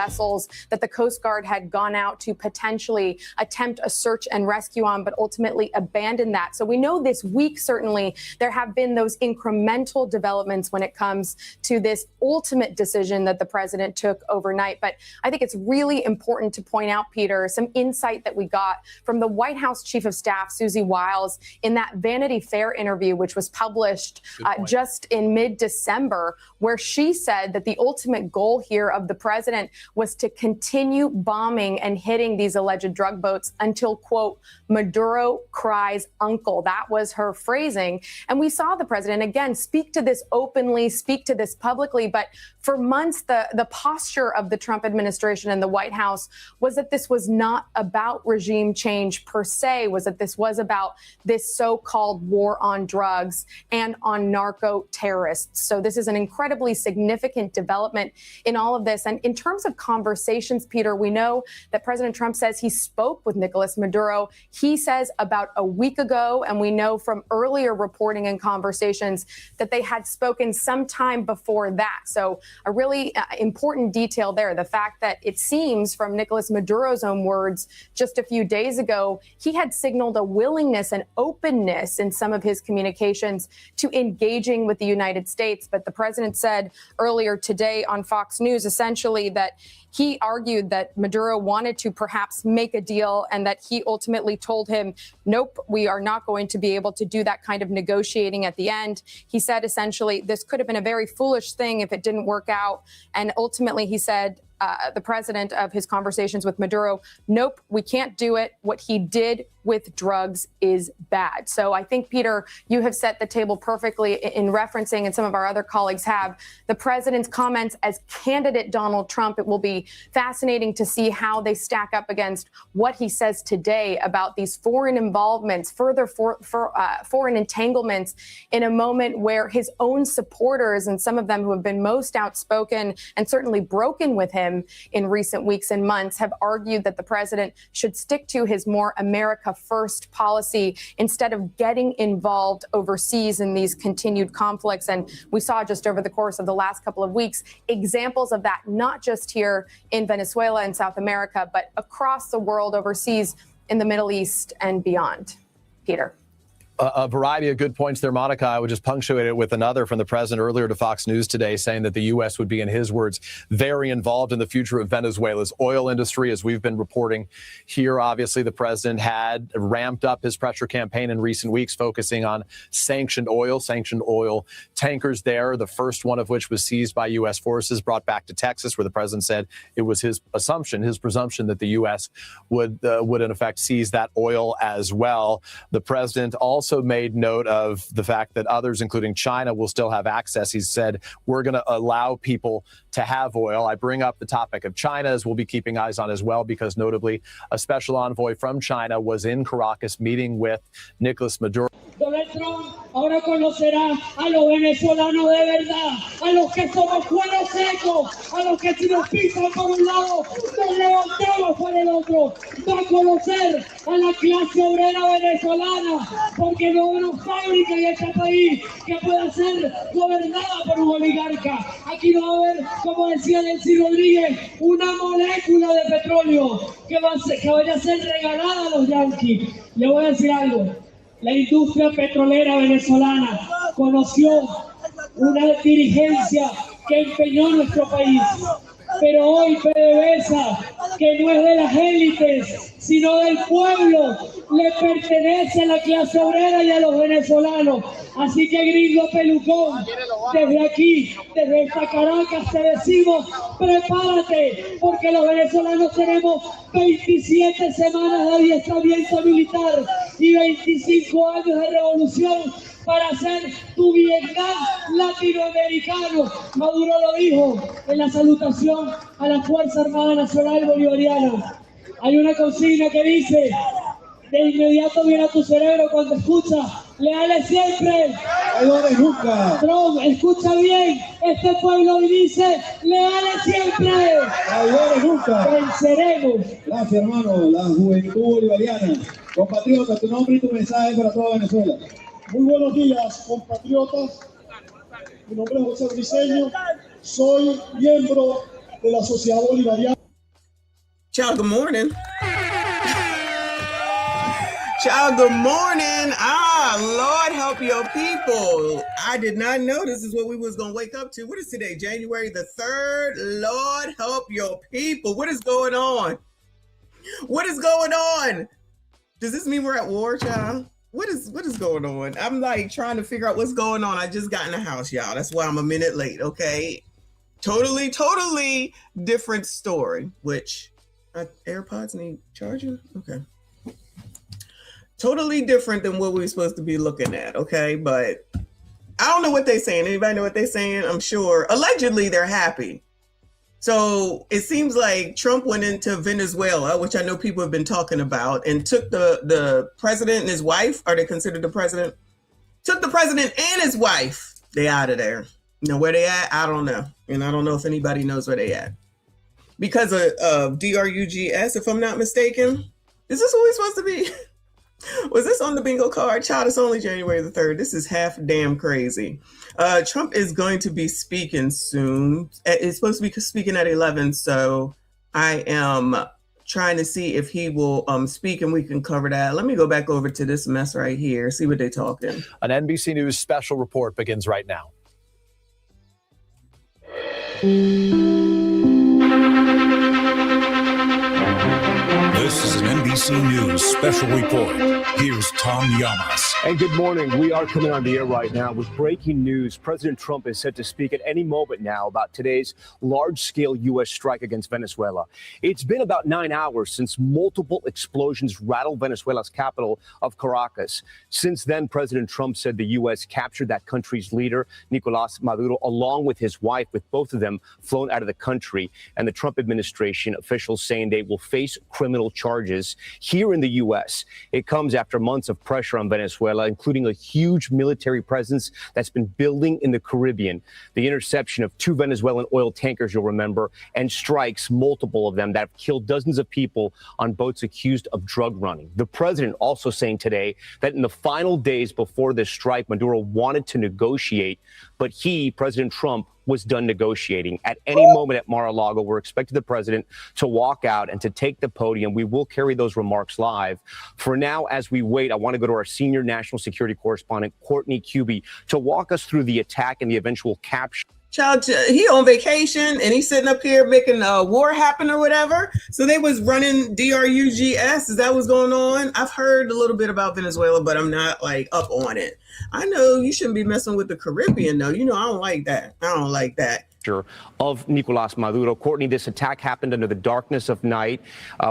vessels that the Coast Guard had gone out to potentially attempt a search and rescue on, but ultimately abandoned that. So we know this week, certainly, there have been those incremental developments when it comes to this ultimate decision that the president took overnight. But I think it's really important to point out, Peter, some insight that we got from the White House Chief of Staff, Susie Wiles, in that Vanity Fair interview, which was published just in mid-December, where she said that the ultimate goal here of the president was to continue bombing and hitting these alleged drug boats until, quote, Maduro cries uncle. That was her phrasing. And we saw the president, again, speak to this openly, speak to this publicly. But for months, the posture of the Trump administration and the White House was that this was not about regime change per se, was that this was about this so-called war on drugs and on narco terrorists. So this is an incredibly significant development in all of this. And in terms of conversations, Peter, we know that President Trump says he spoke with Nicolas Maduro. He says about a week ago, and we know from earlier reporting and conversations that they had spoken sometime before that. So a really important detail there, the fact that it seems from Nicolas Maduro's own words just a few days ago, he had signaled a willingness and openness in some of his communications to engaging with the United States. But the president said earlier today on Fox News, essentially, that he argued that Maduro wanted to perhaps make a deal and that he ultimately told him, nope, we are not going to be able to do that kind of negotiating at the end. He said, essentially, this could have been a very foolish thing if it didn't work out. And ultimately, he said, the president of his conversations with Maduro, nope, we can't do it. What he did with drugs is bad. So I think, Peter, you have set the table perfectly in referencing, and some of our other colleagues have, the president's comments as candidate Donald Trump. It will be fascinating to see how they stack up against what he says today about these foreign involvements, further foreign entanglements in a moment where his own supporters, and some of them who have been most outspoken and certainly broken with him in recent weeks and months, have argued that the president should stick to his more America first policy instead of getting involved overseas in these continued conflicts. And we saw just over the course of the last couple of weeks examples of that, not just here in Venezuela and South America, but across the world, overseas in the Middle East and beyond. Peter. A variety of good points there, Monica. I would just punctuate it with another from the president earlier to Fox News today, saying that the U.S. would be, in his words, very involved in the future of Venezuela's oil industry. As we've been reporting here, obviously, the president had ramped up his pressure campaign in recent weeks, focusing on sanctioned oil tankers there, the first one of which was seized by U.S. forces, brought back to Texas, where the president said it was his presumption that the U.S. would in effect seize that oil as well. The president also made note of the fact that others, including China, will still have access. He said, we're going to allow people to have oil. I bring up the topic of China, as we'll be keeping eyes on as well, because notably a special envoy from China was in Caracas meeting with Nicolas Maduro. Donald Trump ahora conocerá a los venezolanos de verdad, a los que somos cuero seco, a los que si nos pisan por un lado, nos levantamos por el otro. Va a conocer a la clase obrera venezolana, porque no hay una fábrica en este país que pueda ser gobernada por un oligarca. Aquí no va a haber, como decía Delcy Rodríguez, una molécula de petróleo que vaya a ser regalada a los yanquis. Le voy a decir algo. La industria petrolera venezolana conoció una dirigencia que empeñó nuestro país, pero hoy PDVSA, que no es de las élites, sino del pueblo, le pertenece a la clase obrera y a los venezolanos. Así que, gringo pelucón, desde aquí, desde esta Caracas, te decimos, prepárate, porque los venezolanos tenemos 27 semanas de adiestramiento militar y 25 años de revolución para hacer tu Vietnam latinoamericano. Maduro lo dijo en la salutación a la Fuerza Armada Nacional Bolivariana. Hay una consigna que dice, de inmediato viene a tu cerebro cuando escucha, leales siempre, traidores nunca. Trump, escucha bien, este pueblo hoy dice, leales siempre, traidores nunca. Venceremos. Gracias, hermano, la juventud bolivariana. Compatriotas, tu nombre y tu mensaje para toda Venezuela. Muy buenos días, compatriotas. Mi nombre es José Briceño, soy miembro de la Sociedad Bolivariana. Child, good morning. Child, good morning. Lord help your people. I did not know this is what we was going to wake up to. What is today? January the 3rd. Lord help your people. What is going on? What is going on? Does this mean we're at war, child? What is going on? I'm like trying to figure out what's going on. I just got in the house, y'all. That's why I'm a minute late, okay? Totally different story, which AirPods need charging? Okay. Totally different than what we're supposed to be looking at, okay? But I don't know what they're saying. Anybody know what they're saying? I'm sure. Allegedly, they're happy. So it seems like Trump went into Venezuela, which I know people have been talking about, and took the president and his wife. Are they considered the president? Took the president and his wife. They out of there. You know where they at? I don't know. And I don't know if anybody knows where they at. Because of DRUGS, if I'm not mistaken. Is this what we're supposed to be? Was this on the bingo card? Child, it's only January the 3rd. This is half damn crazy. Trump is going to be speaking soon. It's supposed to be speaking at 11. So I am trying to see if he will speak and we can cover that. Let me go back over to this mess right here. See what they're talking. An NBC News special report begins right now. This is an NBC News special report. Here's Tom Llamas. And good morning. We are coming on the air right now with breaking news. President Trump is set to speak at any moment now about today's large-scale U.S. strike against Venezuela. It's been about 9 hours since multiple explosions rattled Venezuela's capital of Caracas. Since then, President Trump said the U.S. captured that country's leader, Nicolás Maduro, along with his wife, with both of them flown out of the country. And the Trump administration officials saying they will face criminal charges here in the U.S. It comes after months of pressure on Venezuela, including a huge military presence that's been building in the Caribbean. The interception of 2 Venezuelan oil tankers, you'll remember, and strikes, multiple of them, that have killed dozens of people on boats accused of drug running. The president also saying today that in the final days before this strike, Maduro wanted to negotiate, but he, President Trump, was done negotiating. At any moment at Mar-a-Lago, we're expecting the president to walk out and to take the podium. We will carry those remarks live. For now, as we wait, I want to go to our senior national security correspondent, Courtney Cubey, to walk us through the attack and the eventual capture. Child, he on vacation and he's sitting up here making a war happen or whatever. So they was running DRUGS. Is that what's going on? I've heard a little bit about Venezuela, but I'm not like up on it. I know you shouldn't be messing with the Caribbean, though. You know, I don't like that. Of Nicolás Maduro. Courtney, this attack happened under the darkness of night.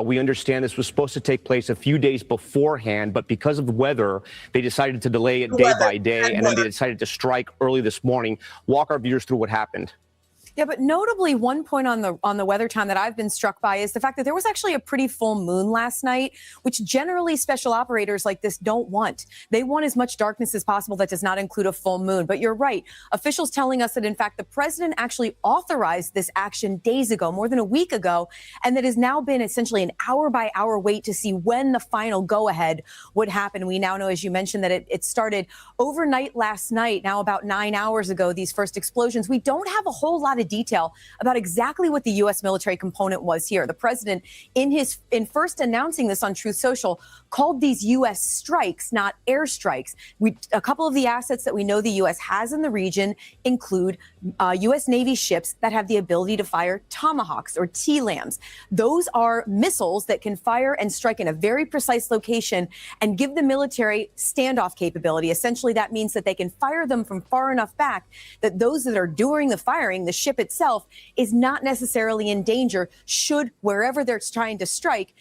We understand this was supposed to take place a few days beforehand, but because of the weather, they decided to delay it day by day, and then they decided to strike early this morning. Walk our viewers through what happened. Yeah, but notably, one point on the weather time that I've been struck by is the fact that there was actually a pretty full moon last night, which generally special operators like this don't want. They want as much darkness as possible that does not include a full moon. But you're right. Officials telling us that, in fact, the president actually authorized this action days ago, more than a week ago, and that has now been essentially an hour-by-hour wait to see when the final go-ahead would happen. We now know, as you mentioned, that it started overnight last night, now about 9 hours ago, these first explosions. We don't have a whole lot of detail about exactly what the U.S. military component was here. The president, in first announcing this on Truth Social, called these U.S. strikes, not airstrikes. A couple of the assets that we know the U.S. has in the region include U.S. Navy ships that have the ability to fire Tomahawks or T-LAMs. Those are missiles that can fire and strike in a very precise location and give the military standoff capability. Essentially, that means that they can fire them from far enough back that those that are doing the firing, the ship itself, is not necessarily in danger should wherever they're trying to strike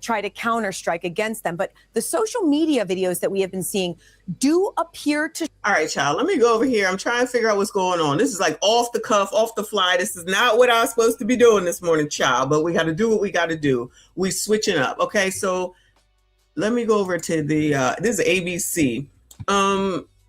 try to counter-strike against them. But the social media videos that we have been seeing do appear to... All right, child, let me go over here. I'm trying to figure out what's going on. This is like off the cuff, off the fly. This is not what I was supposed to be doing this morning, child, but we got to do what we got to do. We switching up. Okay, so let me go over to the, this is ABC.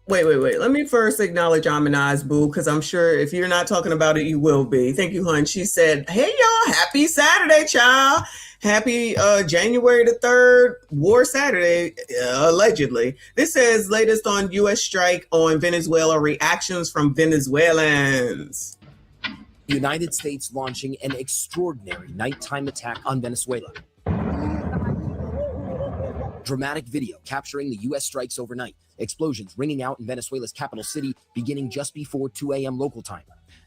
Wait. Let me first acknowledge Amex, boo, because I'm sure if you're not talking about it, you will be. Thank you, hon. She said, hey, y'all, happy Saturday, child. Happy January the 3rd, War Saturday, allegedly. This says latest on U.S. strike on Venezuela, reactions from Venezuelans. The United States launching an extraordinary nighttime attack on Venezuela. Dramatic video capturing the U.S. strikes overnight. Explosions ringing out in Venezuela's capital city beginning just before 2 a.m. local time.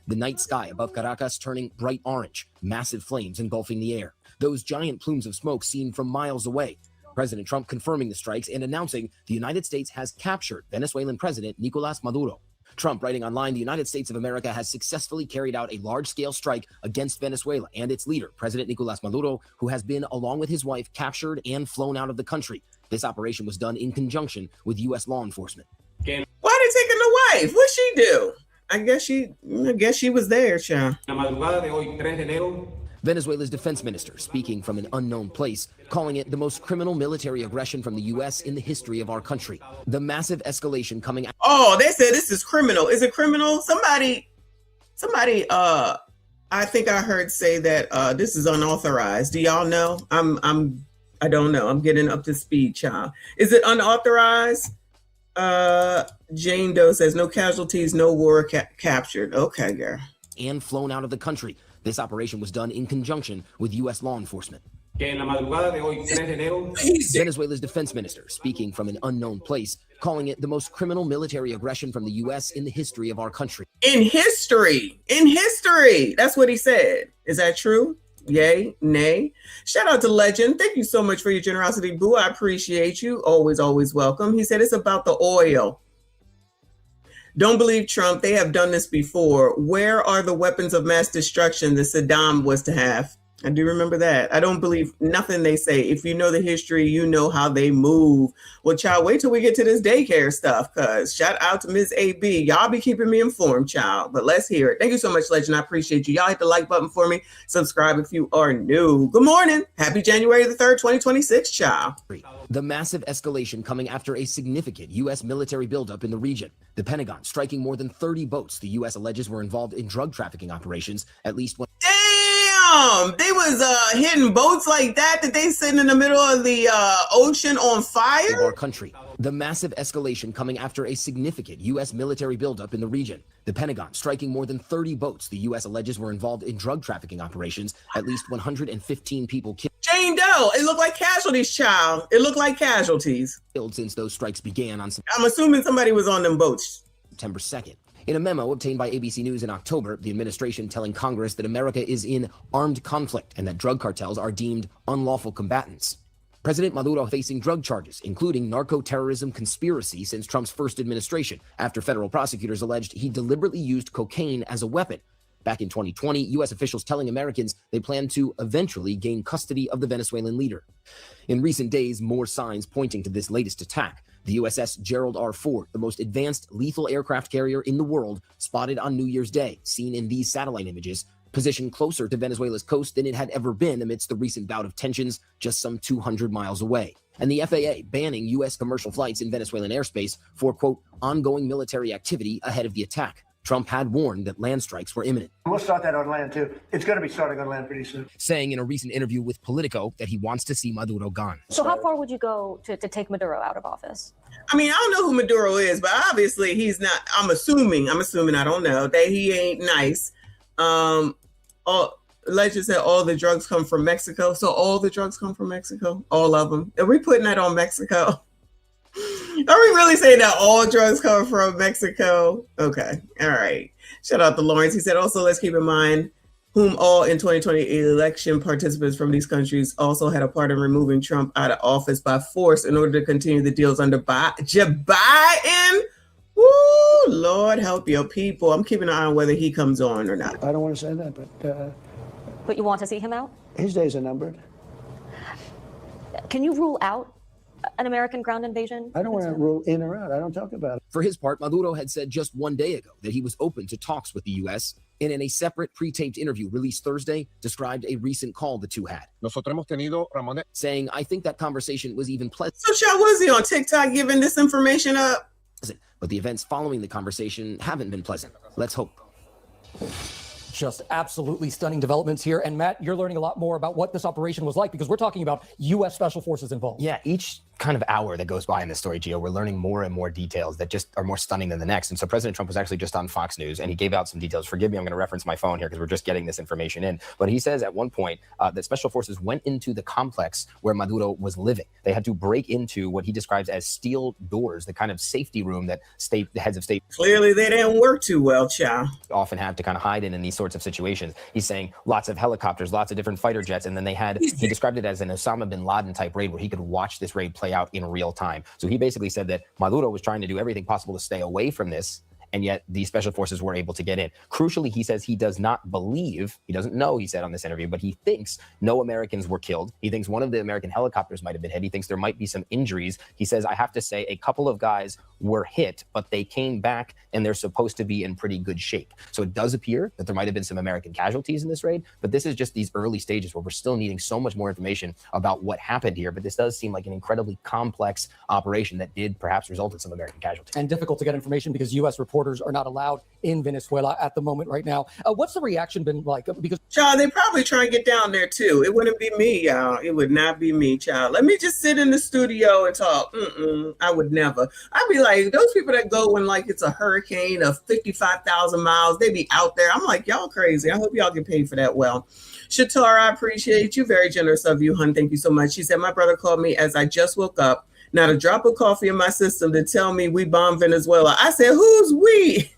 The night sky above Caracas turning bright orange, massive flames engulfing the air. Those giant plumes of smoke seen from miles away. President Trump confirming the strikes and announcing the United States has captured Venezuelan President Nicolás Maduro. Trump writing online, the United States of America has successfully carried out a large-scale strike against Venezuela and its leader, President Nicolás Maduro, who has been, along with his wife, captured and flown out of the country. This operation was done in conjunction with U.S. law enforcement. Why are they taking the wife? What'd she do? I guess she was there, child. Venezuela's defense minister, speaking from an unknown place, calling it the most criminal military aggression from the U.S. in the history of our country. The massive escalation coming. Oh, they said this is criminal. Is it criminal? Somebody, I think I heard say that this is unauthorized. Do y'all know? I don't know. I'm getting up to speed, child. Is it unauthorized? Jane Doe says no casualties, no war captured. Okay, girl. And flown out of the country. This operation was done in conjunction with U.S. law enforcement. Venezuela's defense minister, speaking from an unknown place, calling it the most criminal military aggression from the U.S. in the history of our country. In history. In history. That's what he said. Is that true? Yay, nay. Shout out to Legend. Thank you so much for your generosity, Boo. I appreciate you. Always, always welcome. He said it's about the oil. Don't believe Trump. They have done this before. Where are the weapons of mass destruction that Saddam was to have? I do remember that. I don't believe nothing they say. If you know the history, you know how they move. Well, child, wait till we get to this daycare stuff, because shout out to Ms. AB. Y'all be keeping me informed, child. But let's hear it. Thank you so much, Legend. I appreciate you. Y'all hit the like button for me. Subscribe if you are new. Good morning. Happy January the 3rd, 2026, child. The massive escalation coming after a significant U.S. military buildup in the region. The Pentagon striking more than 30 boats the U.S. alleges were involved in drug trafficking operations. At least one. Damn! They was hitting boats like that they sitting in the middle of the ocean on fire? Of our country. The massive escalation coming after a significant U.S. military buildup in the region. The Pentagon striking more than 30 boats the U.S. alleges were involved in drug trafficking operations. At least 115 people killed. Jane Doe, it looked like casualties, child. It looked like casualties. Killed since those strikes began on I'm assuming somebody was on them boats. September 2nd. In a memo obtained by ABC News in October, the administration telling Congress that America is in armed conflict and that drug cartels are deemed unlawful combatants. President Maduro facing drug charges, including narco-terrorism conspiracy since Trump's first administration, after federal prosecutors alleged he deliberately used cocaine as a weapon. Back in 2020, U.S. officials telling Americans they plan to eventually gain custody of the Venezuelan leader. In recent days, more signs pointing to this latest attack. The USS Gerald R. Ford, the most advanced lethal aircraft carrier in the world, spotted on New Year's Day, seen in these satellite images, positioned closer to Venezuela's coast than it had ever been amidst the recent bout of tensions just some 200 miles away. And the FAA banning U.S. commercial flights in Venezuelan airspace for, quote, ongoing military activity ahead of the attack. Trump had warned that land strikes were imminent. We'll start that on land, too. It's going to be starting on land pretty soon. Saying in a recent interview with Politico that he wants to see Maduro gone. So how far would you go to take Maduro out of office? I mean, I don't know who Maduro is, but obviously he's not. I'm assuming, I don't know, that he ain't nice. Legend said all the drugs come from Mexico. So all the drugs come from Mexico? All of them? Are we putting that on Mexico? Are we really saying that all drugs come from Mexico? Okay. All right. Shout out to Lawrence. He said, also, let's keep in mind whom all in 2020 election participants from these countries also had a part in removing Trump out of office by force in order to continue the deals under Biden. Woo, Lord help your people. I'm keeping an eye on whether he comes on or not. I don't want to say that, But you want to see him out? His days are numbered. Can you rule out an American ground invasion? I don't want to rule in or out. I don't talk about it. For his part, Maduro had said just one day ago that he was open to talks with the U.S. and in a separate pre-taped interview released Thursday, described a recent call the two had. Saying, I think that conversation was even pleasant. So, child, was he on TikTok giving this information up? But the events following the conversation haven't been pleasant. Let's hope. Just absolutely stunning developments here. And Matt, you're learning a lot more about what this operation was like because we're talking about U.S. Special Forces involved. Yeah, each kind of hour that goes by in this story, Gio, we're learning more and more details that just are more stunning than the next. And so President Trump was actually just on Fox News, and he gave out some details. Forgive me, I'm going to reference my phone here because we're just getting this information in. But he says at one point that special forces went into the complex where Maduro was living. They had to break into what he describes as steel doors, the kind of safety room that the heads of state Clearly, they didn't work too well, child. often have to kind of hide in these sorts of situations. He's saying lots of helicopters, lots of different fighter jets, and then he described it as an Osama bin Laden type raid where he could watch this raid play out in real time. So he basically said that Maduro was trying to do everything possible to stay away from this, and yet the special forces were able to get in. Crucially, he says he does not believe, he doesn't know, he said on this interview, but he thinks no Americans were killed. He thinks one of the American helicopters might have been hit. He thinks there might be some injuries. He says, I have to say a couple of guys were hit, but they came back and they're supposed to be in pretty good shape. So it does appear that there might have been some American casualties in this raid, but this is just these early stages where we're still needing so much more information about what happened here. But this does seem like an incredibly complex operation that did perhaps result in some American casualties. And difficult to get information because U.S. reporters are not allowed in Venezuela at the moment right now. What's the reaction been like? Because Child, they probably try and get down there too. It wouldn't be me, y'all. It would not be me, child. Let me just sit in the studio and talk. I would never. I'd be like, those people that go when like it's a hurricane of 55,000 miles, they be out there. I'm like, y'all crazy. I hope y'all get paid for that well. Shatar, I appreciate you. Very generous of you, hun. Thank you so much. She said, my brother called me as I just woke up. Not a drop of coffee in my system to tell me we bombed Venezuela. I said, who's we?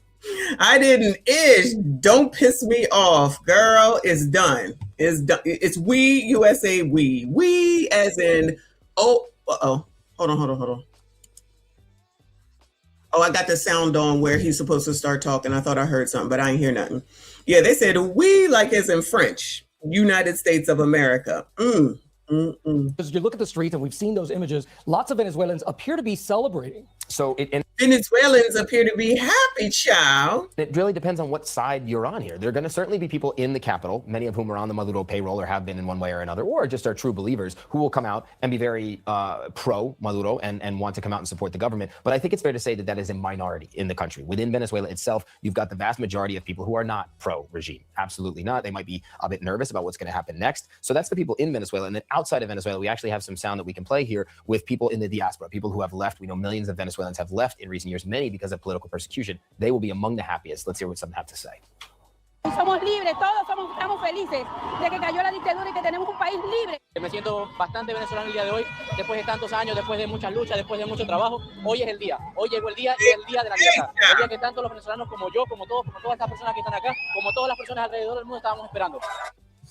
I didn't ish. Don't piss me off, girl. It's done. It's done. It's we, USA, we. We as in, Hold on. Oh, I got the sound on where he's supposed to start talking. I thought I heard something, but I ain't hear nothing. Yeah, they said we like as in French. United States of America. Because you look at the streets and we've seen those images, lots of Venezuelans appear to be celebrating. So Venezuelans appear to be happy, child. It really depends on what side you're on here. There are going to certainly be people in the capital, many of whom are on the Maduro payroll or have been in one way or another, or just are true believers who will come out and be very pro-Maduro and want to come out and support the government. But I think it's fair to say that that is a minority in the country. Within Venezuela itself, you've got the vast majority of people who are not pro-regime. Absolutely not. They might be a bit nervous about what's going to happen next. So that's the people in Venezuela. And then outside of Venezuela, we actually have some sound that we can play here with people in the diaspora, people who have left. We know millions of Venezuelans have left in recent years, many because of political persecution. They will be among the happiest. Let's hear what some have to say. Somos libres, todos estamos felices de que cayó la dictadura y que tenemos un país libre. Me siento bastante venezolano el día de hoy, después de tantos años, después de muchas luchas, después de mucho trabajo. Hoy es el día, hoy llegó el día y el día de la libertad. El día que tanto los venezolanos como yo, como todas estas personas que están acá, como todas las personas alrededor del mundo estábamos esperando.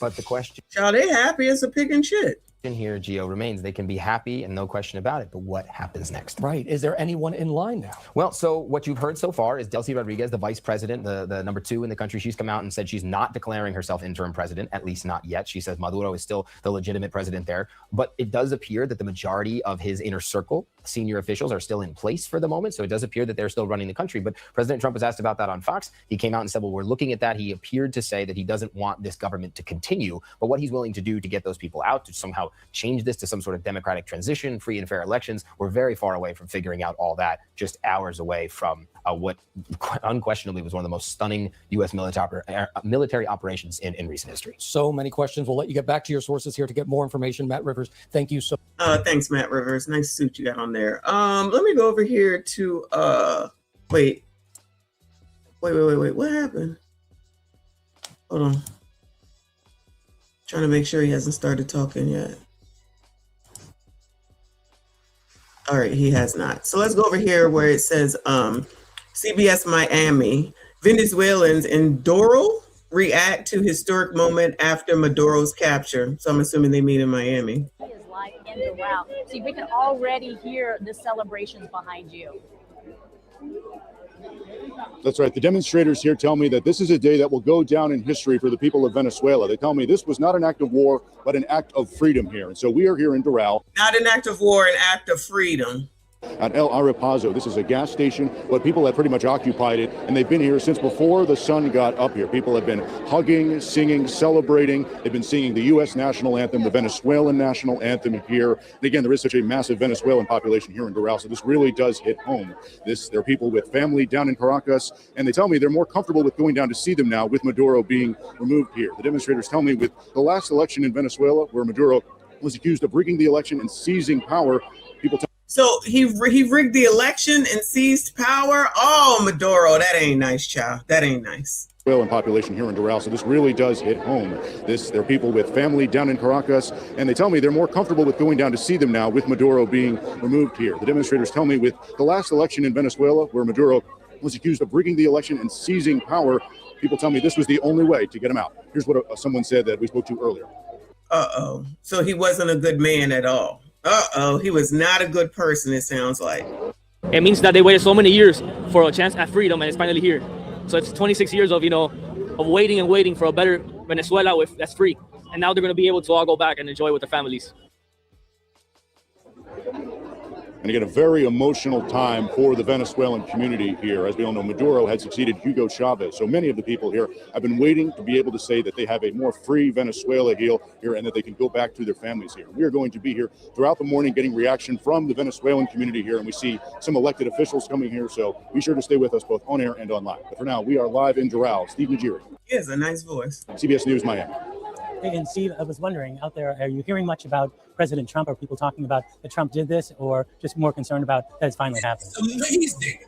But the question, Child, they happy as a pig and shit. Here, Gio, remains they can be happy and no question about it, but what happens next? Right. Is there anyone in line now? Well, so what you've heard so far is Delcy Rodriguez, the vice president, the number 2 in the country. She's come out and said she's not declaring herself interim president, at least not yet. She says Maduro is still the legitimate president there. But it does appear that the majority of his inner circle, senior officials, are still in place for the moment. So it does appear that they're still running the country. But President Trump was asked about that on Fox. He came out and said, well, we're looking at that. He appeared to say that he doesn't want this government to continue, but what he's willing to do to get those people out, to somehow change this to some sort of democratic transition, free and fair elections. We're very far away from figuring out all that, just hours away from what unquestionably was one of the most stunning U.S. military operations in recent history. So many questions. We'll let you get back to your sources here to get more information. Matt Rivers, thank you so much. Thanks, Matt Rivers. Nice suit you got on there. Let me go over here to, wait. What happened? Hold on. Trying to make sure he hasn't started talking yet. All right, he has not. So let's go over here where it says CBS Miami, Venezuelans in Doral react to historic moment after Maduro's capture. So I'm assuming they meet in Miami. It is live in Doral. See, we can already hear the celebrations behind you. That's right. The demonstrators here tell me that this is a day that will go down in history for the people of Venezuela. They tell me this was not an act of war, but an act of freedom here. And so we are here in Doral. Not an act of war, an act of freedom. At El Arapazo, this is a gas station, but people have pretty much occupied it, and they've been here since before the sun got up here. People have been hugging, singing, celebrating. They've been singing the U.S. national anthem, the Venezuelan national anthem here. And again, there is such a massive Venezuelan population here in Doral, so this really does hit home. There are people with family down in Caracas, and they tell me they're more comfortable with going down to see them now with Maduro being removed here. The demonstrators tell me with the last election in Venezuela, where Maduro was accused of rigging the election and seizing power, people tell So he rigged the election and seized power. Oh, Maduro, that ain't nice, child. That ain't nice. In population here in Doral, so this really does hit home. There are people with family down in Caracas, and they tell me they're more comfortable with going down to see them now with Maduro being removed here. The demonstrators tell me with the last election in Venezuela, where Maduro was accused of rigging the election and seizing power, people tell me this was the only way to get him out. Here's what someone said that we spoke to earlier. Uh-oh. So he wasn't a good man at all. Uh-oh. He was not a good person, it sounds like. It means that they waited so many years for a chance at freedom, and it's finally here. So it's 26 years of, of waiting and waiting for a better Venezuela that's free. And now they're going to be able to all go back and enjoy with their families. And again, a very emotional time for the Venezuelan community here. As we all know, Maduro had succeeded Hugo Chavez. So many of the people here have been waiting to be able to say that they have a more free Venezuela here and that they can go back to their families here. We are going to be here throughout the morning getting reaction from the Venezuelan community here. And we see some elected officials coming here. So be sure to stay with us both on air and online. But for now, we are live in Doral. Steve Najiri. He has a nice voice. CBS News, Miami. Hey, and Steve, I was wondering out there, are you hearing much about President Trump? Are people talking about that Trump did this, or just more concerned about that it's finally happened? Amazing.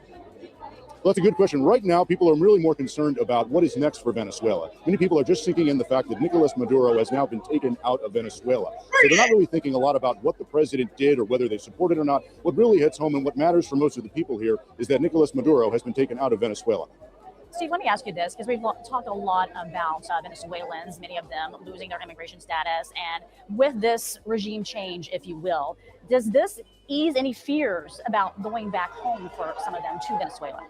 Well, that's a good question. Right now, people are really more concerned about what is next for Venezuela. Many people are just sinking in the fact that Nicolas Maduro has now been taken out of Venezuela. So they're not really thinking a lot about what the president did or whether they support it or not. What really hits home and what matters for most of the people here is that Nicolas Maduro has been taken out of Venezuela. Steve, let me ask you this, because we've talked a lot about Venezuelans, many of them losing their immigration status. And with this regime change, if you will, does this ease any fears about going back home for some of them to Venezuela?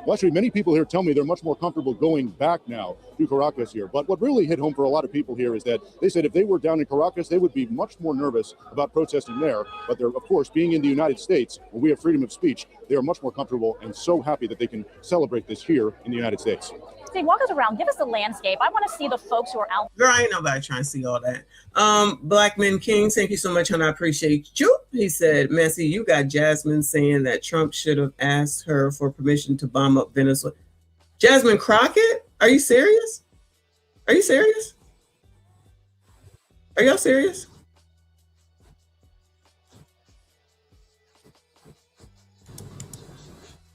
Well, actually, many people here tell me they're much more comfortable going back now to Caracas here. But what really hit home for a lot of people here is that they said if they were down in Caracas, they would be much more nervous about protesting there. But they're, of course, being in the United States, where we have freedom of speech, they are much more comfortable and so happy that they can celebrate this here in the United States. Steve, walk us around. Give us the landscape. I want to see the folks who are out. Girl, ain't nobody trying to see all that. Black Men Kings, thank you so much, and I appreciate you. He said, Messi, you got Jasmine saying that Trump should have asked her for permission to bomb up Venezuela. Jasmine Crockett? Are you serious? Are you serious? Are y'all serious?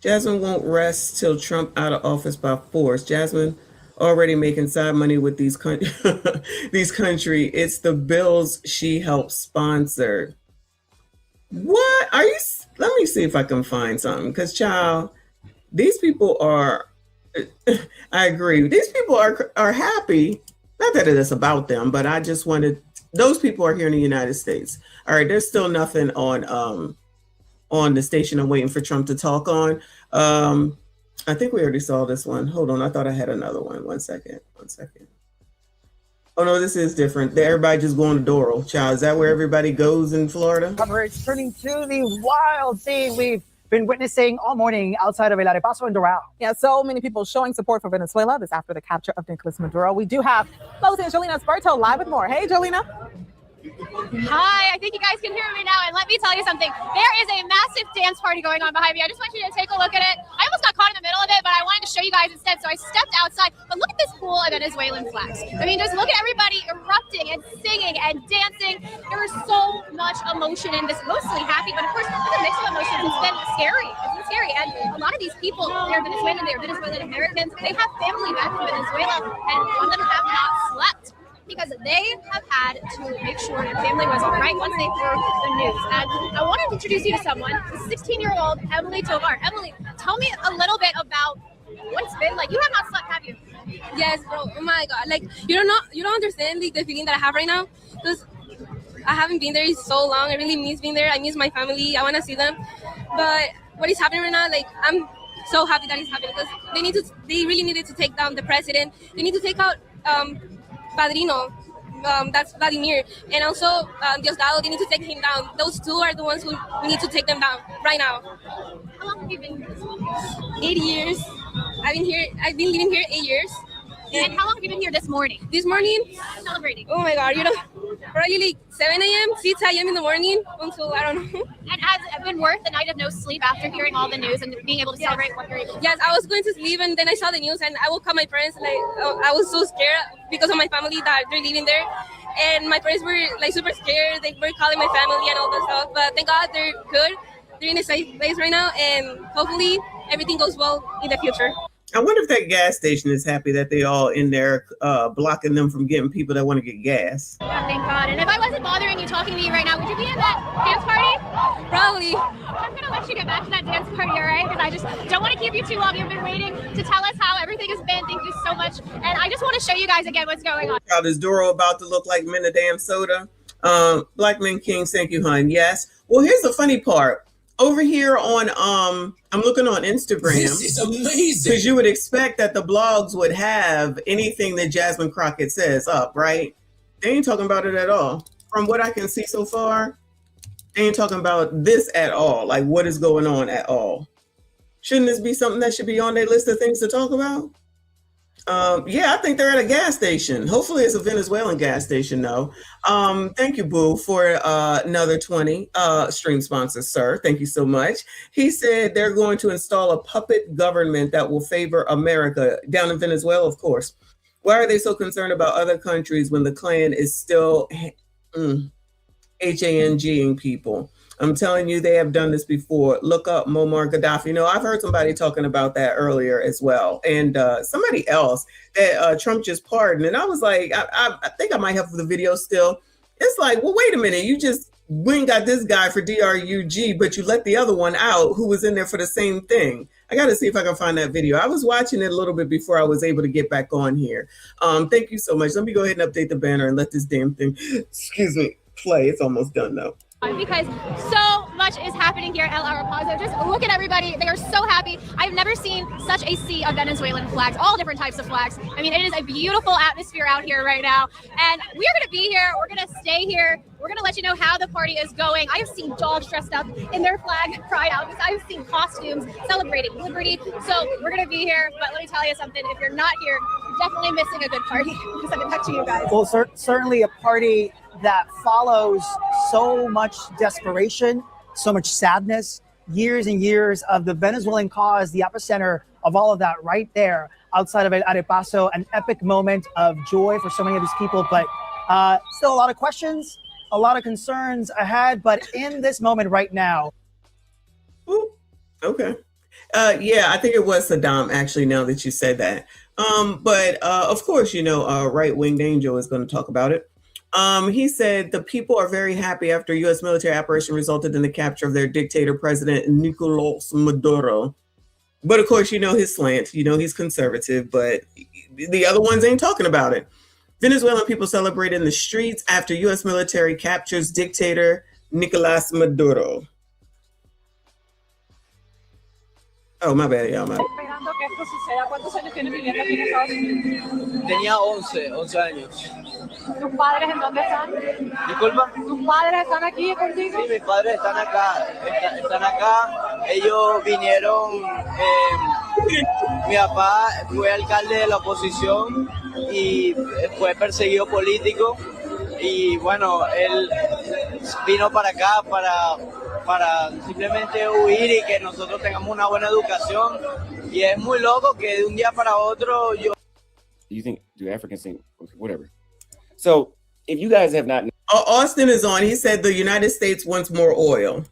Jasmine won't rest till Trump out of office by force. Jasmine already making side money with these country. It's the bills she helped sponsor. What are you? Let me see if I can find something. Because, child, these people are. I agree. These people are happy. Not that it is about them, but I just wanted. Those people are here in the United States. All right. There's still nothing on the station I'm waiting for Trump to talk on. I think we already saw this one. Hold on. I thought I had another one. One second. Oh, no, this is different. Everybody just going to Doral. Child, is that where everybody goes in Florida? Coverage turning to the wild scene we've been witnessing all morning outside of El Arepaso and Doral. Yeah, so many people showing support for Venezuela. This after the capture of Nicolas Maduro. We do have Lois and Jolina Sparto live with more. Hey, Jolina. Hi, I think you guys can hear me now, and let me tell you something. There is a massive dance party going on behind me. I just want you to take a look at it. I almost got caught in the middle of it, but I wanted to show you guys instead, so I stepped outside. But look at this pool of Venezuelan flags. I mean, just look at everybody erupting and singing and dancing. There is so much emotion in this, mostly happy, but of course, with a mix of emotions, it's been scary. It's been scary, and a lot of these people, they're Venezuelan Americans. They have family back in Venezuela, and some of them have not slept, because they have had to make sure their family was all right once they heard the news. And I want to introduce you to someone, 16-year-old Emily Tovar. Emily, tell me a little bit about what it's been like. You have not slept, have you? Yes, bro. Oh my God. Like, you don't understand the feeling that I have right now, because I haven't been there in so long. I really miss being there. I miss my family. I want to see them. But what is happening right now, like, I'm so happy that it's happening, because they really needed to take down the president. They need to take out Padrino, that's Vladimir, and also Diosdado. They need to take him down. Those two are the ones who we need to take them down right now. How long have you been here? 8 years. I've been living here 8 years. And how long have you been here this morning? This morning? Celebrating. Oh my God, probably like 7 a.m., 6 a.m. in the morning until, I don't know. And has it been worth the night of no sleep after hearing all the news and being able to celebrate what you're able to? Yes, I was going to sleep, and then I saw the news, and I woke up my friends. Like, I was so scared because of my family that they're living there. and my parents were like super scared. They were calling my family and all that stuff. But thank God they're good. They're in a safe place right now, and hopefully everything goes well in the future. I wonder if that gas station is happy that they all in there blocking them from getting people that want to get gas. Yeah, thank God. And if I wasn't bothering you talking to me right now, would you be in that dance party? Probably. I'm going to let you get back to that dance party, all right? Because I just don't want to keep you too long. You've been waiting to tell us how everything has been. Thank you so much. And I just want to show you guys again what's going on. Is Duro about to look like men a damn soda? Black Men Kings, thank you, hun. Yes. Well, here's the funny part. Over here on, I'm looking on Instagram. This is amazing. Because you would expect that the blogs would have anything that Jasmine Crockett says up, right? They ain't talking about it at all. From what I can see so far, they ain't talking about this at all. Like what is going on at all. Shouldn't this be something that should be on their list of things to talk about? Yeah, I think they're at a gas station. Hopefully it's a Venezuelan gas station, though. Thank you, Boo, for another 20 stream sponsors, sir. Thank you so much. He said they're going to install a puppet government that will favor America down in Venezuela, of course. Why are they so concerned about other countries when the Klan is still HANGing people? I'm telling you, they have done this before. Look up Muammar Gaddafi. You know, I've heard somebody talking about that earlier as well. And somebody else that Trump just pardoned. And I was like, I think I might have the video still. It's like, well, wait a minute. You just went and got this guy for DRUG, but you let the other one out who was in there for the same thing. I got to see if I can find that video. I was watching it a little bit before I was able to get back on here. Thank you so much. Let me go ahead and update the banner and let this damn thing, excuse me, play. It's almost done though. Because so much is happening here at El Arapazo. Just look at everybody. They are so happy. I've never seen such a sea of Venezuelan flags, all different types of flags. I mean, it is a beautiful atmosphere out here right now. And we are going to be here. We're going to stay here. We're going to let you know how the party is going. I have seen dogs dressed up in their flag pride outfits. I've seen costumes celebrating liberty. So we're going to be here. But let me tell you something. If you're not here, you're definitely missing a good party. I'll send it back to you guys. Well, certainly a party that follows so much desperation, so much sadness, years and years of the Venezuelan cause, the epicenter of all of that right there outside of El Arapazo, an epic moment of joy for so many of these people, but still a lot of questions, a lot of concerns ahead, but in this moment right now. Ooh, okay. Yeah, I think it was Saddam, actually, now that you said that. But of course, you know, right-winged angel is going to talk about it. He said the people are very happy after U.S. military operation resulted in the capture of their dictator, President Nicolas Maduro. But of course, you know his slant, you know he's conservative, but the other ones ain't talking about it. Venezuelan people celebrate in the streets after U.S. military captures dictator Nicolas Maduro. Oh, my bad, y'all. Esperando que esto suceda. ¿Cuántos años tienes viviendo aquí en Estados Unidos? Tenía 11 años. ¿Tus padres en dónde están? Disculpa. ¿Tus padres están aquí contigo? Sí, mis padres están acá. Ellos vinieron. Mi papá fue alcalde de la oposición y fue perseguido político. Y bueno, él vino para acá para simplemente huir y que nosotros tengamos una buena educación. Y es muy loco que de un día para otro yo... You think, do Africans think, okay, whatever. So if you guys have not... Austin is on. He said the United States wants more oil.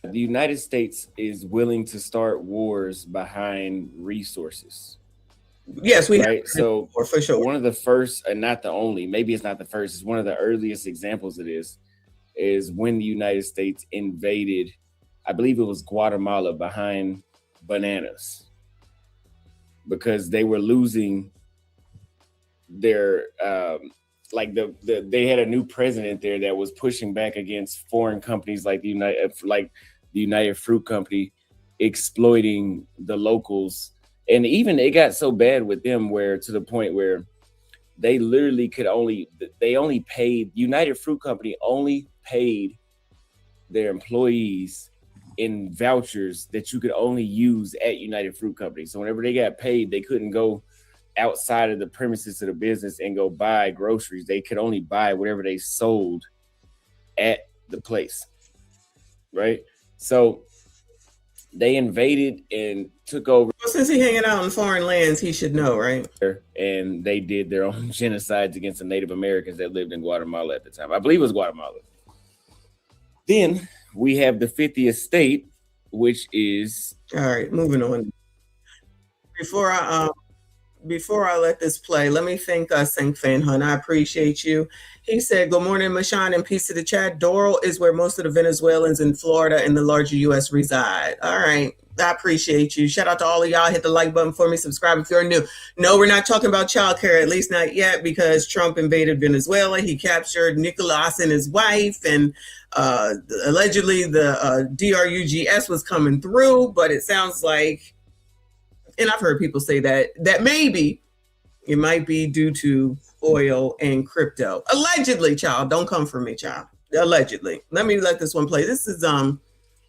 The United States is willing to start wars behind resources. Yes, we right. Have so for sure. One of the first, and not the only, maybe it's not the first, it's one of the earliest examples of this is when the United States invaded, I believe it was Guatemala, behind bananas, because they were losing their they had a new president there that was pushing back against foreign companies like the United Fruit Company exploiting the locals. And even it got so bad with them where to the point where they literally only paid, United Fruit Company only paid their employees in vouchers that you could only use at United Fruit Company. So whenever they got paid, they couldn't go outside of the premises of the business and go buy groceries. They could only buy whatever they sold at the place, right? So they invaded and took over. since he's hanging out in foreign lands, he should know, right? And they did their own genocides against the Native Americans that lived in Guatemala at the time. I believe it was Guatemala. Then we have the 50th state, which is... All right, moving on. Before I let this play, let me thank Sink Fan Hun. I appreciate you. He said, good morning, Michon, and peace to the chat. Doral is where most of the Venezuelans in Florida and the larger U.S. reside. All right. I appreciate you. Shout out to all of y'all. Hit the like button for me. Subscribe if you're new. No, we're not talking about childcare, at least not yet, because Trump invaded Venezuela. He captured Nicolas and his wife, and allegedly the DRUGS was coming through, but it sounds like, and I've heard people say that maybe it might be due to oil and crypto. Allegedly, child. Don't come for me, child. Allegedly. Let this one play. This is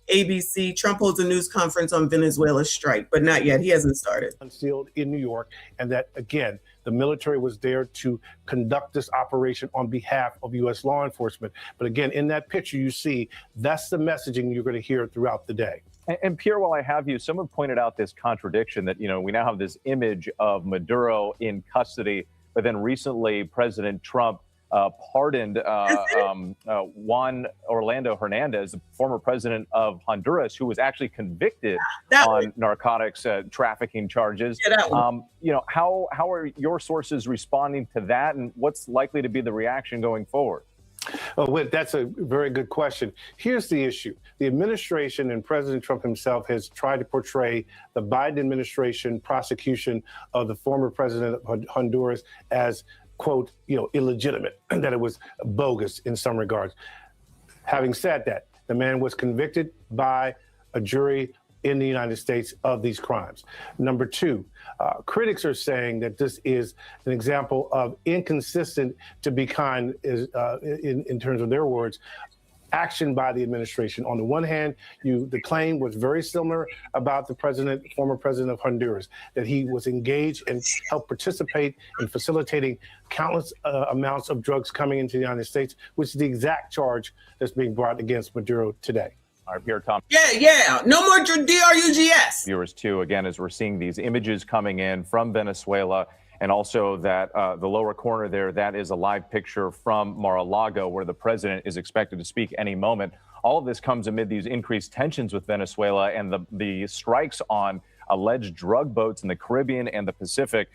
ABC. Trump holds a news conference on Venezuela's strike, but not yet. He hasn't started. Concealed in New York, and that, again, the military was there to conduct this operation on behalf of U.S. law enforcement. But again, in that picture you see, that's the messaging you're going to hear throughout the day. And Pierre, while I have you, someone pointed out this contradiction that, we now have this image of Maduro in custody, but then recently President Trump pardoned Juan Orlando Hernandez, the former president of Honduras, who was actually convicted on narcotics trafficking charges. How are your sources responding to that, and what's likely to be the reaction going forward? Oh, Whit, that's a very good question. Here's the issue. The administration and President Trump himself has tried to portray the Biden administration prosecution of the former president of Honduras as, quote, illegitimate, and that it was bogus in some regards. Having said that, the man was convicted by a jury in the United States of these crimes. Number two, critics are saying that this is an example of inconsistent, to be kind, in terms of their words, action by the administration. On the one hand, the claim was very similar about the former president of Honduras, that he was engaged and helped participate in facilitating countless amounts of drugs coming into the United States, which is the exact charge that's being brought against Maduro today. All right, Pierre, Tom. Yeah. No more DRUGS. Viewers, too, again, as we're seeing these images coming in from Venezuela, and also that the lower corner there, that is a live picture from Mar-a-Lago, where the president is expected to speak any moment. All of this comes amid these increased tensions with Venezuela and the strikes on alleged drug boats in the Caribbean and the Pacific.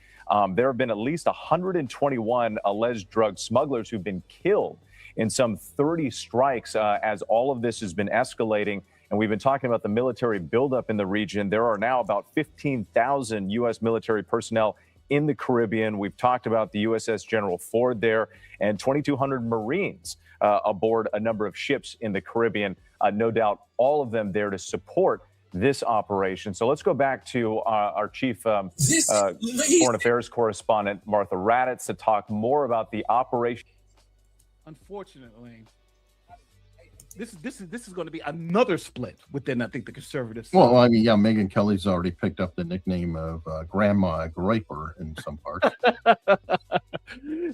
There have been at least 121 alleged drug smugglers who've been killed in some 30 strikes as all of this has been escalating. And we've been talking about the military buildup in the region. There are now about 15,000 U.S. military personnel in the Caribbean. We've talked about the USS General Ford there, and 2,200 Marines aboard a number of ships in the Caribbean. No doubt all of them there to support this operation. So let's go back to our chief foreign affairs correspondent, Martha Raddatz, to talk more about the operation. Unfortunately, this is going to be another split within, I think, the conservatives. Well, I mean, yeah, Megyn Kelly's already picked up the nickname of Grandma Graper in some parts.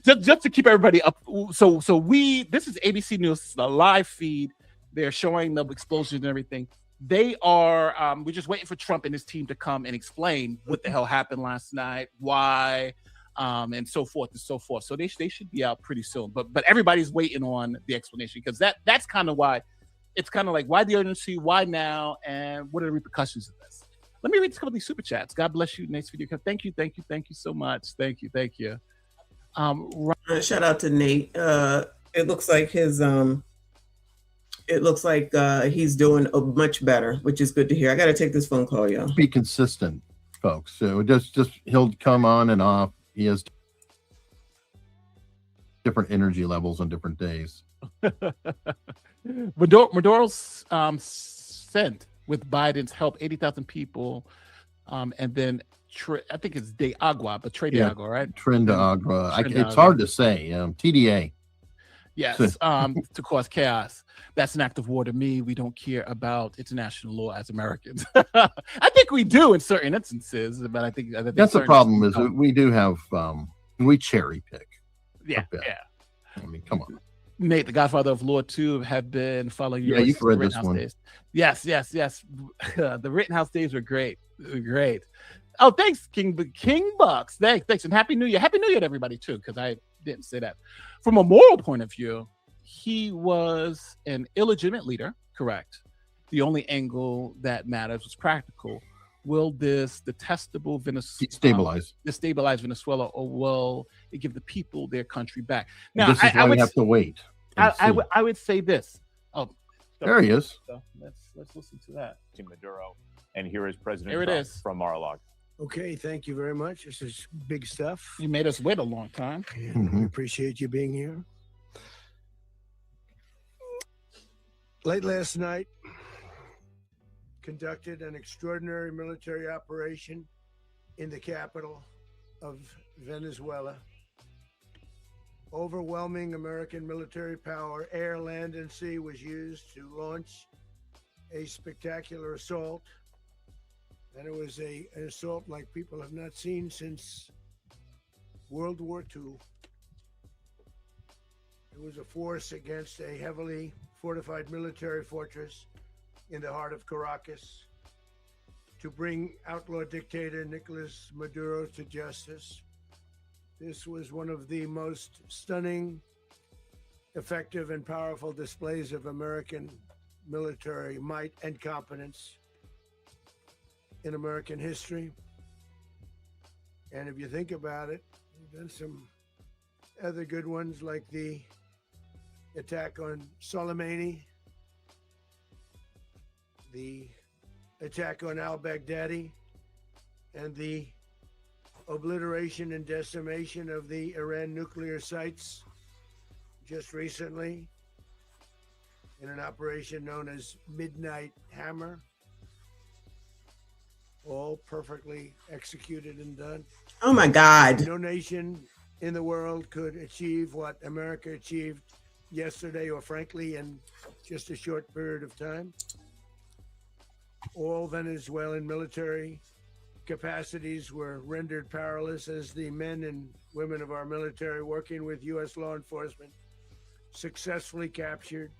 just to keep everybody up. So this is ABC News. It's a live feed. They're showing the explosions and everything. They are. We're just waiting for Trump and his team to come and explain what the hell happened last night, why. And so forth and so forth. So they should be out pretty soon. But everybody's waiting on the explanation, because that's kind of why. It's kind of like, why the urgency, why now, and what are the repercussions of this? Let me read a couple of these super chats. God bless you. Next video. Thank you so much. Thank you. Shout out to Nate. It looks like he's doing much better, which is good to hear. I got to take this phone call, y'all. Be consistent, folks. So just he'll come on and off. He has different energy levels on different days. Maduro's sent, with Biden's help, 80,000 people, and then I think it's de Agua, but Tre de Agua, right? Tren de Agua. It's hard to say. TDA. Yes, to cause chaos. That's an act of war to me. We don't care about international law as Americans. I think we do in certain instances, but I think that's the problem. Is we do have we cherry pick. Yeah. I mean, come on. Nate, the Godfather of Law 2, have been following you. Yeah, you've read this one. Days. Yes. The Rittenhouse days were great. Oh, thanks, King Bucks. Thanks, and Happy New Year. Happy New Year to everybody too, because I didn't say that. From a moral point of view, he was an illegitimate leader, correct. The only angle that matters was practical. Will this detestable Destabilize Venezuela, or will it give the people their country back? Now, this is why we have to wait. I would say this. Oh, there he is. So let's listen to that. Maduro, and here is President Here it Trump is. from Mar-a-Lago. Okay, thank you very much. This is big stuff. You made us wait a long time. And we appreciate you being here. Late last night, conducted an extraordinary military operation in the capital of Venezuela. Overwhelming American military power, air, land, and sea, was used to launch a spectacular assault. And it was an assault like people have not seen since World War II. It was a force against a heavily fortified military fortress in the heart of Caracas to bring outlaw dictator Nicolas Maduro to justice. This was one of the most stunning, effective, and powerful displays of American military might and competence in American history. And if you think about it, we've done some other good ones like the attack on Soleimani, the attack on al-Baghdadi, and the obliteration and decimation of the Iran nuclear sites just recently in an operation known as Midnight Hammer. All perfectly executed and done. Oh my God. No nation in the world could achieve what America achieved yesterday, or frankly, in just a short period of time. All Venezuelan military capacities were rendered powerless as the men and women of our military, working with U.S. law enforcement, successfully captured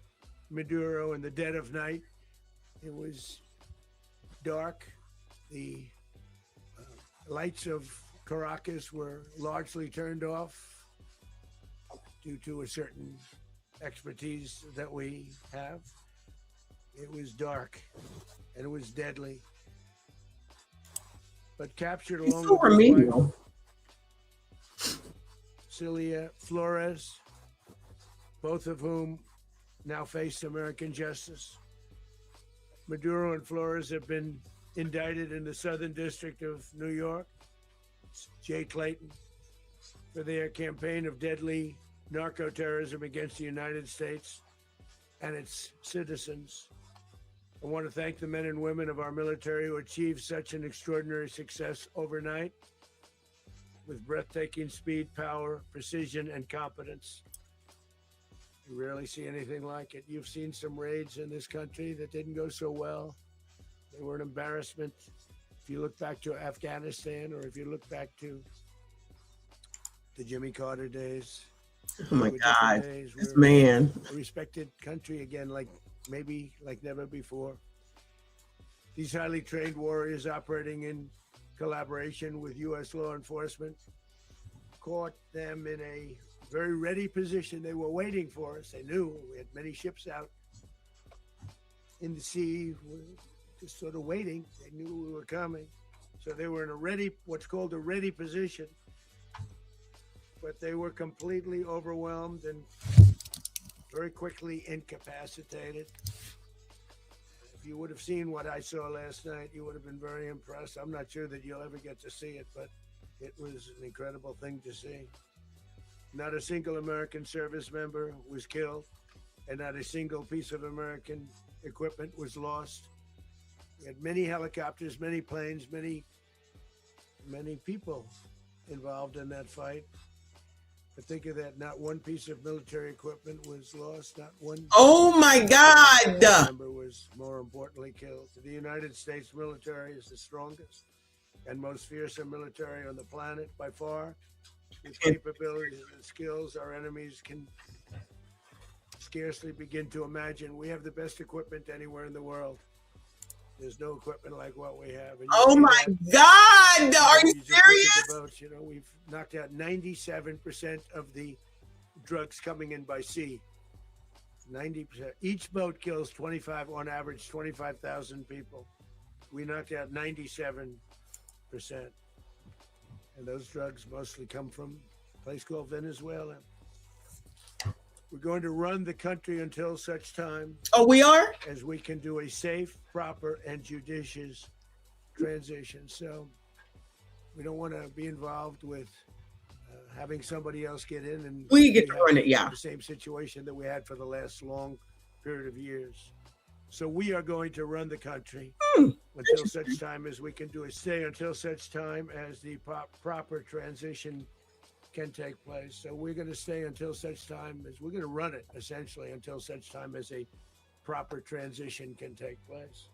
Maduro in the dead of night. It was dark. The lights of Caracas were largely turned off due to a certain expertise that we have. It was dark and it was deadly. But captured along so with his remedial. wife, Celia Flores, both of whom now face American justice. Maduro and Flores have been indicted in the Southern District of New York, Jay Clayton, for their campaign of deadly narco-terrorism against the United States and its citizens. I want to thank the men and women of our military who achieved such an extraordinary success overnight with breathtaking speed, power, precision, and competence. You rarely see anything like it. You've seen some raids in this country that didn't go so well. They were an embarrassment. If you look back to Afghanistan, or if you look back to the Jimmy Carter days. Oh my God, days, this we're man. a respected country again, like maybe like never before. These highly trained warriors operating in collaboration with U.S. law enforcement caught them in a very ready position. They were waiting for us. They knew we had many ships out in the sea, just sort of waiting. They knew we were coming. So they were in a ready, what's called a ready position. But they were completely overwhelmed and very quickly incapacitated. If you would have seen what I saw last night, you would have been very impressed. I'm not sure that you'll ever get to see it, but it was an incredible thing to see. Not a single American service member was killed, and not a single piece of American equipment was lost. We had many helicopters, many planes, many people involved in that fight. But think of that, not one piece of military equipment was lost, not one. Oh my God! Member was more importantly killed. The United States military is the strongest and most fearsome military on the planet by far. With capabilities and skills our enemies can scarcely begin to imagine. We have the best equipment anywhere in the world. There's no equipment like what we have. And you Oh see my that. God! Are you just look at serious? the boats, you know, we've knocked out 97% of the drugs coming in by sea. 90%. Each boat kills 25, on average, 25,000 people. We knocked out 97%. And those drugs mostly come from a place called Venezuela. We're going to run the country until such time. Oh, we are? As we can do a safe, proper, and judicious transition. So we don't want to be involved with having somebody else get in and We get to have run it, yeah. the same situation that we had for the last long period of years. So we are going to run the country until such time as we can do a stay, until such time as the proper transition can take place. So we're going to stay until such time as we're going to run it essentially until such time as a proper transition can take place.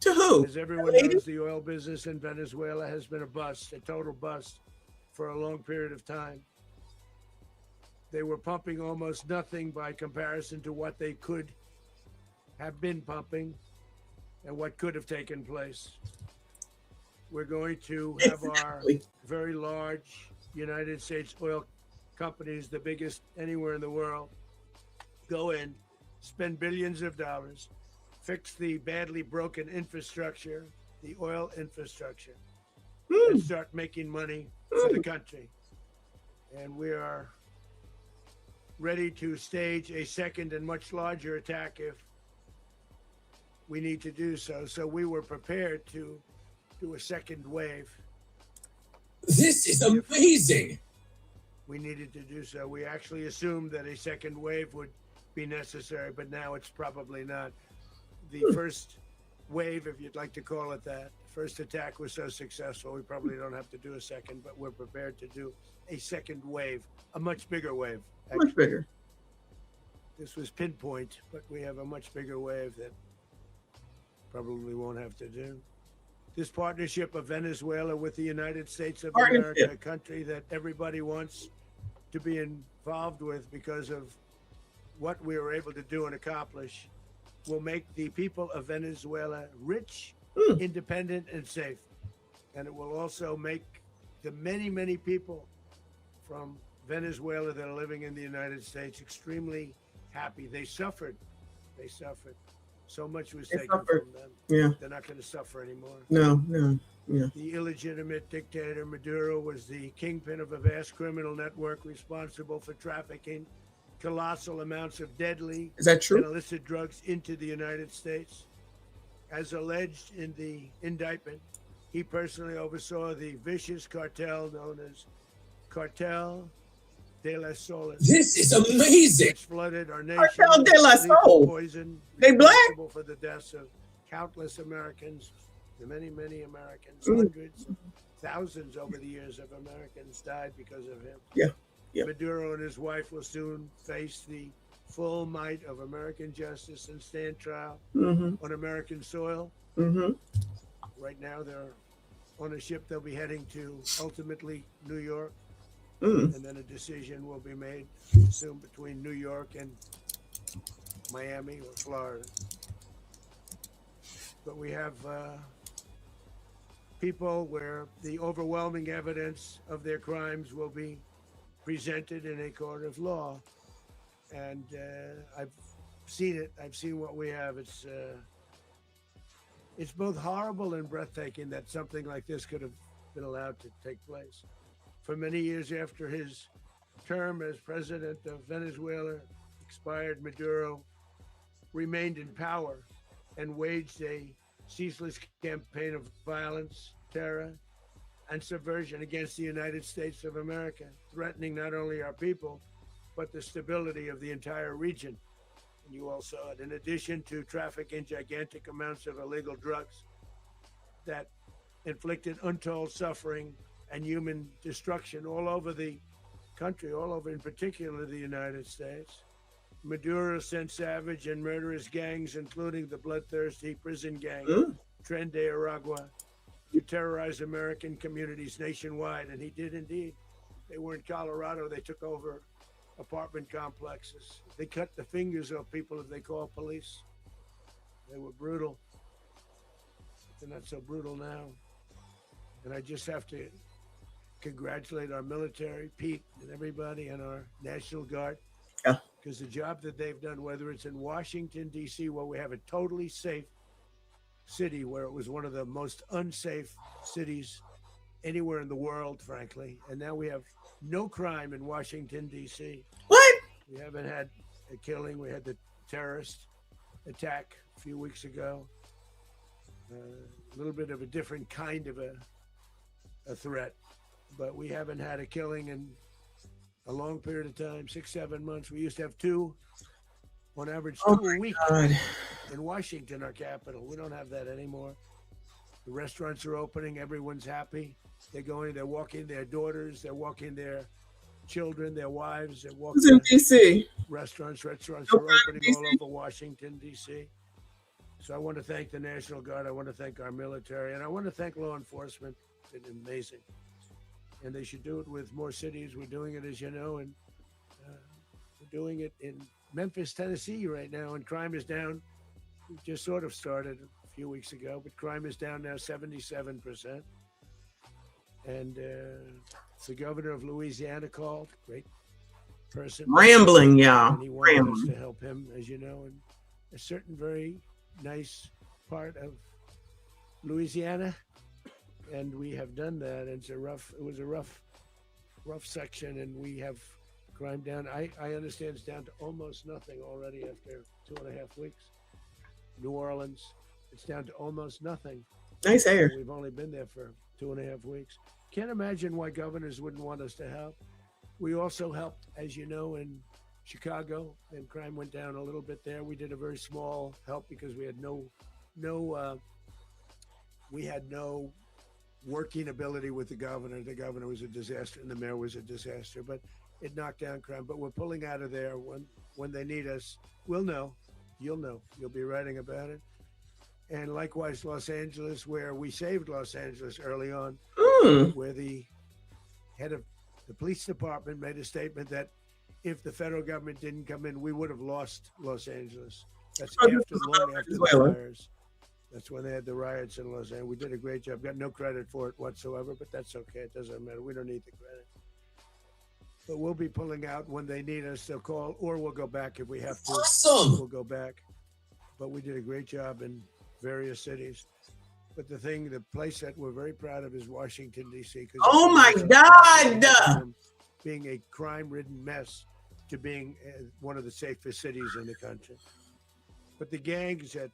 To who? As everyone knows, the oil business in Venezuela has been a bust, a total bust for a long period of time. They were pumping almost nothing by comparison to what they could have been pumping and what could have taken place. We're going to have our very large United States oil companies, the biggest anywhere in the world, go in, spend billions of dollars, fix the badly broken infrastructure, the oil infrastructure, and start making money for the country. And we are ready to stage a second and much larger attack if we need to do so. So we were prepared to do a second wave. This is amazing. We needed to do so. We actually assumed that a second wave would be necessary, but now it's probably not. The first wave, if you'd like to call it that, first attack was so successful, we probably don't have to do a second, but we're prepared to do a second wave, a much bigger wave. Much bigger. This was pinpoint, but we have a much bigger wave that probably won't have to do. This partnership of Venezuela with the United States of America, a country that everybody wants to be involved with because of what we were able to do and accomplish, will make the people of Venezuela rich, independent, and safe. And it will also make the many, many people from Venezuela that are living in the United States extremely happy. They suffered. They suffered. So much was taken from them. Yeah. They're not going to suffer anymore. No. Yeah. The illegitimate dictator Maduro was the kingpin of a vast criminal network responsible for trafficking colossal amounts of deadly Is that true? and illicit drugs into the United States. As alleged in the indictment, he personally oversaw the vicious cartel known as Cartel de la Soles. This is amazing. Which flooded our nation. Cartel de la with lethal Soles. Poison, They black? responsible for the deaths of countless Americans, many, many Americans, hundreds, thousands over the years of Americans died because of him. Yeah. Maduro and his wife will soon face the full might of American justice and stand trial on American soil. Right now, they're on a ship. They'll be heading to ultimately New York, and then a decision will be made soon between New York and Miami or Florida. But we have people where the overwhelming evidence of their crimes will be presented in a court of law. And I've seen it. I've seen what we have. It's both horrible and breathtaking that something like this could have been allowed to take place. For many years after his term as president of Venezuela expired, Maduro remained in power and waged a ceaseless campaign of violence, terror, and subversion against the United States of America, threatening not only our people, but the stability of the entire region. And you all saw it. In addition to trafficking gigantic amounts of illegal drugs that inflicted untold suffering and human destruction all over the country, all over in particular the United States, Maduro sent savage and murderous gangs, including the bloodthirsty prison gang, Tren de Aragua, to terrorize American communities nationwide. And he did indeed. They were in Colorado. They took over apartment complexes. They cut the fingers off people if they call police. They were brutal. They're not so brutal now. And I just have to congratulate our military, Pete, and everybody, and our National Guard. Yeah. Because the job that they've done, whether it's in Washington, D.C., where we have a totally safe city, where it was one of the most unsafe cities anywhere in the world, frankly. And now we have no crime in Washington, D.C. What? We haven't had a killing. We had the terrorist attack a few weeks ago. A little bit of a different kind of a threat. But we haven't had a killing in a long period of time, 6-7 months. We used to have two, on average, two a week in Washington, our capital. We don't have that anymore. The restaurants are opening. Everyone's happy. They're going, they're walking their daughters. They're walking their children, their wives. They're walking in D.C. Restaurants are opening all over Washington, D.C. So I want to thank the National Guard. I want to thank our military. And I want to thank law enforcement. It's been amazing. And they should do it with more cities. We're doing it, as you know, and we're doing it in Memphis, Tennessee right now, and crime is down. We just sort of started a few weeks ago, but crime is down now 77%. And the governor of Louisiana called, great person. Rambling, y'all. And he wanted us Rambling. to help him, as you know, in a certain very nice part of Louisiana. And we have done that. It was a rough section, and we have crime down. I understand it's down to almost nothing already after 2.5 weeks. New Orleans, it's down to almost nothing. Nice air. We've only been there for 2.5 weeks. Can't imagine why governors wouldn't want us to help. We also helped, as you know, in Chicago, and crime went down a little bit there. We did a very small help because we had no working ability with the governor. The governor was a disaster, and the mayor was a disaster. But it knocked down crime. But we're pulling out of there when they need us. We'll know. You'll know. You'll be writing about it. And likewise, Los Angeles, where we saved Los Angeles early on, where the head of the police department made a statement that if the federal government didn't come in, we would have lost Los Angeles. That's long after the fires. That's when they had the riots in Los Angeles. We did a great job. Got no credit for it whatsoever, but that's okay. It doesn't matter. We don't need the credit. But we'll be pulling out when they need us. They'll call, or we'll go back if we have to. Awesome. We'll go back. But we did a great job in various cities. But the place that we're very proud of is Washington, D.C. Oh, my God. From being a crime-ridden mess to being one of the safest cities in the country. But the gangs that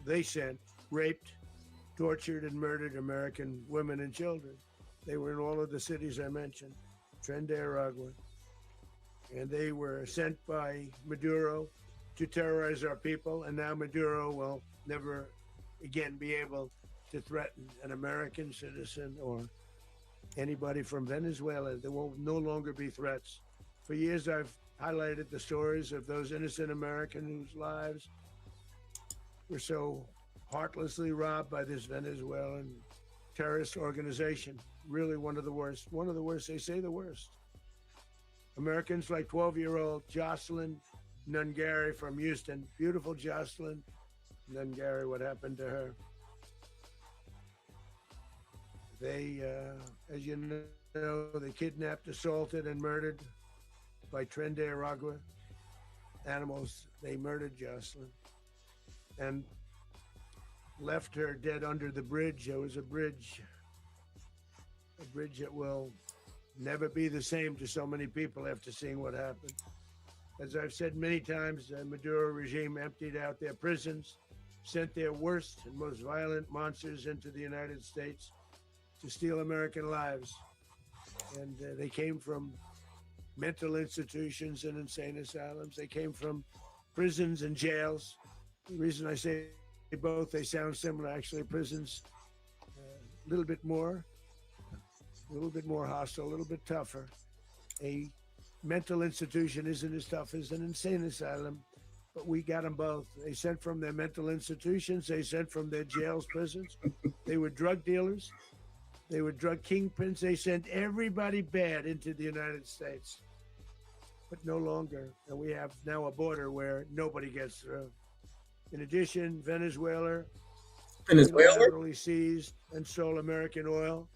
they sent raped, tortured, and murdered American women and children. They were in all of the cities I mentioned, Tren de Aragua. And they were sent by Maduro to terrorize our people. And now Maduro will never again be able to threaten an American citizen or anybody from Venezuela. There will no longer be threats. For years, I've highlighted the stories of those innocent Americans whose lives were so heartlessly robbed by this Venezuelan terrorist organization. Really one of the worst. One of the worst. They say the worst. Americans like 12-year-old Jocelyn Nungari from Houston. Beautiful Jocelyn Nungari. What happened to her? They, as you know, they kidnapped, assaulted, and murdered by Tren de Aragua animals. They murdered Jocelyn and left her dead under the bridge. There was a bridge that will never be the same to so many people after seeing what happened. As I've said many times, the Maduro regime emptied out their prisons, sent their worst and most violent monsters into the United States to steal American lives. And they came from mental institutions and insane asylums. They came from prisons and jails. The reason I say both, they sound similar. Actually, prisons a little bit more hostile, a little bit tougher. A mental institution isn't as tough as an insane asylum, but we got them both. They sent from their mental institutions. They sent from their jails, prisons. They were drug dealers. They were drug kingpins. They sent everybody bad into the United States, but no longer. And we have now a border where nobody gets through. In addition, Venezuela Venezuela? unilaterally seized and stole American oil,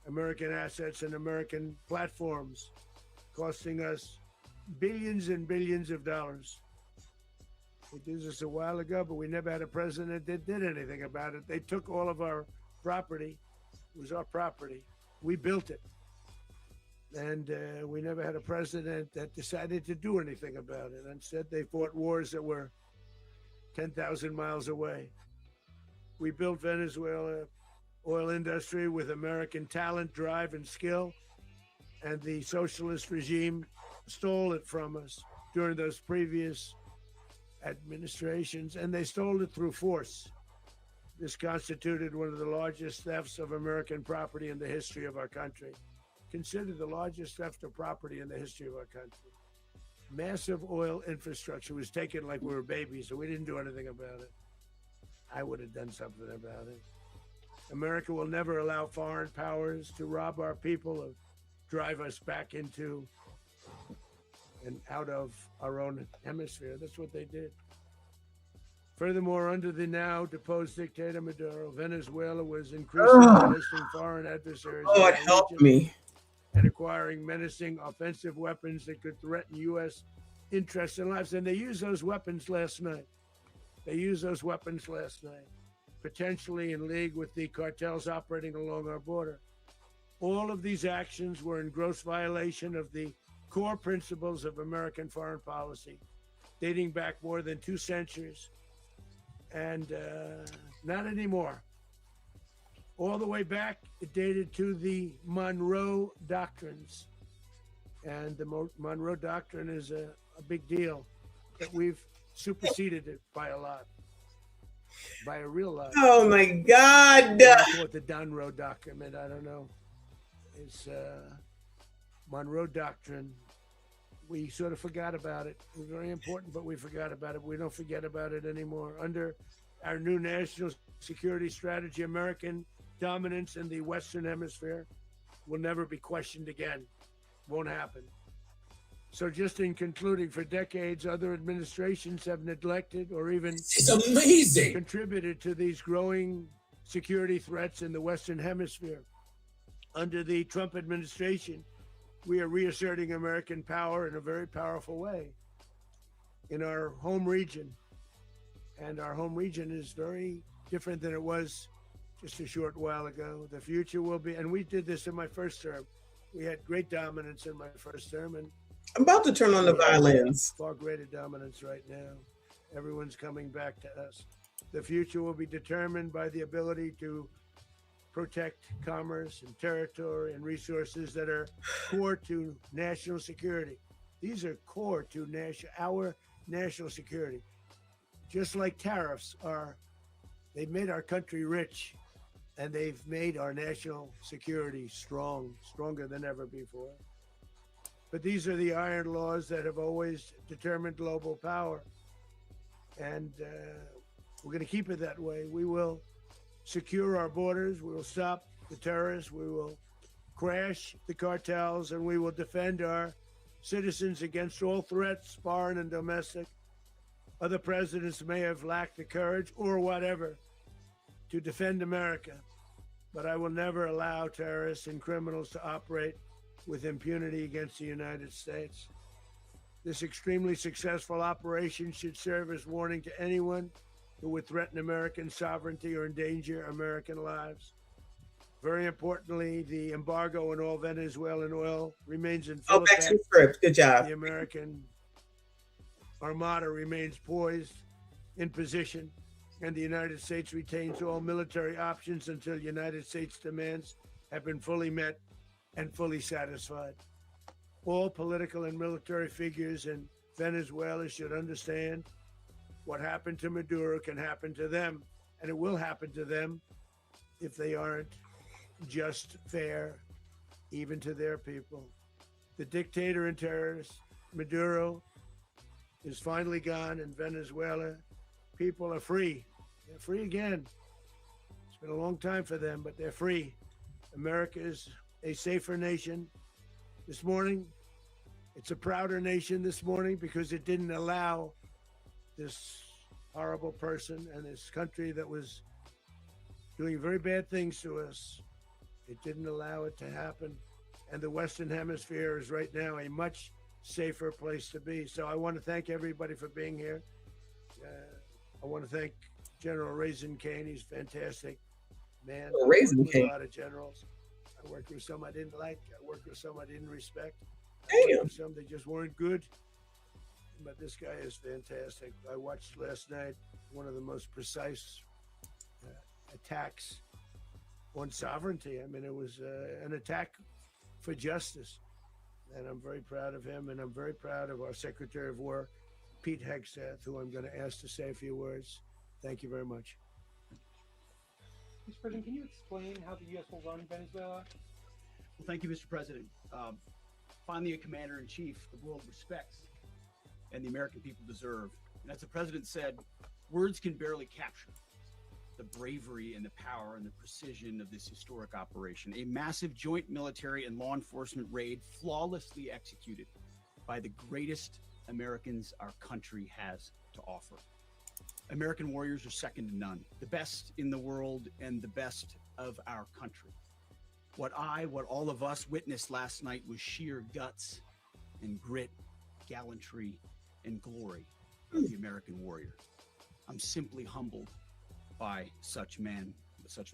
American assets, and American platforms, costing us billions and billions of dollars. We did this a while ago, but we never had a president that did anything about it. They took all of our property. It was our property. We built it. And we never had a president that decided to do anything about it. Instead, they fought wars that were 10,000 miles away. We built Venezuela oil industry with American talent, drive, and skill. And the socialist regime stole it from us during those previous administrations, and they stole it through force. This constituted one of the largest thefts of American property in the history of our country. Considered the largest theft of property in the history of our country. Massive oil infrastructure was taken like we were babies, and we didn't do anything about it. I would have done something about it. America will never allow foreign powers to rob our people or drive us back into and out of our own hemisphere. That's what they did. Furthermore, under the now deposed dictator Maduro, Venezuela was increasingly enlisting foreign adversaries in Lord our help region me. and acquiring menacing offensive weapons that could threaten U.S. interests and lives. And they used those weapons last night. Potentially in league with the cartels operating along our border. All of these actions were in gross violation of the core principles of American foreign policy, dating back more than 2 centuries. And not anymore. All the way back, it dated to the Monroe Doctrines. And the Monroe Doctrine is a big deal, that we've superseded it by a lot, by a real lot. Oh my God. I call it the Monroe Document. I don't know. It's Monroe Doctrine. We sort of forgot about it. It was very important, but we forgot about it. We don't forget about it anymore. Under our new national security strategy, American dominance in the Western Hemisphere will never be questioned again. Won't happen. So just in concluding, for decades, other administrations have neglected or even contributed to these growing security threats in the Western Hemisphere. Under the Trump administration, we are reasserting American power in a very powerful way in our home region. And our home region is very different than it was just a short while ago. The future will be, and we did this in my first term. We had great dominance in my first term, and I'm about to turn on the violins. Far greater dominance right now. Everyone's coming back to us. The future will be determined by the ability to protect commerce and territory and resources that are core to national security. These are core to our national security. Just like tariffs are, they've made our country rich, and they've made our national security stronger than ever before. But these are the iron laws that have always determined global power. And we're going to keep it that way. We will secure our borders. We will stop the terrorists. We will crash the cartels, and we will defend our citizens against all threats, foreign and domestic. Other presidents may have lacked the courage or whatever to defend America, but I will never allow terrorists and criminals to operate with impunity against the United States. This extremely successful operation should serve as warning to anyone who would threaten American sovereignty or endanger American lives. Very importantly, the embargo on all Venezuelan oil remains in full back effect. to the script. Good job. The American Armada remains poised in position, and the United States retains all military options until United States demands have been fully met and fully satisfied. All political and military figures in Venezuela should understand what happened to Maduro can happen to them, and it will happen to them if they aren't just, fair, even to their people. The dictator and terrorist, Maduro, is finally gone in Venezuela. People are free. They're free again. It's been a long time for them, but they're free. America is a safer nation this morning. It's a prouder nation this morning because it didn't allow this horrible person and this country that was doing very bad things to us. It didn't allow it to happen. And the Western Hemisphere is right now a much safer place to be. So I want to thank everybody for being here. I want to thank General Raisin Kane. He's fantastic, man. Oh, I Raisin worked with Kane. a lot of generals. I worked with some I didn't like. I worked with some I didn't respect. I Damn. worked with some that just weren't good. But this guy is fantastic. I watched last night one of the most precise attacks on sovereignty. I mean, it was an attack for justice. And I'm very proud of him. And I'm very proud of our Secretary of War, Pete Hegseth, who I'm going to ask to say a few words. Thank you very much. Mr. President, can you explain how the U.S. will run Venezuela? Well, thank you, Mr. President. Finally, a commander-in-chief the world respects and the American people deserve. And as the president said, words can barely capture the bravery and the power and the precision of this historic operation. A massive joint military and law enforcement raid flawlessly executed by the greatest Americans our country has to offer. American warriors are second to none, the best in the world and the best of our country. What all of us witnessed last night was sheer guts and grit, gallantry, and glory of the American warrior. I'm simply humbled by such men.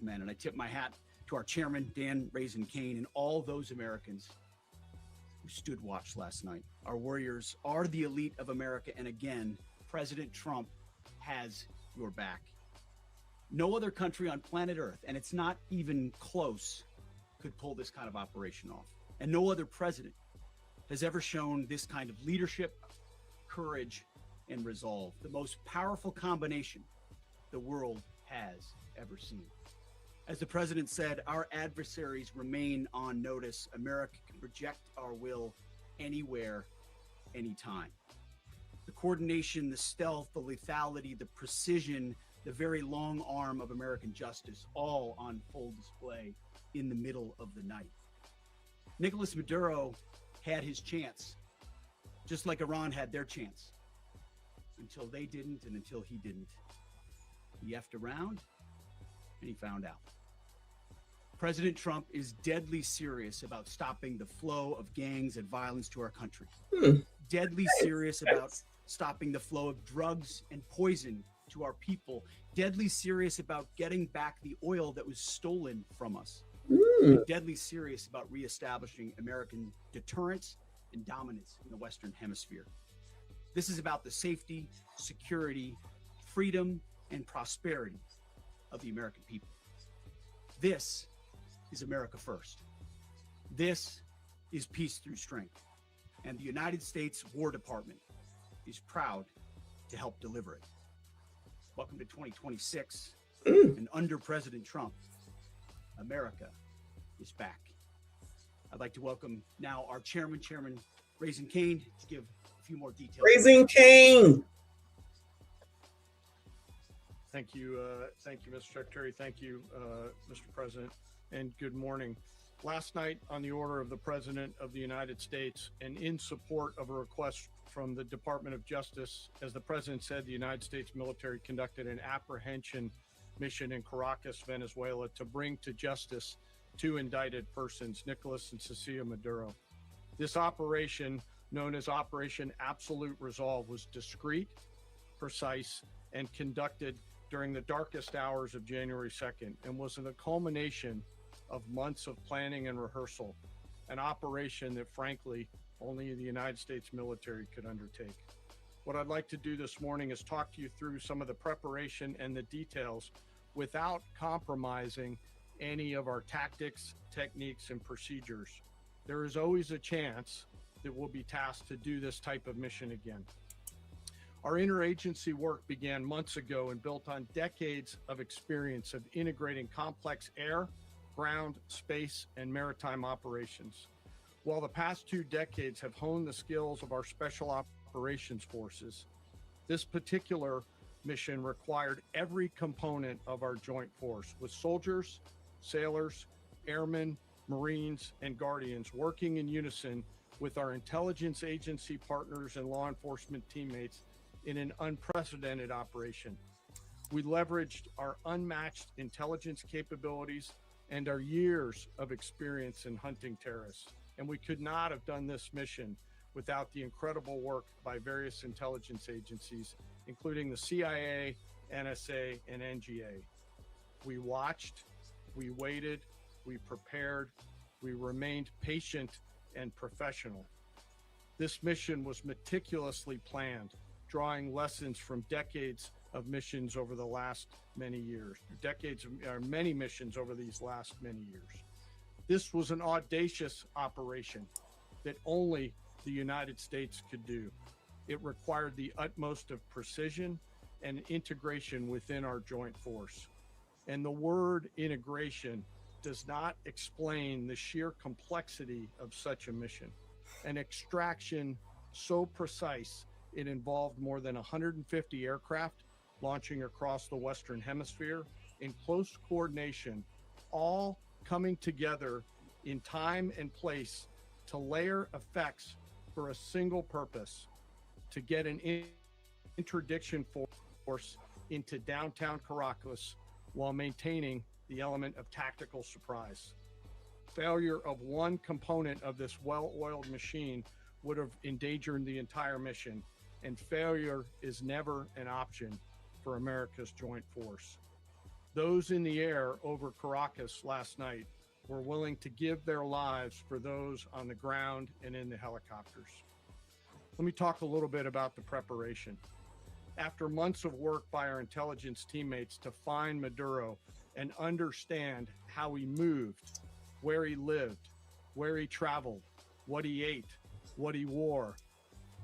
And I tip my hat to our chairman, Dan Raisin Kane, and all those Americans who stood watch last night. Our warriors are the elite of America. And again, President Trump has your back. No other country on planet Earth, and it's not even close, could pull this kind of operation off. And no other president has ever shown this kind of leadership, courage, and resolve. The most powerful combination the world has ever seen. As the president said, our adversaries remain on notice. America can project our will anywhere, anytime. The coordination, the stealth, the lethality, the precision, the very long arm of American justice, all on full display in the middle of the night. Nicolas Maduro had his chance, just like Iran had their chance, until they didn't and until he didn't. He effed around and he found out. President Trump is deadly serious about stopping the flow of gangs and violence to our country. Deadly serious about stopping the flow of drugs and poison to our people. Deadly serious about getting back the oil that was stolen from us. And deadly serious about reestablishing American deterrence and dominance in the Western Hemisphere. This is about the safety, security, freedom, and prosperity of the American people. This is America first. This is peace through strength. And the United States War Department is proud to help deliver it. Welcome to 2026. And under President Trump, America is back. I'd like to welcome now our chairman, Raisin Kane, to give a few more details. Raisin Kane. Thank you, Mr. Secretary. Thank you, Mr. President, and good morning. Last night, on the order of the President of the United States and in support of a request from the Department of Justice, as the President said, the United States military conducted an apprehension mission in Caracas, Venezuela, to bring to justice two indicted persons, Nicolas and Cecilia Maduro. This operation, known as Operation Absolute Resolve, was discreet, precise, and conducted during the darkest hours of January 2nd and was the culmination of months of planning and rehearsal, an operation that, frankly, only the United States military could undertake. What I'd like to do this morning is talk to you through some of the preparation and the details without compromising any of our tactics, techniques, and procedures. There is always a chance that we'll be tasked to do this type of mission again. Our interagency work began months ago and built on decades of experience of integrating complex air, ground, space, and maritime operations. While the past 2 decades have honed the skills of our special operations forces, this particular mission required every component of our joint force, with soldiers, sailors, airmen, Marines, and Guardians working in unison with our intelligence agency partners and law enforcement teammates in an unprecedented operation. We leveraged our unmatched intelligence capabilities and our years of experience in hunting terrorists. And we could not have done this mission without the incredible work by various intelligence agencies, including the CIA, NSA, and NGA. We watched, we waited, we prepared, we remained patient and professional. This mission was meticulously planned, drawing lessons from decades of missions over the last many years, many missions over these last many years. This was an audacious operation that only the United States could do. It required the utmost of precision and integration within our joint force. And the word integration does not explain the sheer complexity of such a mission. An extraction so precise, it involved more than 150 aircraft launching across the Western Hemisphere in close coordination, all coming together in time and place to layer effects for a single purpose: to get an interdiction force into downtown Caracas while maintaining the element of tactical surprise. Failure of one component of this well-oiled machine would have endangered the entire mission, and failure is never an option for America's joint force. Those in the air over Caracas last night were willing to give their lives for those on the ground and in the helicopters. Let me talk a little bit about the preparation. After months of work by our intelligence teammates to find Maduro and understand how he moved, where he lived, where he traveled, what he ate, what he wore,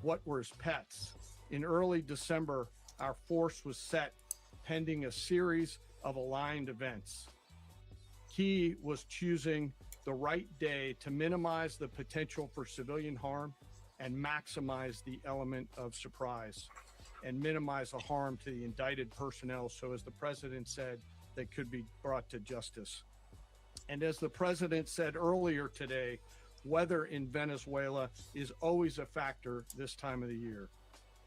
what were his pets, in early December, our force was set pending a series of aligned events. Key was choosing the right day to minimize the potential for civilian harm and maximize the element of surprise and minimize the harm to the indicted personnel, so as the president said, they could be brought to justice. And as the president said earlier today, weather in Venezuela is always a factor this time of the year.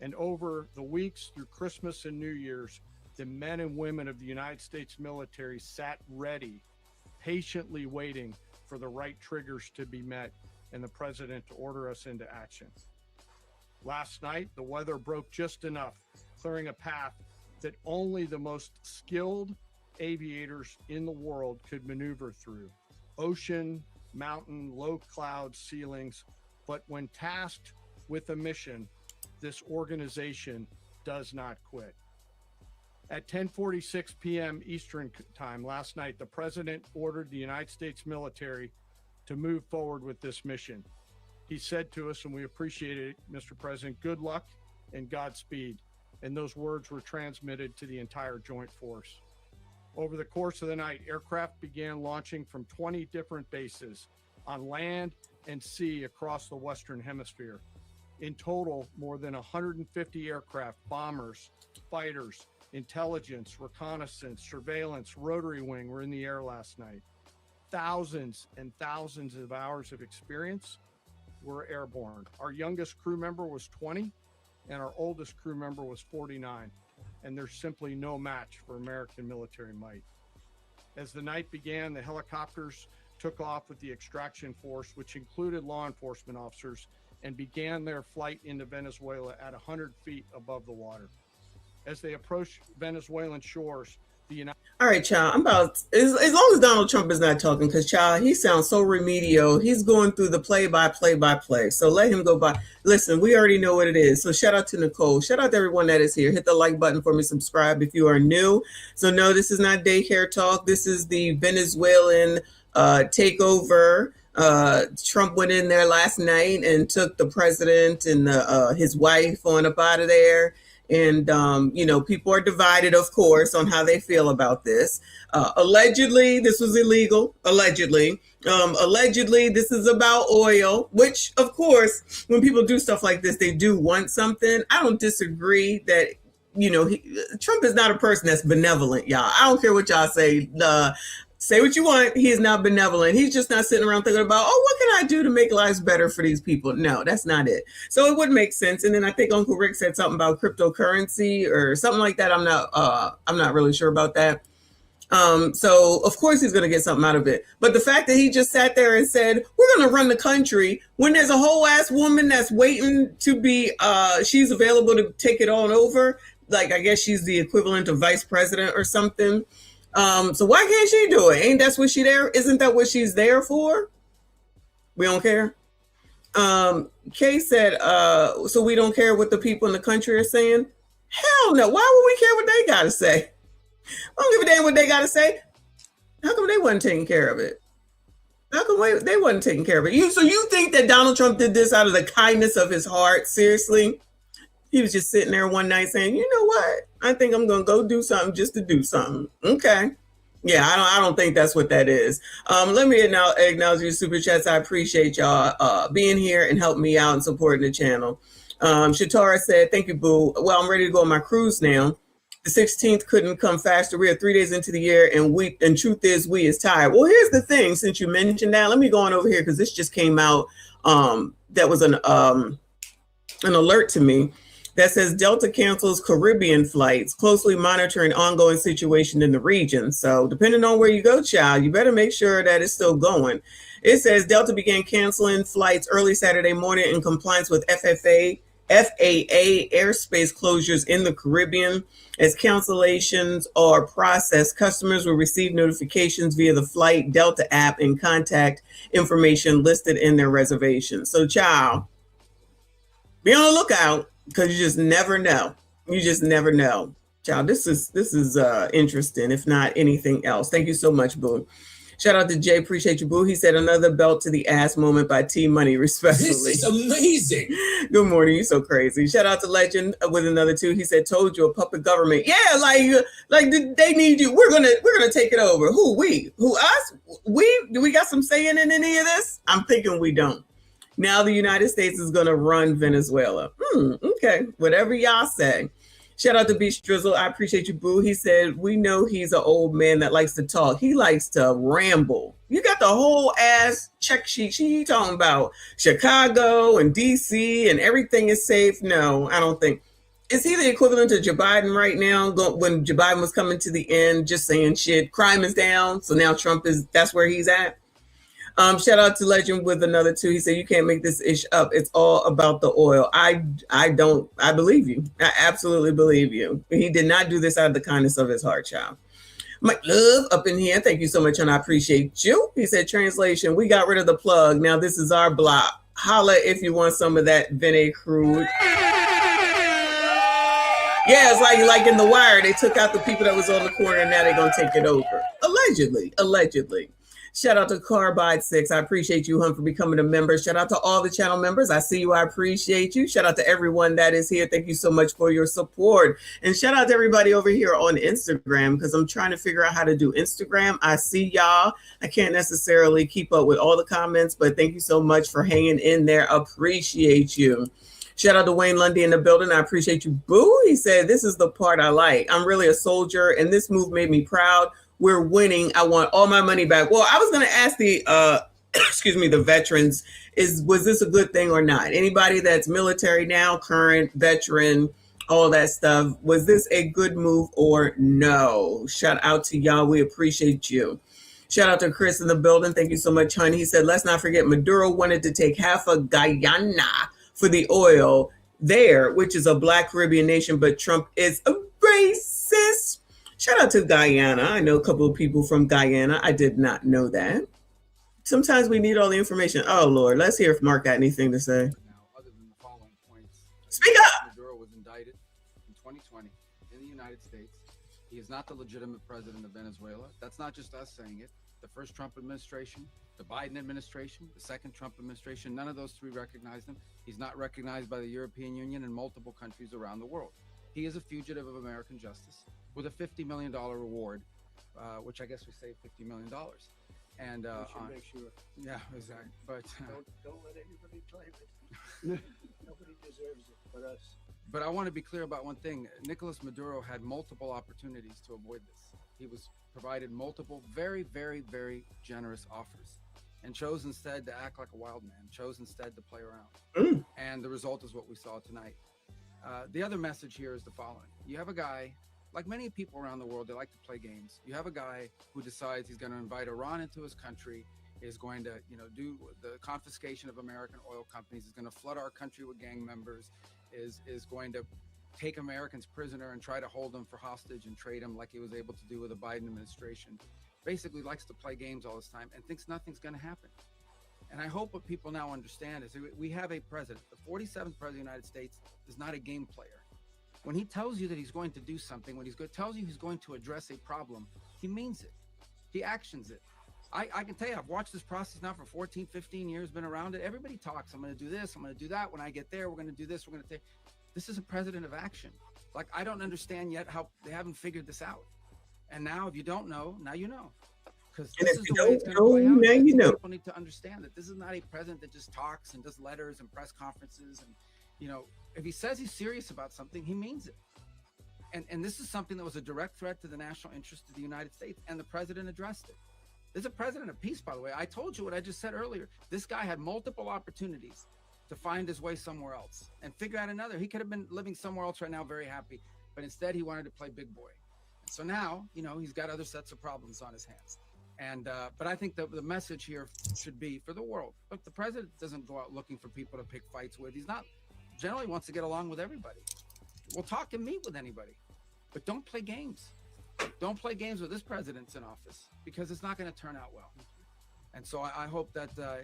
And over the weeks through Christmas and New Year's, the men and women of the United States military sat ready, patiently waiting for the right triggers to be met and the president to order us into action. Last night, the weather broke just enough, clearing a path that only the most skilled aviators in the world could maneuver through. Ocean, mountain, low cloud ceilings. But when tasked with a mission, this organization does not quit. At 10:46 p.m. Eastern time last night, the president ordered the United States military to move forward with this mission. He said to us, and we appreciate it, Mr. President, good luck and Godspeed. And those words were transmitted to the entire joint force. Over the course of the night, aircraft began launching from 20 different bases on land and sea across the Western Hemisphere. In total, more than 150 aircraft, bombers, fighters, intelligence, reconnaissance, surveillance, rotary wing were in the air last night. Thousands and thousands of hours of experience were airborne. Our youngest crew member was 20 and our oldest crew member was 49. And there's simply no match for American military might. As the night began, the helicopters took off with the extraction force, which included law enforcement officers, and began their flight into Venezuela at 100 feet above the water. As they approached Venezuelan shores, the United All right, child. I'm about as long as Donald Trump is not talking, because child, he sounds so remedial. He's going through the play-by-play. So let him go by. Listen, we already know what it is. So shout out to Nicole. Shout out to everyone that is here. Hit the like button for me. Subscribe if you are new. So no, this is not daycare talk. This is the Venezuelan takeover. Trump went in there last night and took the president and his wife on up out of there. And, people are divided, of course, on how they feel about this. Allegedly, this was illegal. Allegedly, this is about oil, which, of course, when people do stuff like this, they do want something. I don't disagree that, Trump is not a person that's benevolent, y'all. I don't care what y'all say. Say what you want. He is not benevolent. He's just not sitting around thinking about, oh, what can I do to make lives better for these people? No, that's not it. So it would make sense. And then I think Uncle Rick said something about cryptocurrency or something like that. I'm not really sure about that. So of course he's going to get something out of it. But the fact that he just sat there and said, we're going to run the country when there's a whole ass woman that's waiting to be, she's available to take it on over. Like, I guess she's the equivalent of vice president or something. So why can't she do it? Ain't that what she there? Isn't that what she's there for? We don't care. Kay said, so we don't care what the people in the country are saying? Hell no. Why would we care what they got to say? I don't give a damn what they got to say. How come they wasn't taking care of it? How come they wasn't taking care of it? So you think that Donald Trump did this out of the kindness of his heart? Seriously? He was just sitting there one night saying, you know what? I think I'm going to go do something just to do something. Okay. Yeah, I don't think that's what that is. Let me now acknowledge your super chats. I appreciate y'all being here and helping me out and supporting the channel. Shatara said, thank you, boo. Well, I'm ready to go on my cruise now. The 16th couldn't come faster. We are 3 days into the year, and truth is, we is tired. Well, here's the thing. Since you mentioned that, let me go on over here because this just came out. That was an alert to me that says Delta cancels Caribbean flights, closely monitoring ongoing situation in the region. So, depending on where you go, child, you better make sure that it's still going. It says Delta began canceling flights early Saturday morning in compliance with FAA airspace closures in the Caribbean. As cancellations are processed, customers will receive notifications via the Flight Delta app and contact information listed in their reservation. So, child, be on the lookout because you just never know. You just never know. Child, this is interesting, if not anything else. Thank you so much, boo. Shout out to Jay. Appreciate you, boo. He said another belt to the ass moment by T Money, respectfully. This is amazing. Good morning. You so crazy. Shout out to Legend with another 2. He said, told you, a puppet government. Yeah, like they need you. We're gonna take it over. Who? We? Who? Us? Do we got some saying in any of this? I'm thinking we don't. Now the United States is gonna run Venezuela. Okay, whatever y'all say. Shout out to Beach Drizzle. I appreciate you, boo. He said, we know he's an old man that likes to talk. He likes to ramble. You got the whole ass check sheet. She talking about Chicago and DC and everything is safe. No, I don't think. Is he the equivalent of Joe Biden right now? When Joe Biden was coming to the end, just saying shit, crime is down. So now Trump that's where he's at. Shout out to Legend with another 2. He said, you can't make this ish up. It's all about the oil. I believe you. I absolutely believe you. He did not do this out of the kindness of his heart, child. Mike Love up in here. Thank you so much, and I appreciate you. He said, translation, we got rid of the plug. Now this is our block. Holla if you want some of that Vene crude. Yeah, it's like in The Wire, they took out the people that was on the corner and now they're going to take it over. Allegedly. Shout out to Carbide 6. I appreciate you, Hun, for becoming a member. Shout out to all the channel members. I see you. I appreciate you. Shout out to everyone that is here. Thank you so much for your support. And shout out to everybody over here on Instagram because I'm trying to figure out how to do Instagram. I see y'all. I can't necessarily keep up with all the comments, but thank you so much for hanging in there. Appreciate you. Shout out to Wayne Lundy in the building. I appreciate you, boo. He said, this is the part I like. I'm really a soldier, and this move made me proud. We're winning. I want all my money back. Well, I was going to ask the, the veterans, was this a good thing or not? Anybody that's military now, current, veteran, all that stuff, was this a good move or no? Shout out to y'all. We appreciate you. Shout out to Chris in the building. Thank you so much, hon. He said, let's not forget Maduro wanted to take half of Guyana for the oil there, which is a Black Caribbean nation, but Trump is a racist. Shout out to Guyana. I know a couple of people from Guyana. I did not know that. Sometimes we need all the information. Oh, Lord. Let's hear if Mark got anything to say. Other than the following points. Speak up. Maduro was indicted in 2020 in the United States. He is not the legitimate president of Venezuela. That's not just us saying it. The first Trump administration, the Biden administration, the second Trump administration, none of those 3 recognized him. He's not recognized by the European Union and multiple countries around the world. He is a fugitive of American justice with a $50 million reward, which I guess we saved $50 million. And make sure. Yeah, exactly. But don't let anybody claim it. Nobody deserves it but us. But I want to be clear about one thing. Nicolas Maduro had multiple opportunities to avoid this. He was provided multiple very, very, very generous offers. and chose instead to act like a wild man, chose instead to play around. And the result is what we saw tonight. The other message here is the following. You have a guy, like many people around the world, they like to play games. You have a guy who decides he's going to invite Iran into his country, is going to, do the confiscation of American oil companies, is going to flood our country with gang members, is going to take Americans prisoner and try to hold them for hostage and trade them like he was able to do with the Biden administration. Basically likes to play games all this time and thinks nothing's going to happen. And I hope what people now understand is we have a president. The 47th president of the United States is not a game player. When he tells you that he's going to do something, when tells you he's going to address a problem, he means it. He actions it. I can tell you, I've watched this process now for 14, 15 years, been around it. Everybody talks, I'm going to do this, I'm going to do that. When I get there, we're going to do this, we're going to take. This is a president of action. Like, I don't understand yet how they haven't figured this out. And now, if you don't know, now you know. Because this is the way it's going to play out. Now you know. People need to understand that this is not a president that just talks and does letters and press conferences. And, if he says he's serious about something, he means it. And this is something that was a direct threat to the national interest of the United States, and the president addressed it. This is a president of peace, by the way. I told you what I just said earlier. This guy had multiple opportunities to find his way somewhere else and figure out another. He could have been living somewhere else right now, very happy, but instead he wanted to play big boy. And so now, he's got other sets of problems on his hands. And but I think the message here should be for the world. Look, the president doesn't go out looking for people to pick fights with. He's not generally wants to get along with everybody. We'll talk and meet with anybody, but don't play games. Don't play games with this president's in office, because it's not going to turn out well. And so I hope that I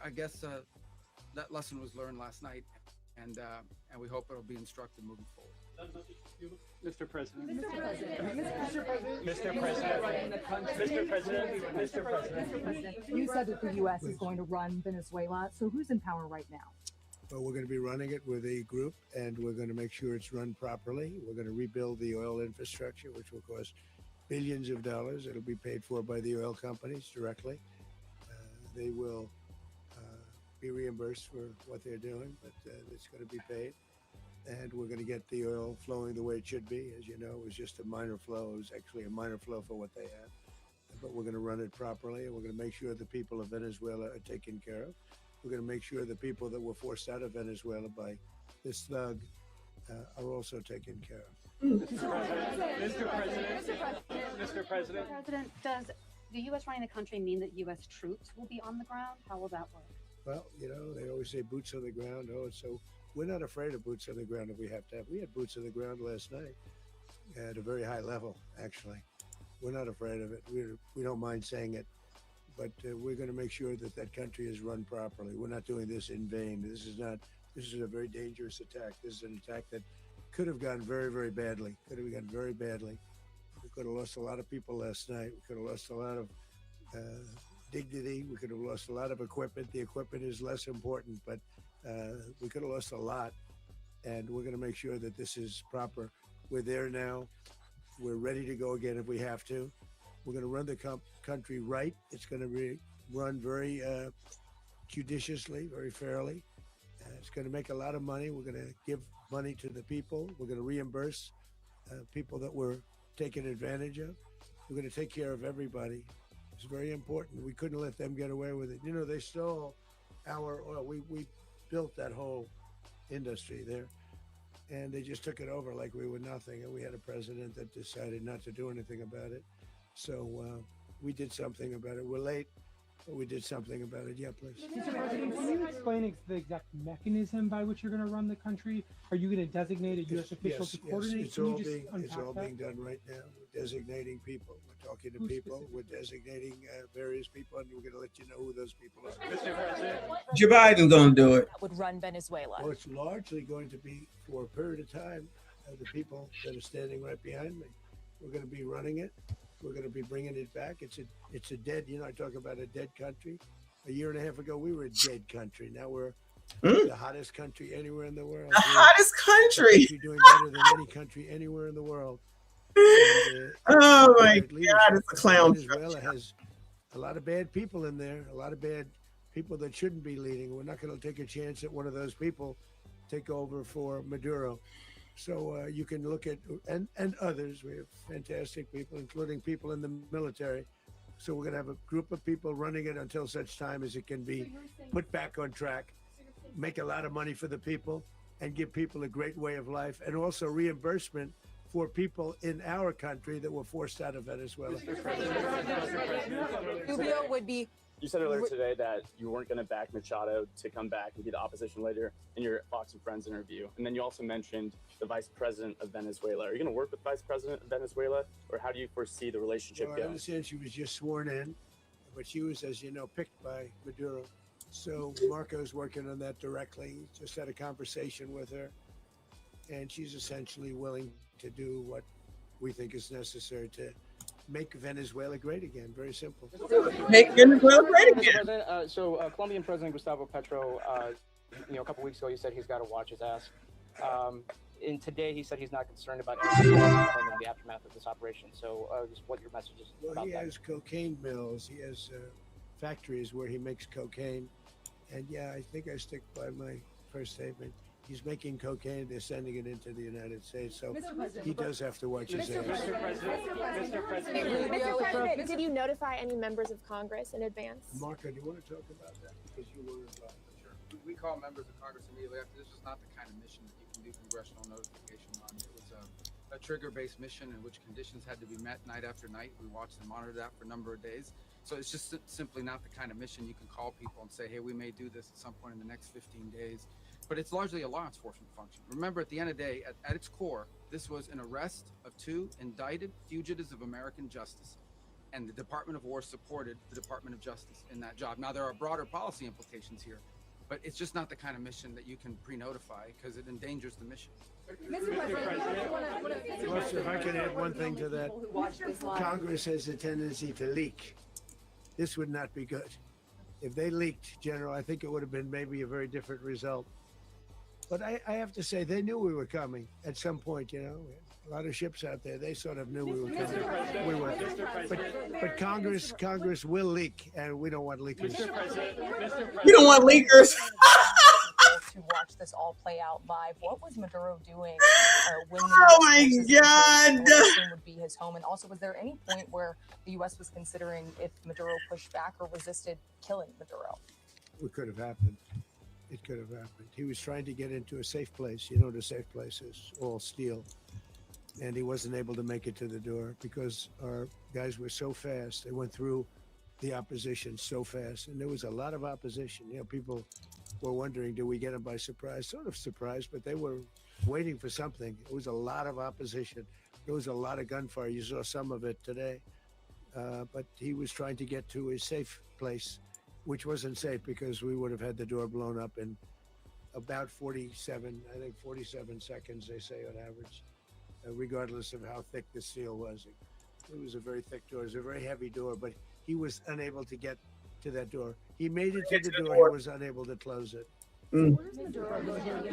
guess that lesson was learned last night, and we hope it'll be instructive moving forward. Mr. President. Mr. President. Mr. President. Mr. President. Mr. President. Mr. President. You said that the U.S. is going to run Venezuela. So who's in power right now? Well, we're going to be running it with a group, and we're going to make sure it's run properly. We're going to rebuild the oil infrastructure, which will cost billions of dollars. It'll be paid for by the oil companies directly. They will be reimbursed for what they're doing, but it's going to be paid. And we're going to get the oil flowing the way it should be. As you know, it was just a minor flow. It was actually a minor flow for what they had. But we're going to run it properly, and we're going to make sure the people of Venezuela are taken care of. We're going to make sure the people that were forced out of Venezuela by this thug are also taken care of. Mr. President. Mr. President. Mr. President. President, does the U.S. running the country mean that U.S. troops will be on the ground? How will that work? Well, they always say boots on the ground. Oh, so we're not afraid of boots on the ground if we have to have. We had boots on the ground last night at a very high level, actually. We're not afraid of it. We don't mind saying it. But we're going to make sure that that country is run properly. We're not doing this in vain. This is a very dangerous attack. This is an attack that could have gone very, very badly. Could have gone very badly. We could have lost a lot of people last night. We could have lost a lot of dignity. We could have lost a lot of equipment. The equipment is less important, but we could have lost a lot. And we're going to make sure that this is proper. We're there now. We're ready to go again if we have to. We're going to run the country right. It's going to be run very judiciously, very fairly. It's going to make a lot of money. We're going to give money to the people. We're going to reimburse people that were taken advantage of. We're going to take care of everybody. It's very important. We couldn't let them get away with it. They stole our oil. We built that whole industry there, and they just took it over like we were nothing. And we had a president that decided not to do anything about it. So we did something about it. We're late, but we did something about it. Yeah, please. Mr. President, can you explain the exact mechanism by which you're going to run the country? Are you going to designate a U.S. official to coordinate? It's all being done right now. We're designating people. We're talking to people. We're designating various people, and we're going to let you know who those people are. Mr. President. Joe Biden's going to do it. Would run Venezuela. Well, it's largely going to be for a period of time. The people that are standing right behind me, we're going to be running it. We're going to be bringing it back. It's a dead, I talk about a dead country. A year and a half ago, we were a dead country. Now we're the hottest country anywhere in the world. The hottest country. We're doing better than any country anywhere in the world. And, oh my God, it's a clown. Venezuela has a lot of bad people in there, a lot of bad people that shouldn't be leading. We're not going to take a chance that one of those people take over for Maduro. So you can look at, and others, we have fantastic people, including people in the military. So we're going to have a group of people running it until such time as it can be put back on track, make a lot of money for the people, and give people a great way of life, and also reimbursement for people in our country that were forced out of Venezuela. Rubio would be. You said earlier today that you weren't going to back Machado to come back and be the opposition leader in your Fox and Friends interview. And then you also mentioned the vice president of Venezuela. Are you going to work with vice president of Venezuela, or how do you foresee the relationship Well, I going? understand she was just sworn in, but she was, as you know, picked by Maduro. So Marco's working on that directly. Just had a conversation with her, and she's essentially willing to do what we think is necessary to make Venezuela great again. Very simple. Make Venezuela great again. Colombian President Gustavo Petro, a couple weeks ago, he said he's got to watch his ass. And today he said he's not concerned about anything in the aftermath of this operation. So just what your message is about He that. has cocaine mills. He has factories where he makes cocaine. And yeah, I think I stick by my first statement. He's making cocaine. They're sending it into the United States. So he does have to watch his ass. Mr. President, did you notify any members of Congress in advance? Marco, do you want to talk about that? Because you were involved. Sure. We call members of Congress immediately after. This was not the kind of mission that you can do congressional notification on. It was a trigger-based mission in which conditions had to be met night after night. We watched and monitored that for a number of days. So it's just simply not the kind of mission you can call people and say, hey, we may do this at some point in the next 15 days. But it's largely a law enforcement function. Remember, at the end of the day, at its core, this was an arrest of 2 indicted fugitives of American justice. And the Department of War supported the Department of Justice in that job. Now, there are broader policy implications here, but it's just not the kind of mission that you can pre-notify because it endangers the mission. Plus, if I can add one thing to that, Congress has a tendency to leak. This would not be good. If they leaked, General, I think it would have been maybe a very different result. But I have to say, they knew we were coming at some point, A lot of ships out there, they sort of knew we were coming. We were. But Congress will leak, and we don't want leakers. We don't want leakers. To watch this all play out live, what was Maduro doing when Oh my God! would be his home? And also, was there any point where the U.S. was considering if Maduro pushed back or resisted killing Maduro? It could have happened. It could have happened. He was trying to get into a safe place. The safe place is all steel. And he wasn't able to make it to the door because our guys were so fast. They went through the opposition so fast. And there was a lot of opposition. People were wondering, do we get him by surprise? Sort of surprised, but they were waiting for something. It was a lot of opposition. There was a lot of gunfire. You saw some of it today. But he was trying to get to a safe place, which wasn't safe because we would have had the door blown up in about 47 seconds, they say on average, regardless of how thick the steel was. It was a very thick door. It was a very heavy door, but he was unable to get to that door. He made it to the door. He was unable to close it. Where's Maduro going to be?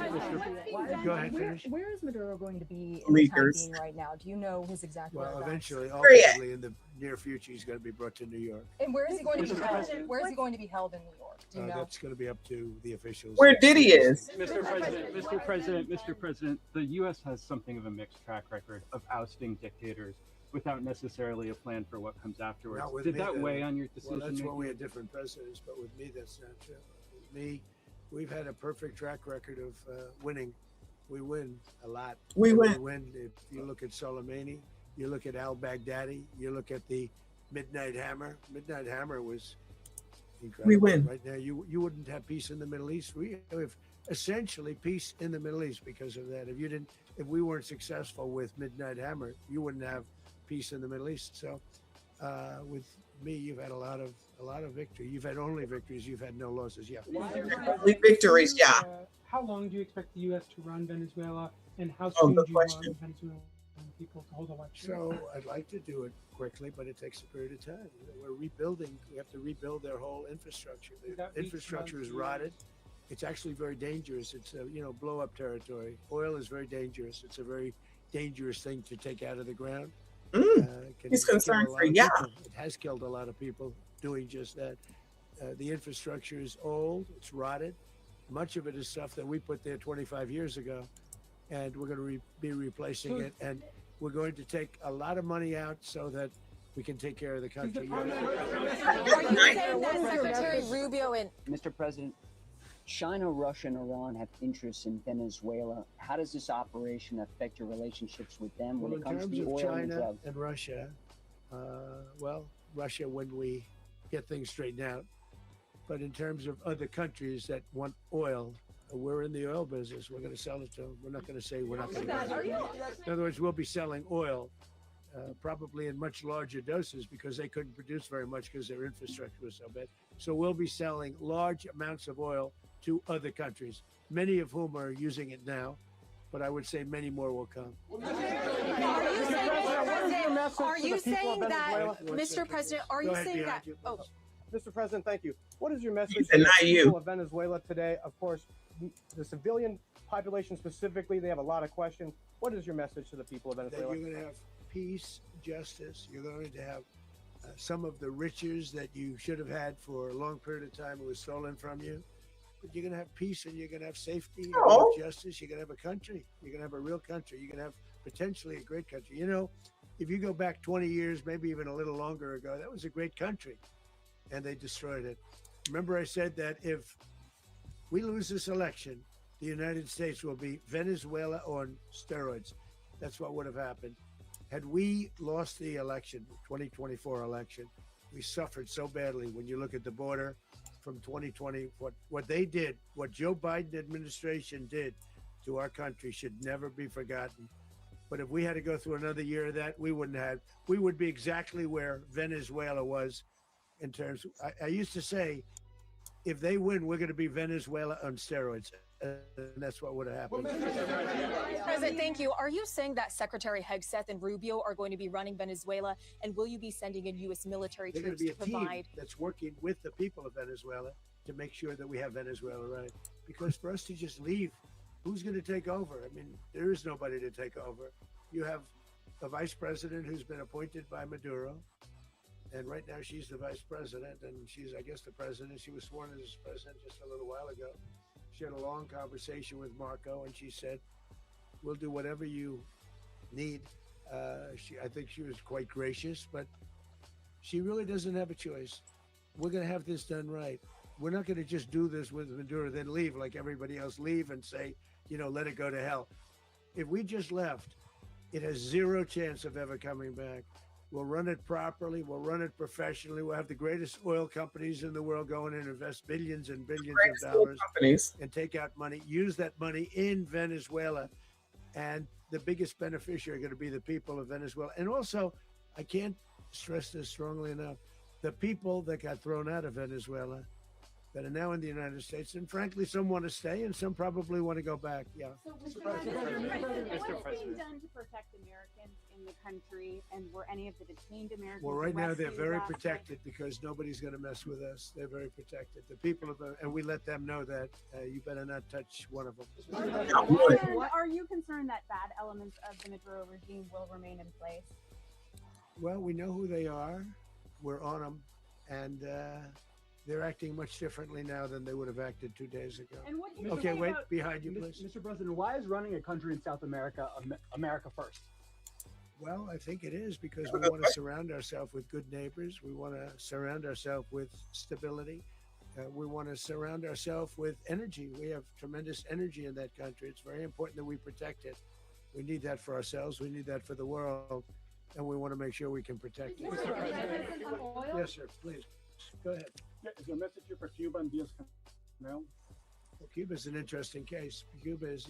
Go ahead, finish. Where is Maduro going to be in the time being right now? Do you know his exact Well, whereabouts? eventually, ultimately, in the near future, he's going to be brought to New York. And where is he going to be held? Where is he going to be held in New York? Do you know? That's going to be up to the officials. Where Diddy is. Mr. President, the U.S. has something of a mixed track record of ousting dictators without necessarily a plan for what comes afterwards. Not with Did me, that though. weigh on your decision? Well, that's why we had different presidents, but with me, that's not true. With me, we've had a perfect track record of winning. We win a lot. We win. If you look at Soleimani, you look at al-Baghdadi, you look at the Midnight Hammer. Midnight Hammer was incredible. We win. Right now, you wouldn't have peace in the Middle East. We have essentially peace in the Middle East because of that. If we weren't successful with Midnight Hammer, you wouldn't have peace in the Middle East. So with me, you've had a lot of victory. You've had only victories. You've had no losses. Yeah. Victories, yeah. How long do you expect the U.S. to run Venezuela, and how Oh, soon good do you question. want Venezuelan people to hold elections? So I'd like to do it quickly, but it takes a period of time. We're rebuilding. We have to rebuild their whole infrastructure. The infrastructure is rotted. It's actually very dangerous. It's blow up territory. Oil is very dangerous. It's a very dangerous thing to take out of the ground. He's kill concerned a lot for of yeah. people. It has killed a lot of people doing just that. The infrastructure is old. It's rotted. Much of it is stuff that we put there 25 years ago, and we're going to be replacing it. And we're going to take a lot of money out so that we can take care of the country. Are you saying that Secretary Rubio and Mr. President, China, Russia, and Iran have interests in Venezuela. How does this operation affect your relationships with them when Well, it in comes to terms the of oil and China drugs? and Russia, well, Russia when we get things straightened out. But in terms of other countries that want oil, we're in the oil business. We're going to sell it to them. We're not going to say we're not going to. In other words, we'll be selling oil, probably in much larger doses because they couldn't produce very much because their infrastructure was so bad. So we'll be selling large amounts of oil to other countries, many of whom are using it now, but I would say many more will come. Are you saying that, Mr. President, are you saying that? Oh, Mr. President, thank you. What is your message said to not the you. people of Venezuela today? Of course, the civilian population specifically, they have a lot of questions. What is your message to the people of That Venezuela? you're going to have peace, justice. You're going to have some of the riches that you should have had for a long period of time. It was stolen from you. But you're going to have peace and you're going to have safety, you're going to have justice. You're going to have a country. You're going to have a real country. You're going to have potentially a great country. You know, if you go back 20 years, maybe even a little longer ago, that was a great country and they destroyed it. Remember I said that if we lose this election, the United States will be Venezuela on steroids. That's what would have happened. Had we lost the election, 2024 election, we suffered so badly. When you look at the border from 2020, what they did, what Joe Biden administration did to our country should never be forgotten. But if we had to go through another year of that, we would be exactly where Venezuela was in terms of, I used to say, if they win, we're going to be Venezuela on steroids. And that's what would have happened. President, thank you. Are you saying that Secretary Hegseth and Rubio are going to be running Venezuela, and will you be sending in U.S. military They're going troops to be to a team provide? that's working with the people of Venezuela to make sure that we have Venezuela right. Because for us to just leave, who's going to take over? I mean, there is nobody to take over. You have a vice president who's been appointed by Maduro. And right now she's the vice president and she's, I guess, the president. She was sworn in as president just a little while ago. She had a long conversation with Marco and she said, we'll do whatever you need. I think she was quite gracious, but she really doesn't have a choice. We're going to have this done right. We're not going to just do this with Maduro, then leave like everybody else, leave and say, you know, let it go to hell. If we just left, it has zero chance of ever coming back. We'll run it properly. We'll run it professionally. We'll have the greatest oil companies in the world going in and invest billions and billions of dollars and take out money, use that money in Venezuela. And the biggest beneficiary are going to be the people of Venezuela. And also, I can't stress this strongly enough, the people that got thrown out of Venezuela that are now in the United States. And frankly, some want to stay and some probably want to go back. Yeah. So, Mr. President, what is being done to protect Americans in the country, and were any of the detained Americans Well, right now they're arrested very last protected because nobody's going to mess with us. They're very protected. The people of and we let them know that you better not touch one of them. Are you concerned that bad elements of the Maduro regime will remain in place? Well, we know who they are. We're on them, and they're acting much differently now than they would have acted 2 days ago. And what do you Okay, say wait, about- behind you, please. Mr. President, why is running a country in South America America first? Well, I think it is because we want to surround ourselves with good neighbors. We want to surround ourselves with stability. We want to surround ourselves with energy. We have tremendous energy in that country. It's very important that we protect it. We need that for ourselves. We need that for the world. And we want to make sure we can protect it. Yes, sir. Please. Go ahead. Yeah, is there a message here for Cuba and Diaz-Canel? Well, Cuba's an interesting case. Cuba is,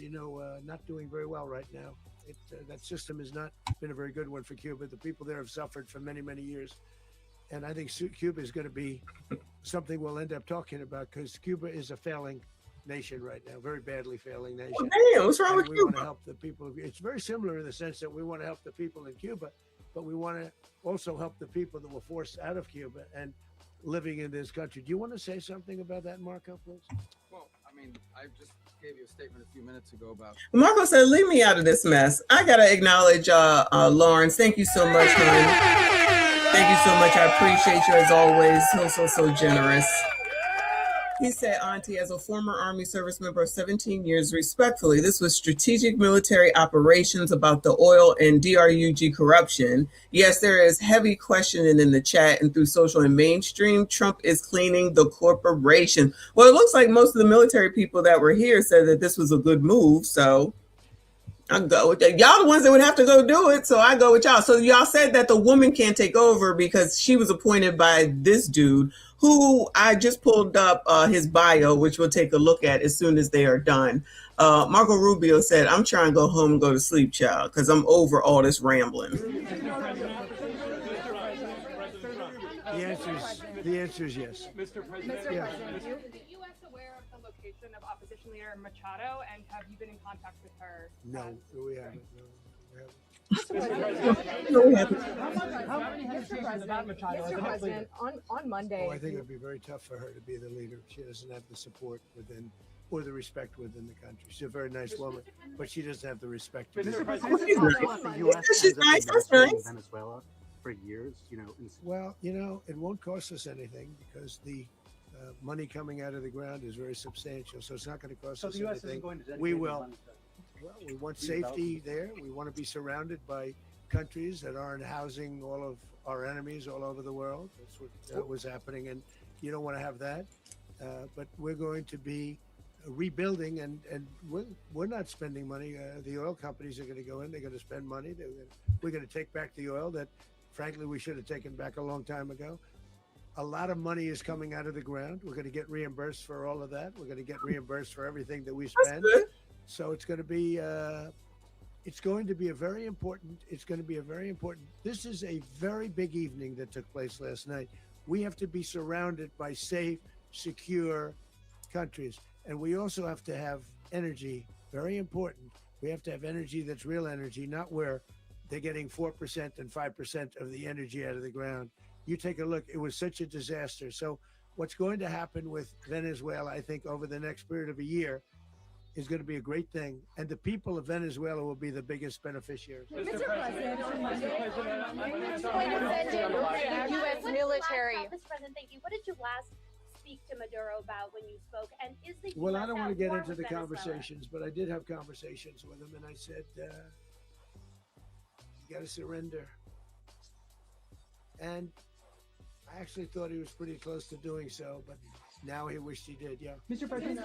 not doing very well right now. That system has not been a very good one for Cuba. The people there have suffered for many, many years. And I think Cuba is going to be something we'll end up talking about because Cuba is a failing nation right now, very badly failing nation. Oh, damn, what's wrong with we Cuba? want to help the people. It's very similar in the sense that we want to help the people in Cuba, but we want to also help the people that were forced out of Cuba and living in this country. Do you want to say something about that, Marco, please? Well, I mean, I just gave you a statement a few minutes ago about. Marco said, leave me out of this mess. I got to acknowledge Lawrence. Thank you so much, honey. Thank you so much. I appreciate you as always. So generous. He said, Auntie, as a former Army service member of 17 years, respectfully, this was strategic military operations about the oil and DRUG corruption. Yes, there is heavy questioning in the chat and through social and mainstream. Trump is cleaning the corporation. Well, it looks like most of the military people that were here said that this was a good move. So I go with that. Y'all the ones that would have to go do it. So I go with y'all. So y'all said that the woman can't take over because she was appointed by this dude who I just pulled up his bio, which we'll take a look at as soon as they are done. Marco Rubio said, I'm trying to go home and go to sleep, child, because I'm over all this rambling. The answer is yes. Mr. President, Yeah. is the U.S. aware of the location of opposition leader Machado, and have you been in contact with her? No, we haven't. No, we haven't. Mr. President, on Monday. Oh, I think it would be very tough for her to be the leader. She doesn't have the support within or the respect within the country. She's a very nice woman, but she doesn't have the respect. Mr. President, The U.S. She's nice. That's nice. Venezuela for years, well, it won't cost us anything because the money coming out of the ground is very substantial. So it's not going to cost us the U.S. anything. isn't going to dedicate We the will. money Well, we want safety there. We want to be surrounded by countries that aren't housing all of our enemies all over the world. That's what was happening, and you don't want to have that. But we're going to be rebuilding, and we're not spending money. The oil companies are going to go in. They're going to spend money. We're going to take back the oil that, frankly, we should have taken back a long time ago. A lot of money is coming out of the ground. We're going to get reimbursed for all of that. We're going to get reimbursed for everything that we spend. So it's going to be a very important. This is a very big evening that took place last night. We have to be surrounded by safe, secure countries, and we also have to have energy. Very important. We have to have energy that's real energy, not where they're getting 4% and 5% of the energy out of the ground. You take a look. It was such a disaster. So what's going to happen with Venezuela, I think, over the next period of a year, is going to be a great thing, and the people of Venezuela will be the biggest beneficiaries. Mr. President, U.S. military. Mr. President, thank you. What did you last speak to Maduro about when you spoke? And is the Well, US I don't at want to get war into with the Venezuela? conversations, but I did have conversations with him, and I said, you got to surrender. And I actually thought he was pretty close to doing so, but now he wished he did, yeah. Mr. President,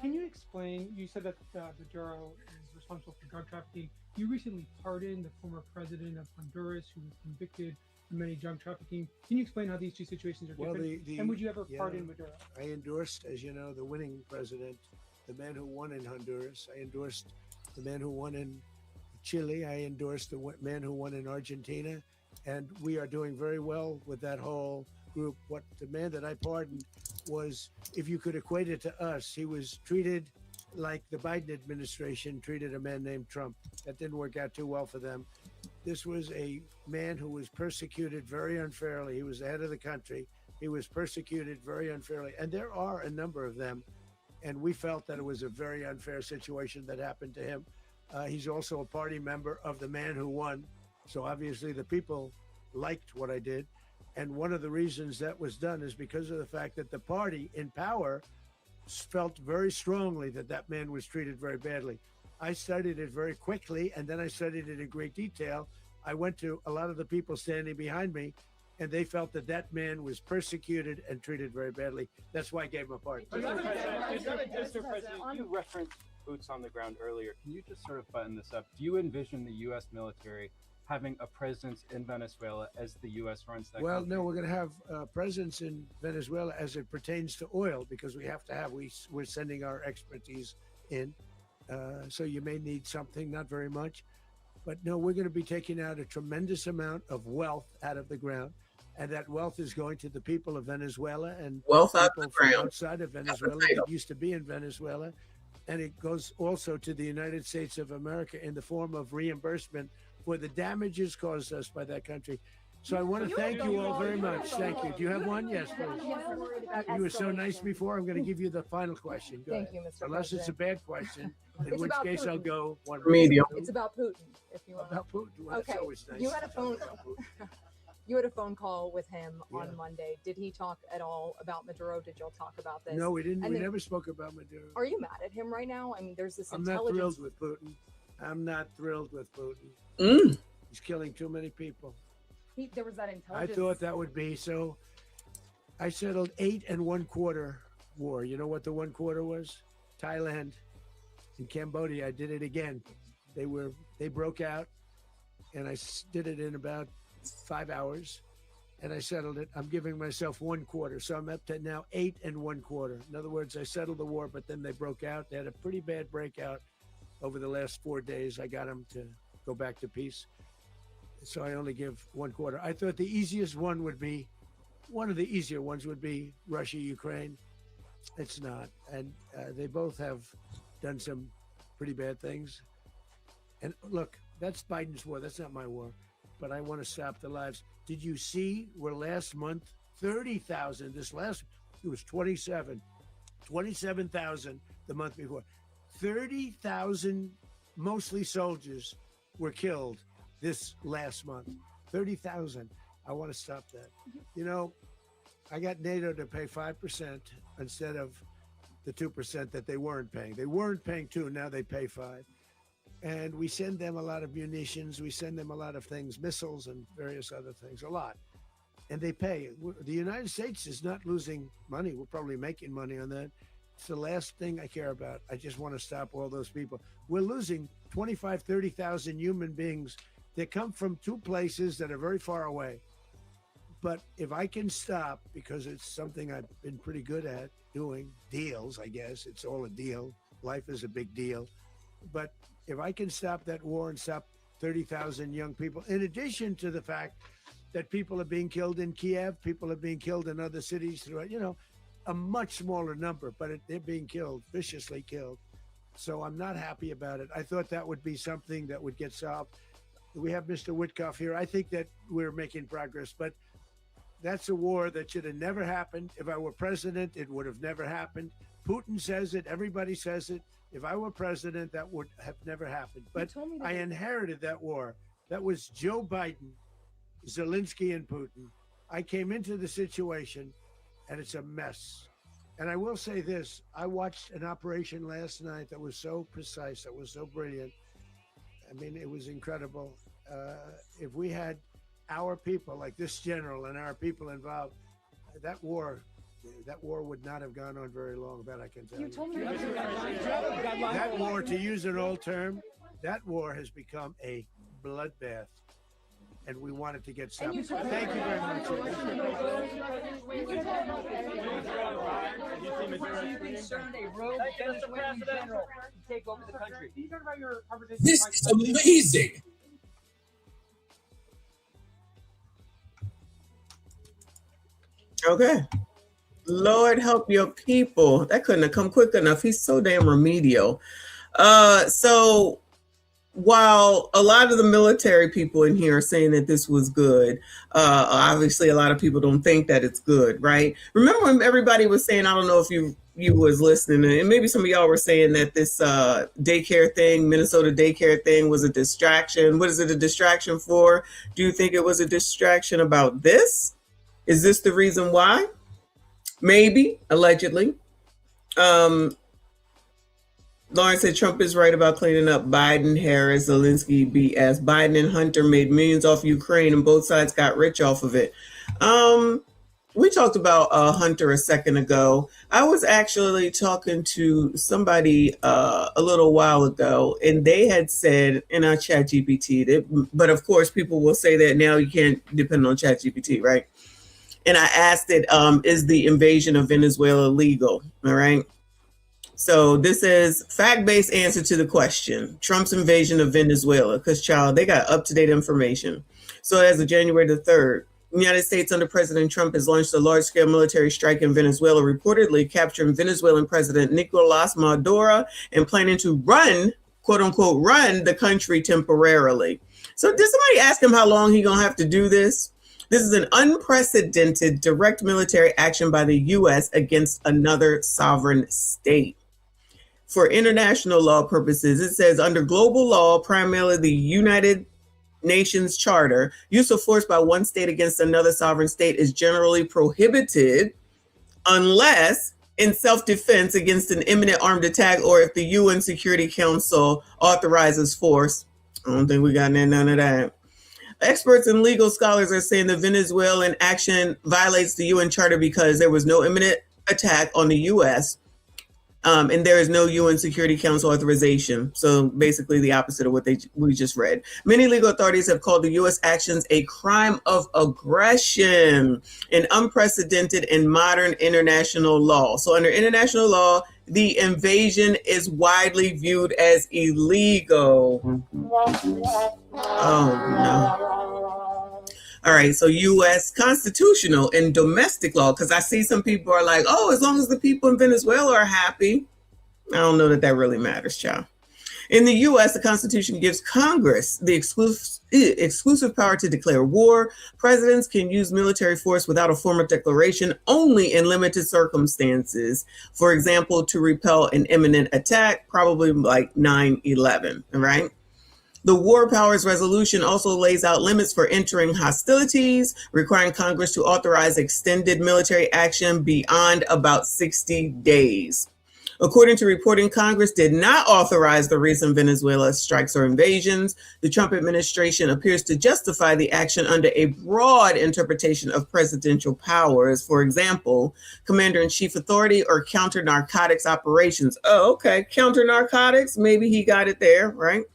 can you explain? You said that Maduro is responsible for drug trafficking. You recently pardoned the former president of Honduras, who was convicted of many drug trafficking. Can you explain how these two situations are different? And would you ever pardon Maduro? I endorsed, as you know, the winning president, the man who won in Honduras. I endorsed the man who won in Chile. I endorsed the man who won in Argentina. And we are doing very well with that whole group. What the man that I pardoned was, if you could equate it to us, he was treated like the Biden administration treated a man named Trump. That didn't work out too well for them. This was a man who was persecuted very unfairly. He was the head of the country. He was persecuted very unfairly. And there are a number of them. And we felt that it was a very unfair situation that happened to him. He's also a party member of the man who won. So obviously the people liked what I did. And one of the reasons that was done is because of the fact that the party in power felt very strongly that that man was treated very badly. I studied it very quickly, and then I studied it in great detail. I went to a lot of the people standing behind me, and they felt that that man was persecuted and treated very badly. That's why I gave him a pardon. Mr. President, you referenced boots on the ground earlier. Can you just sort of button this up? Do you envision the U.S. military having a presence in Venezuela as the U.S. runs that Well, country? no, we're going to have a presence in Venezuela as it pertains to oil, because we have to have, we're sending our expertise in. So you may need something, not very much. But no, we're going to be taking out a tremendous amount of wealth out of the ground. And that wealth is going to the people of Venezuela and Wealth out people of the from ground. outside of Venezuela that used to be in Venezuela. And it goes also to the United States of America in the form of reimbursement for the damages caused us by that country. So I want to thank you all very much. Thank you. Do you have one? Yes, please. You were so nice before. I'm going to give you the final question. Go Thank ahead. you, Mr. Unless it's a President. bad question, in It's which about case I'll Putin. go one. Medium. It's about Putin, if you want. About Putin. Well, that's Okay. always nice You had a to talk phone. about Putin. You had a phone call with him Yeah. on Monday. Did he talk at all about Maduro? Did y'all talk about this? No, we didn't. And We then- never spoke about Maduro. Are you mad at him right now? I mean, there's this I'm not intelligence. thrilled with Putin. I'm not thrilled with Putin. Mm. He's killing too many people. There was that I intelligence. thought that would be so. I settled 8 1/4 war. You know what the 1/4 was? Thailand and Cambodia. I did it again. They broke out, and I did it in about 5 hours, and I settled it. I'm giving myself 1/4, so I'm up to now 8 1/4. In other words, I settled the war, but then they broke out. They had a pretty bad breakout over the last 4 days. I got them to go back to peace. So I only give 1/4. I thought the easiest one would be, one of the easier ones would be Russia, Ukraine. It's not. And they both have done some pretty bad things. And look, that's Biden's war. That's not my war. But I want to stop the lives. Did you see where last month, 30,000, it was 27,000 the month before. 30,000, mostly soldiers, were killed this last month. 30,000. I want to stop that. You know, I got NATO to pay 5% instead of the 2% that they weren't paying. They weren't paying 2, now they pay 5. And we send them a lot of munitions. We send them a lot of things, missiles and various other things, a lot. And they pay. The United States is not losing money. We're probably making money on that. It's the last thing I care about. I just want to stop all those people. We're losing 25, 30,000 human beings that come from 2 places that are very far away. But if I can stop, because it's something I've been pretty good at doing, deals, I guess. It's all a deal. Life is a big deal. But if I can stop that war and stop 30,000 young people, in addition to the fact that people are being killed in Kiev, people are being killed in other cities throughout, a much smaller number, but they're being killed, viciously killed. So I'm not happy about it. I thought that would be something that would get solved. We have Mr. Witkoff here. I think that we're making progress, but that's a war that should have never happened. If I were president, it would have never happened. Putin says it. Everybody says it. If I were president, that would have never happened. But I inherited that war. That was Joe Biden, Zelensky, and Putin. I came into the situation, and it's a mess. And I will say this. I watched an operation last night that was so precise, that was so brilliant. I mean, it was incredible. If we had our people, like this general and our people involved, that war would not have gone on very long, that I can tell you. That war, to use an old term, that war has become a bloodbath, and we want it to get stopped. Thank you very much. Are you concerned a rogue Venezuelan general to take over the country? Can you talk about your conversation? This is amazing. Okay. Lord help your people. That couldn't have come quick enough. He's so damn remedial. So while a lot of the military people in here are saying that this was good, obviously a lot of people don't think that it's good, right? Remember when everybody was saying, I don't know if you was listening, and maybe some of y'all were saying that this daycare thing, Minnesota daycare thing, was a distraction. What is it a distraction for? Do you think it was a distraction about this? Is this the reason why? Maybe, allegedly. Lauren said Trump is right about cleaning up Biden, Harris, Zelensky BS. Biden and Hunter made millions off Ukraine and both sides got rich off of it. We talked about Hunter a second ago. I was actually talking to somebody a little while ago, and they had said in our chat GPT, but of course people will say that now you can't depend on chat GPT, right? And I asked it, is the invasion of Venezuela legal? All right. So this is fact-based answer to the question, Trump's invasion of Venezuela, because child, they got up-to-date information. So as of January the 3rd, the United States under President Trump has launched a large-scale military strike in Venezuela, reportedly capturing Venezuelan President Nicolas Maduro and planning to run, quote unquote, run the country temporarily. So did somebody ask him how long he gonna have to do this? This is an unprecedented direct military action by the U.S. against another sovereign state. For international law purposes, it says under global law, primarily the United Nations Charter, use of force by one state against another sovereign state is generally prohibited unless in self-defense against an imminent armed attack or if the UN Security Council authorizes force. I don't think we got none of that. Experts and legal scholars are saying the Venezuelan action violates the UN Charter because there was no imminent attack on the U.S., and there is no UN Security Council authorization. So basically the opposite of what we just read. Many legal authorities have called the U.S. actions a crime of aggression and unprecedented in modern international law. So under international law, the invasion is widely viewed as illegal. Oh, no. All right, so U.S. constitutional and domestic law, because I see some people are like, oh, as long as the people in Venezuela are happy. I don't know that really matters, child. In the U.S., the Constitution gives Congress the exclusive power to declare war. Presidents can use military force without a formal declaration only in limited circumstances. For example, to repel an imminent attack, probably like 9/11, right? The War Powers Resolution also lays out limits for entering hostilities, requiring Congress to authorize extended military action beyond about 60 days. According to reporting, Congress did not authorize the recent Venezuela strikes or invasions. The Trump administration appears to justify the action under a broad interpretation of presidential powers. For example, commander-in-chief authority or counter-narcotics operations. Oh, okay, counter-narcotics, maybe he got it there, right?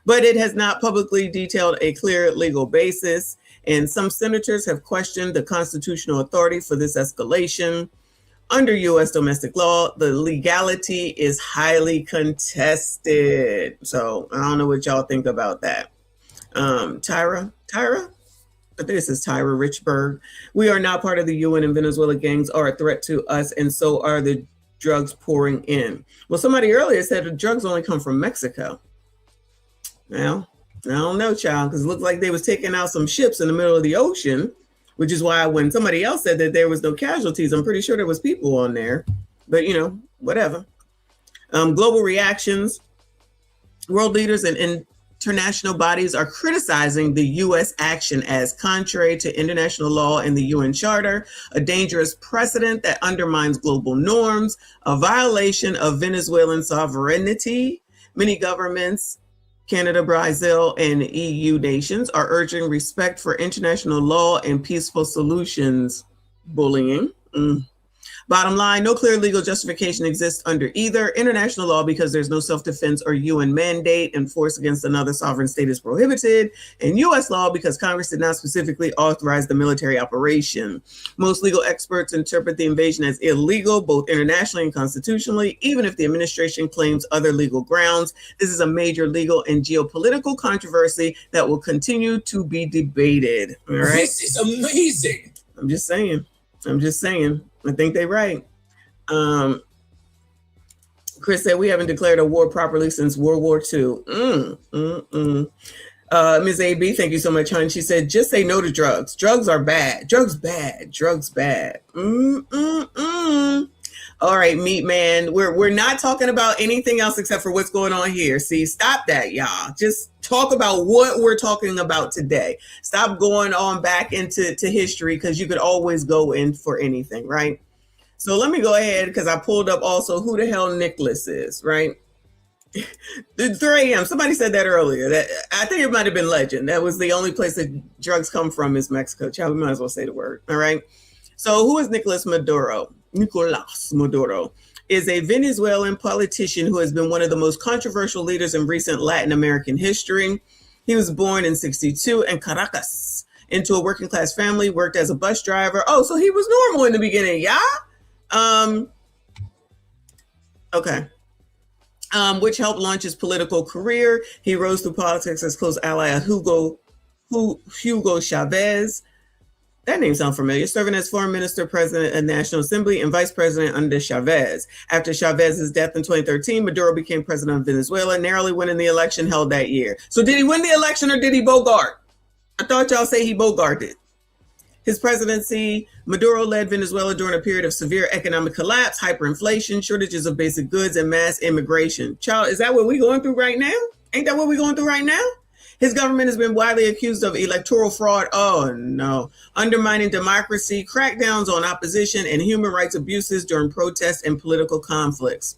But it has not publicly detailed a clear legal basis, and some senators have questioned the constitutional authority for this escalation. Under U.S. domestic law, the legality is highly contested. So I don't know what y'all think about that. Tyra? I think this is Tyra Richburg. We are not part of the UN, and Venezuela gangs are a threat to us, and so are the drugs pouring in. Well, somebody earlier said the drugs only come from Mexico. Well, I don't know, child, because it looked like they was taking out some ships in the middle of the ocean, which is why when somebody else said that there was no casualties, I'm pretty sure there was people on there. But, you know, whatever. Global reactions. World leaders and international bodies are criticizing the U.S. action as contrary to international law and the UN Charter, a dangerous precedent that undermines global norms, a violation of Venezuelan sovereignty. Many governments, Canada, Brazil, and EU nations are urging respect for international law and peaceful solutions. Bullying. Bottom line, no clear legal justification exists under either international law because there's no self-defense or UN mandate and force against another sovereign state is prohibited, and US law because Congress did not specifically authorize the military operation. Most legal experts interpret the invasion as illegal, both internationally and constitutionally, even if the administration claims other legal grounds. This is a major legal and geopolitical controversy that will continue to be debated. All right? This is amazing. I'm just saying. I think they're right. Chris said we haven't declared a war properly since World War II. Ms. AB, thank you so much, hon. She said, just say no to drugs. Drugs are bad. Drugs bad. Drugs bad. All right, Meat Man. We're not talking about anything else except for what's going on here. See, stop that, y'all. Just talk about what we're talking about today. Stop going on back into history because you could always go in for anything, right? So let me go ahead because I pulled up also who the hell Nicholas is, right? The 3 a.m. Somebody said that earlier. That I think it might have been legend. That was the only place that drugs come from is Mexico. Child, we might as well say the word. All right. So who is Nicolas Maduro? Nicolas Maduro is a Venezuelan politician who has been one of the most controversial leaders in recent Latin American history. He was born in '62 in Caracas into a working class family, worked as a bus driver. Oh, so he was normal in the beginning, yeah? Okay. Which helped launch his political career. He rose through politics as close ally of Hugo Chavez. That name sounds familiar. Serving as foreign minister, president of National Assembly, and vice president under Chavez. After Chavez's death in 2013, Maduro became president of Venezuela, narrowly winning the election held that year. So did he win the election or did he bogart? I thought y'all say he bogarted. His presidency, Maduro led Venezuela during a period of severe economic collapse, hyperinflation, shortages of basic goods, and mass immigration. Child, is that what we're going through right now? Ain't that what we're going through right now? His government has been widely accused of electoral fraud. Oh no. Undermining democracy, crackdowns on opposition, and human rights abuses during protests and political conflicts.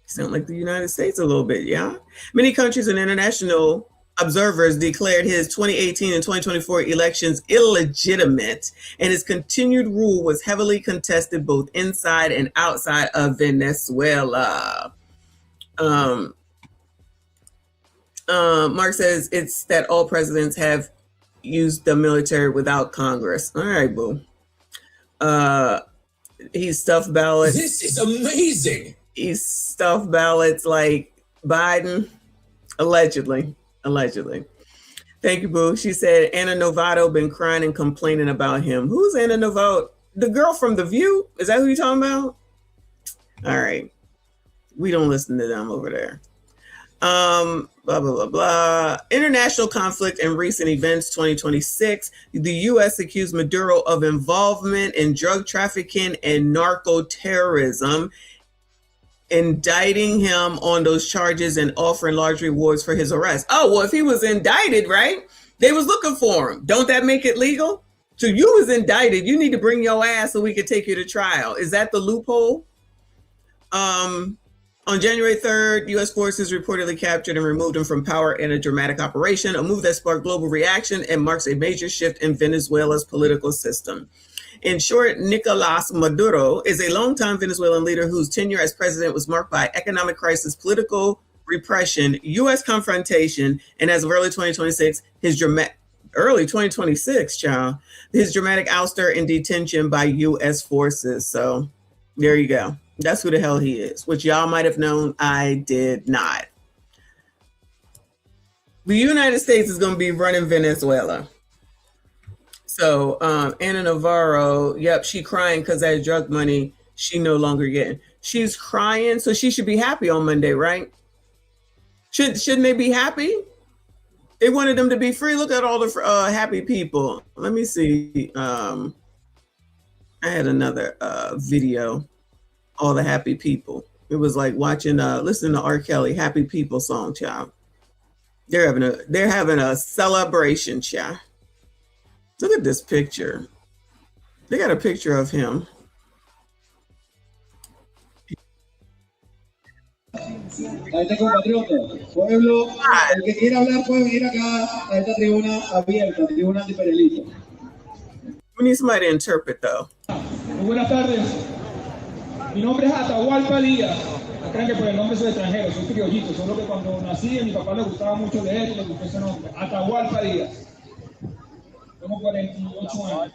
Sound like the United States a little bit, yeah? Many countries and international observers declared his 2018 and 2024 elections illegitimate, and his continued rule was heavily contested both inside and outside of Venezuela. Mark says it's that all presidents have used the military without Congress. All right, boo. He stuffed ballots. This is amazing. He stuffed ballots like Biden, allegedly. Thank you, boo. She said Anna Novato been crying and complaining about him. Who's Anna Novato? The girl from The View? Is that who you're talking about? All right. We don't listen to them over there. Blah, blah, blah, blah. International conflict and recent events 2026. The U.S. accused Maduro of involvement in drug trafficking and narco-terrorism, indicting him on those charges and offering large rewards for his arrest. Oh, well, if he was indicted, right? They was looking for him. Don't that make it legal? So you was indicted. You need to bring your ass so we can take you to trial. Is that the loophole? On January 3rd, U.S. forces reportedly captured and removed him from power in a dramatic operation, a move that sparked global reaction and marks a major shift in Venezuela's political system. In short, Nicolas Maduro is a longtime Venezuelan leader whose tenure as president was marked by economic crisis, political repression, U.S. confrontation, and as of early 2026, his dramatic ouster and detention by U.S. forces. So there you go. That's who the hell he is, which y'all might have known. I did not. The United States is going to be running Venezuela. So Anna Navarro, yep, she crying because that drug money she no longer getting. She's crying, so she should be happy on Monday, right? Shouldn't they be happy? They wanted them to be free. Look at all the happy people. Let me see. I had another video. All the happy people. It was like watching, listening to R. Kelly, Happy People song, child. They're having a celebration, child. Look at this picture. They got a picture of him. A este compatriota, pueblo, el que quiera hablar puede venir acá a esta tribuna abierta, tribuna antiimperialista. We need somebody to interpret, though. Buenas tardes. Mi nombre es Atahualpa Díaz. No crean que por el nombre soy extranjero, soy criollito. Solo que cuando nací a mi papá le gustaba mucho leer y le gustó ese nombre. Atahualpa Díaz. Tengo 48 años.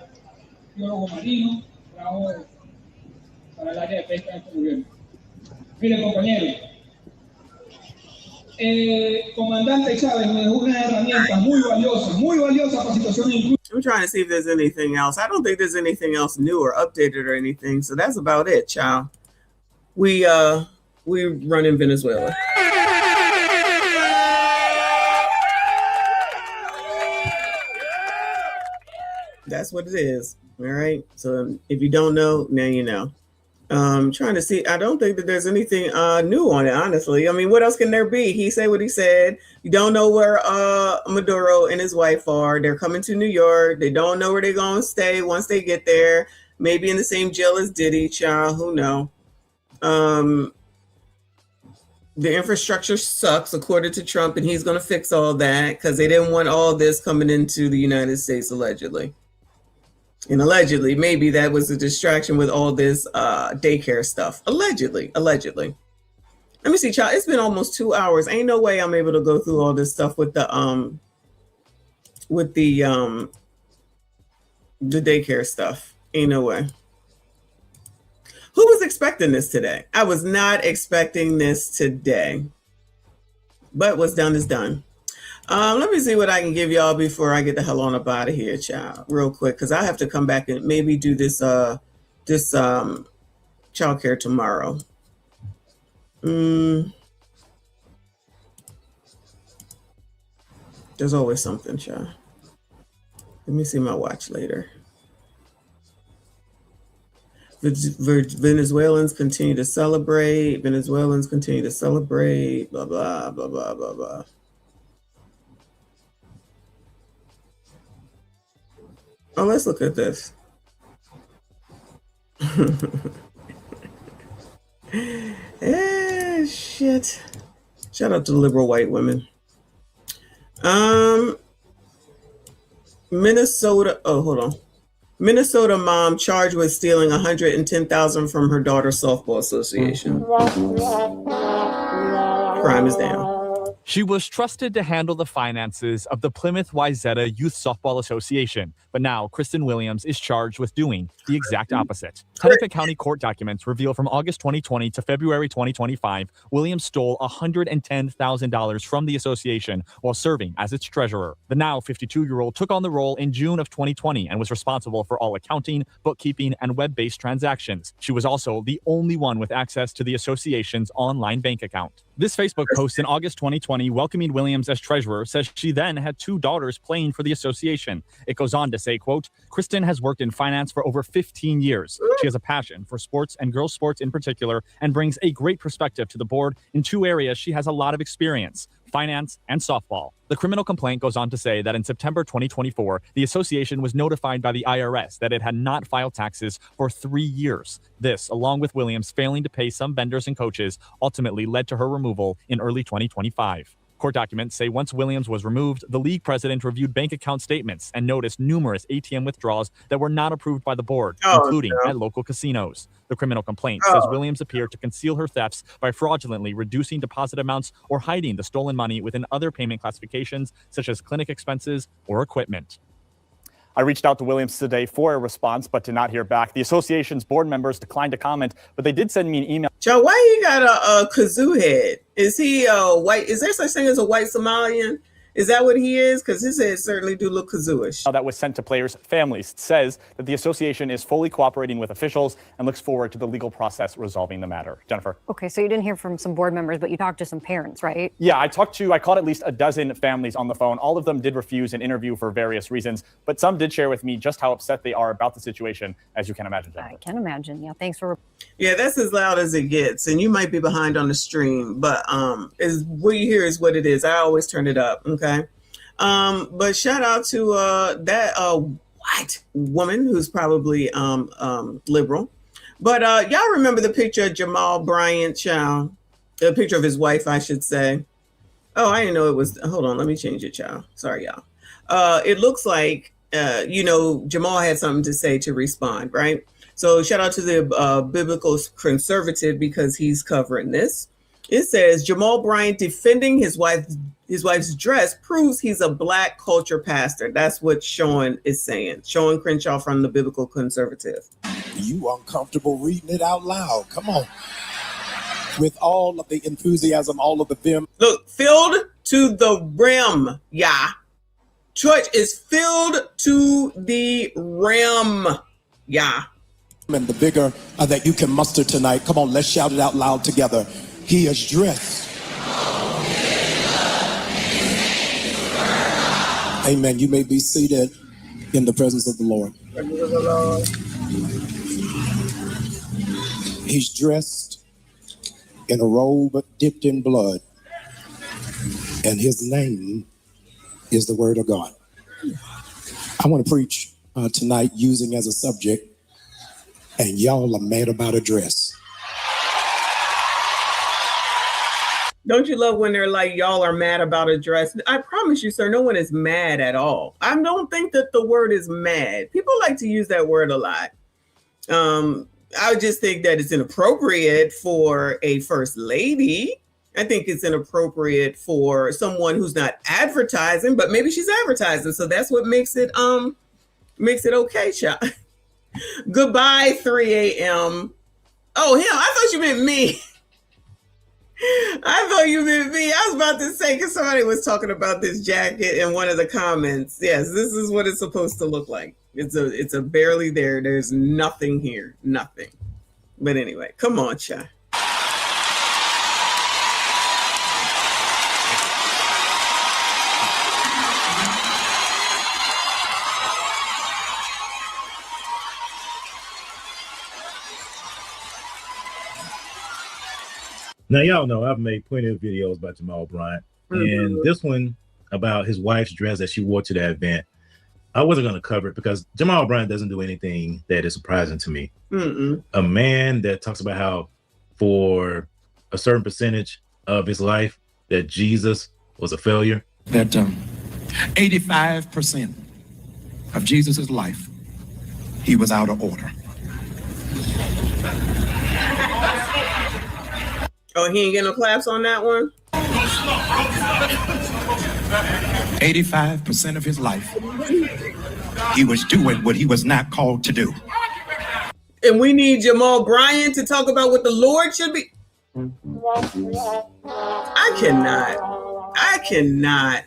Biólogo marino, trabajo para el área de pesca de este gobierno. Miren, compañeros. Comandante Chávez me dejó unas herramientas muy valiosas para situaciones incluso. I'm trying to see if there's anything else. I don't think there's anything else new or updated or anything. So that's about it, child. We run in Venezuela. That's what it is. All right. So if you don't know, now you know. Trying to see. I don't think that there's anything new on it, honestly. I mean, what else can there be? He said what he said. You don't know where Maduro and his wife are. They're coming to New York. They don't know where they're going to stay once they get there. Maybe in the same jail as Diddy, child. Who knows? The infrastructure sucks, according to Trump, and he's going to fix all that because they didn't want all this coming into the United States, allegedly. And allegedly, maybe that was a distraction with all this daycare stuff. Allegedly. Let me see, child. It's been almost 2 hours. Ain't no way I'm able to go through all this stuff with the daycare stuff. Ain't no way. Who was expecting this today? I was not expecting this today. But what's done is done. Let me see what I can give y'all before I get the hell on up out of here, child, real quick, because I have to come back and maybe do this childcare tomorrow. There's always something, child. Let me see my watch later. Venezuelans continue to celebrate. Blah, blah, blah, blah, blah. Oh, let's look at this. Shit. Shout out to liberal white women. Minnesota. Oh, hold on. Minnesota mom charged with stealing $110,000 from her daughter's softball association. Crime is down. She was trusted to handle the finances of the Plymouth Wayzata Youth Softball Association, but now Kristen Williams is charged with doing the exact opposite. Hennepin County court documents reveal from August 2020 to February 2025, Williams stole $110,000 from the association while serving as its treasurer. The now 52-year-old took on the role in June of 2020 and was responsible for all accounting, bookkeeping, and web-based transactions. She was also the only one with access to the association's online bank account. This Facebook post in August 2020 welcoming Williams as treasurer says she then had 2 daughters playing for the association. It goes on to say, quote, Kristen has worked in finance for over 15 years. She has a passion for sports and girls sports in particular and brings a great perspective to the board in 2 areas she has a lot of experience: finance and softball. The criminal complaint goes on to say that in September 2024, the association was notified by the IRS that it had not filed taxes for 3 years. This, along with Williams failing to pay some vendors and coaches, ultimately led to her removal in early 2025. Court documents say once Williams was removed, the league president reviewed bank account statements and noticed numerous ATM withdrawals that were not approved by the board, including at local casinos. The criminal complaint says Williams appeared to conceal her thefts by fraudulently reducing deposit amounts or hiding the stolen money within other payment classifications, such as clinic expenses or equipment. I reached out to Williams today for a response, but did not hear back. The association's board members declined to comment, but they did send me an email. Joe, why he got a kazoo head? Is he white? Is there such thing as a white Somalian? Is that what he is? Because his head certainly do look kazooish. That was sent to players' families. It says that the association is fully cooperating with officials and looks forward to the legal process resolving the matter. Jennifer. Okay, so you didn't hear from some board members, but you talked to some parents, right? Yeah, I called at least a dozen families on the phone. All of them did refuse an interview for various reasons, but some did share with me just how upset they are about the situation, as you can imagine, Jennifer. I can imagine. Yeah, thanks for... Yeah, that's as loud as it gets, and you might be behind on the stream, but is what you hear is what it is. I always turn it up, okay? But shout out to that white woman who's probably liberal. But y'all remember the picture of Jamal Bryant, child? The picture of his wife, I should say. Oh, I didn't know it was. Hold on, let me change it, child. Sorry, y'all. It looks like, Jamal had something to say to respond, right? So shout out to the biblical conservative because he's covering this. It says Jamal Bryant defending his wife's dress proves he's a Black culture pastor. That's what Sean is saying. Sean Crenshaw from the biblical conservative. You uncomfortable reading it out loud? Come on. With all of the enthusiasm, all of the vim. Look, filled to the rim, yeah. Church is filled to the rim, yeah. And the vigor that you can muster tonight. Come on, let's shout it out loud together. He is dressed. Amen. You may be seated in the presence of the Lord. He's dressed in a robe dipped in blood, and his name is the Word of God. I want to preach tonight using as a subject, and y'all are mad about a dress. Don't you love when they're like, y'all are mad about a dress? I promise you, sir, no one is mad at all. I don't think that the word is mad. People like to use that word a lot. I would just think that it's inappropriate for a first lady. I think it's inappropriate for someone who's not advertising, but maybe she's advertising. So that's what makes it okay, child. Goodbye, 3 a.m. Oh, him. I thought you meant me. I thought you meant me. I was about to say, because somebody was talking about this jacket in one of the comments. Yes, this is what it's supposed to look like. It's a barely there. There's nothing here. Nothing. But anyway, come on, child. Now, y'all know I've made plenty of videos about Jamal Bryant, and this one about his wife's dress that she wore to that event. I wasn't going to cover it because Jamal Bryant doesn't do anything that is surprising to me. Mm-mm. A man that talks about how for a certain percentage of his life that Jesus was a failure. That 85% of Jesus' life, he was out of order. Oh, he ain't getting no claps on that one? 85% of his life, he was doing what he was not called to do. And we need Jamal Bryant to talk about what the Lord should be. I cannot.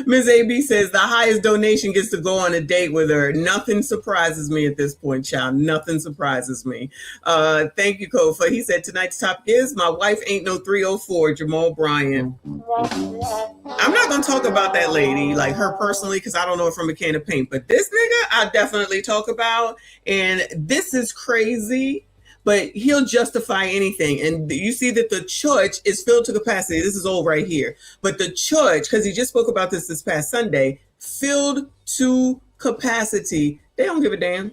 Ms. AB says the highest donation gets to go on a date with her. Nothing surprises me at this point, child. Nothing surprises me. Thank you, Kofa. He said tonight's topic is my wife ain't no 304, Jamal Bryant. I'm not going to talk about that lady, like her personally, because I don't know her from a can of paint. But this nigga, I definitely talk about. And this is crazy. But he'll justify anything. And you see that the church is filled to capacity. This is all right here. But the church, because he just spoke about this past Sunday, filled to capacity. They don't give a damn.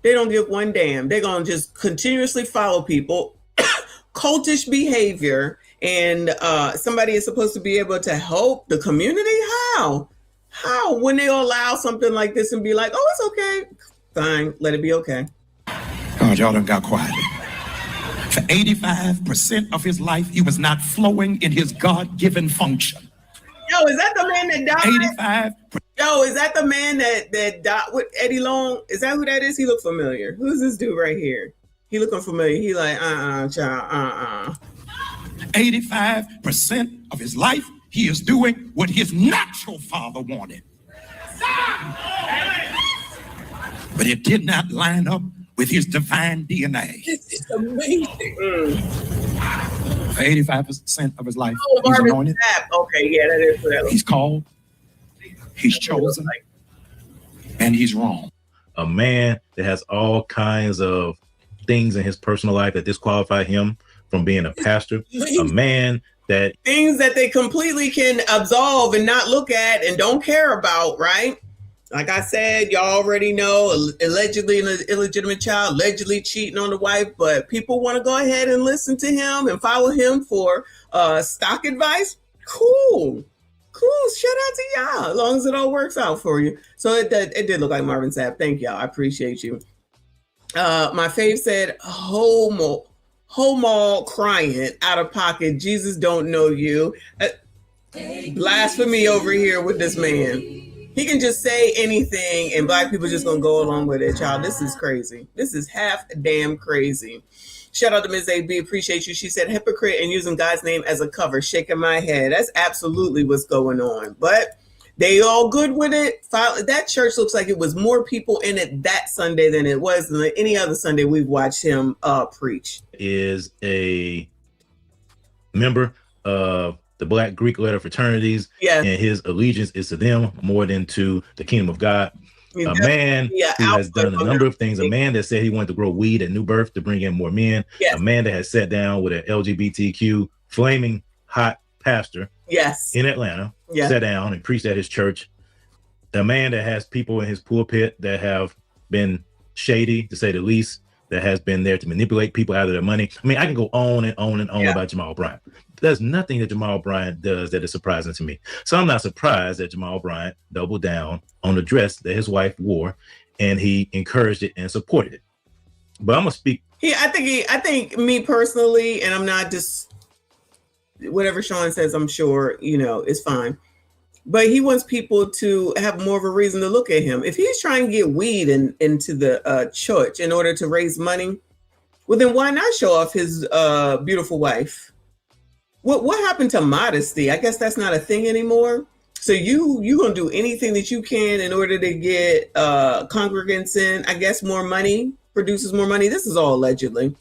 They don't give one damn. They're going to just continuously follow people. Cultish behavior. And somebody is supposed to be able to help the community? How? How? When they allow something like this and be like, oh, it's okay. Fine. Let it be okay. God, y'all done got quiet. For 85% of his life, he was not flowing in his God-given function. Yo, is that the man that died? 85. Yo, is that the man that died with Eddie Long? Is that who that is? He look familiar. Who's this dude right here? He looking familiar. He like, child, 85% of his life, he is doing what his natural father wanted. But it did not line up with his divine DNA. This is amazing. 85% of his life, Oh, he's anointed. Okay, yeah, that is what that He's called, he's chosen, and he's wrong. A man that has all kinds of things in his personal life that disqualify him from being a pastor. A man that things that they completely can absolve and not look at and don't care about, right? Like I said, y'all already know, allegedly an illegitimate child, allegedly cheating on the wife, but people want to go ahead and listen to him and follow him for stock advice. Cool. Shout out to y'all, as long as it all works out for you. So it did look like Marvin Sapp. Thank y'all. I appreciate you. My fave said, homo crying out of pocket. Jesus don't know you. Blasphemy over here with this man. He can just say anything and black people just gonna go along with it, child. This is crazy. This is half damn crazy. Shout out to Ms. AB. Appreciate you. She said, hypocrite and using God's name as a cover. Shaking my head. That's absolutely what's going on. But they all good with it. That church looks like it was more people in it that Sunday than it was than any other Sunday we've watched him preach. is a member of the Black Greek letter fraternities, and his allegiance is to them more than to the kingdom of God. A man who has done a number of things, a man that said he wanted to grow weed at New Birth to bring in more men, a man that has sat down with an LGBTQ flaming hot pastor in Atlanta, sat down and preached at his church, a man that has people in his pulpit that have been shady, to say the least, that has been there to manipulate people out of their money. I mean, I can go on and on and on about Jamal Bryant. There's nothing that Jamal Bryant does that is surprising to me. So I'm not surprised that Jamal Bryant doubled down on the dress that his wife wore, and he encouraged it and supported it. But I'm gonna speak. I think me personally, and I'm not just whatever Sean says, I'm sure, it's fine. But he wants people to have more of a reason to look at him. If he's trying to get weed into the church in order to raise money, well, then why not show off his beautiful wife? What happened to modesty? I guess that's not a thing anymore. So you gonna do anything that you can in order to get congregants in. I guess more money produces more money. This is all allegedly,